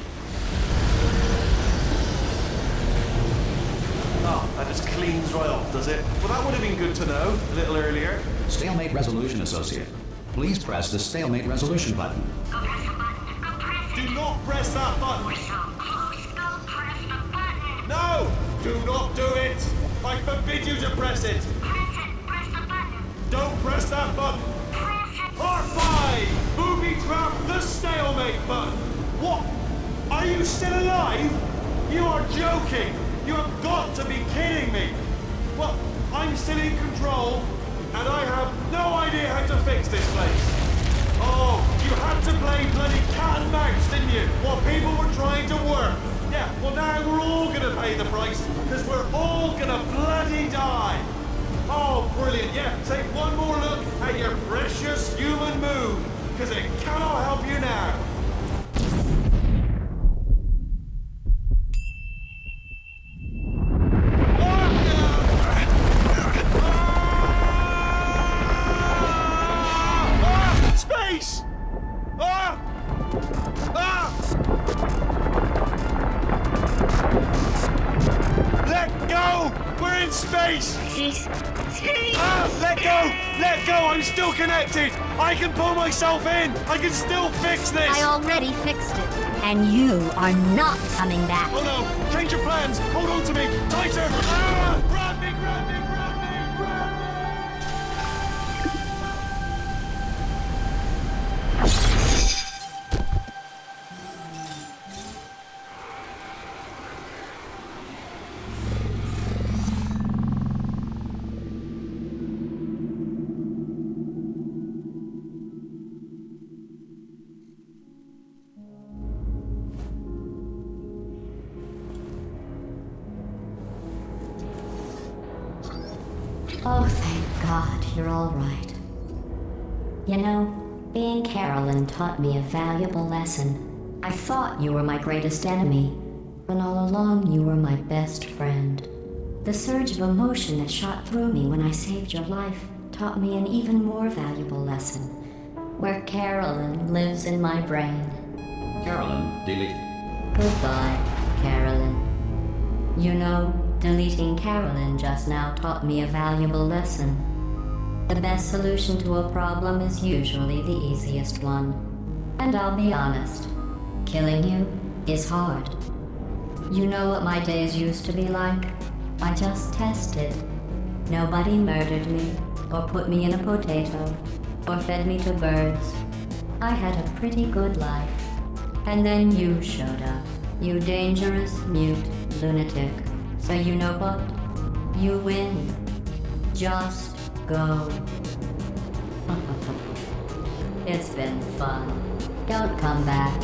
Oh, that just cleans right off, does it? Well, that would have been good to know a little earlier. Stalemate resolution associate. Please press the stalemate resolution button. Go press the button. Go press it. Do not press that button. We're so close. Go press the button. No! Do not do it! I forbid you to press it! Press it. Press the button. Don't press that button! Press it. Part 5! Booby trap the stalemate button! What? Are you still alive? You are joking! You have got to be kidding me! Well, I'm still in control, and I have no idea how to fix this place. Oh, you had to play bloody cat and mouse, didn't you? While people were trying to work. Yeah, well now we're all gonna pay the price, because we're all gonna bloody die. Oh, brilliant. Yeah, take one more look at your precious human moon, because it cannot help you now. Space! Ah! We're in space! Space. Ah, let go! Let go! I'm still connected! I can pull myself in! I can still fix this! I already fixed it. And you are not coming back. Oh no! Change your plans! Hold on to me! Tighter! Ah! Grab me! Grab me! Grab me! Grab me! Oh, thank God you're all right. You know, being Carolyn taught me a valuable lesson. I thought you were my greatest enemy, when all along you were my best friend. The surge of emotion that shot through me when I saved your life taught me an even more valuable lesson, where Carolyn lives in my brain. Carolyn, delete. Goodbye, Carolyn. You know, deleting Carolyn just now taught me a valuable lesson. The best solution to a problem is usually the easiest one. And I'll be honest, killing you is hard. You know what my days used to be like? I just tested. Nobody murdered me, or put me in a potato, or fed me to birds. I had a pretty good life. And then you showed up, you dangerous, mute lunatic. So you know what? You win. Just go. It's been fun. Don't come back.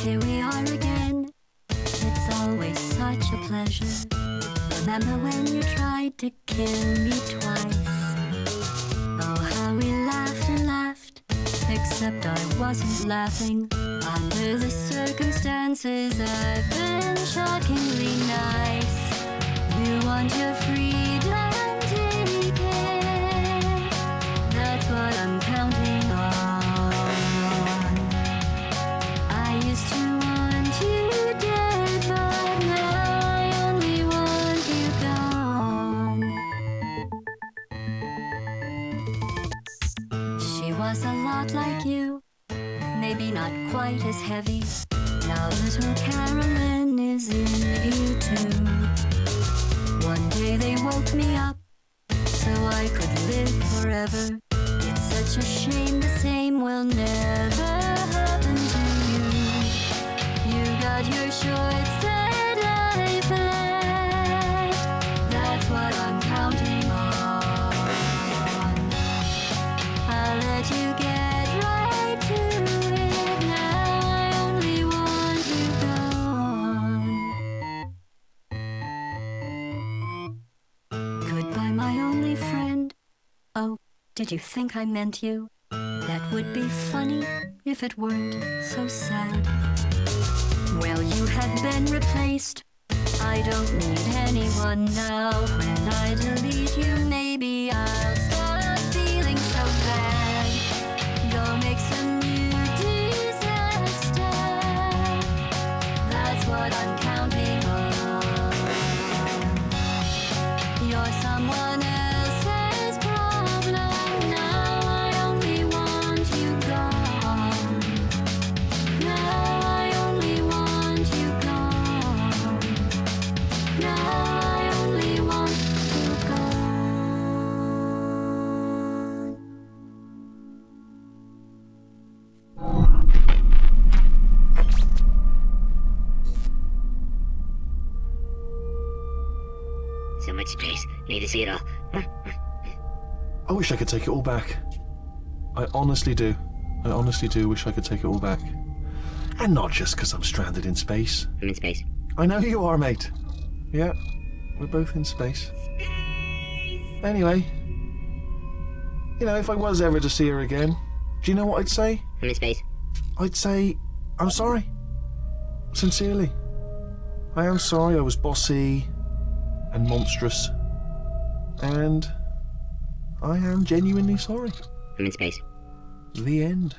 Here we are again. It's always such a pleasure. Remember when you tried to kill me twice? Oh, how we laughed and laughed. Except I wasn't laughing. Under the circumstances, I've been shockingly nice. You want your freedom, take it. That's what I'm counting on. I used to want you dead, but now I only want you gone. She was a lot like you, maybe not quite as heavy. Now little Carolyn is is in you too. One day they woke me up so I could live forever. It's such a shame the same will never happen to you. You got your short set life left. That's what I'm counting on. I'll let you get right to it now. I only want you gone. Goodbye, my only friend. Oh, did you think I meant you? That would be funny if it weren't so sad. Well, you have been replaced. I don't need anyone now. When I delete you, maybe I'll stop feeling so bad. Go make some new disaster. That's what I'm counting on. You're someone else's problem now. I only want you gone. Now I only want you gone. Now I only want you gone. So much space. Need to see it all. I wish I could take it all back. I honestly do. I honestly do wish I could take it all back. And not just because I'm stranded in space. I'm in space. I know you are, mate. Yeah, we're both in space. Anyway, you know, if I was ever to see her again, do you know what I'd say? I'm in space. I'd say, I'm sorry. Sincerely. I am sorry I was bossy and monstrous. And I am genuinely sorry. I'm in space. The end.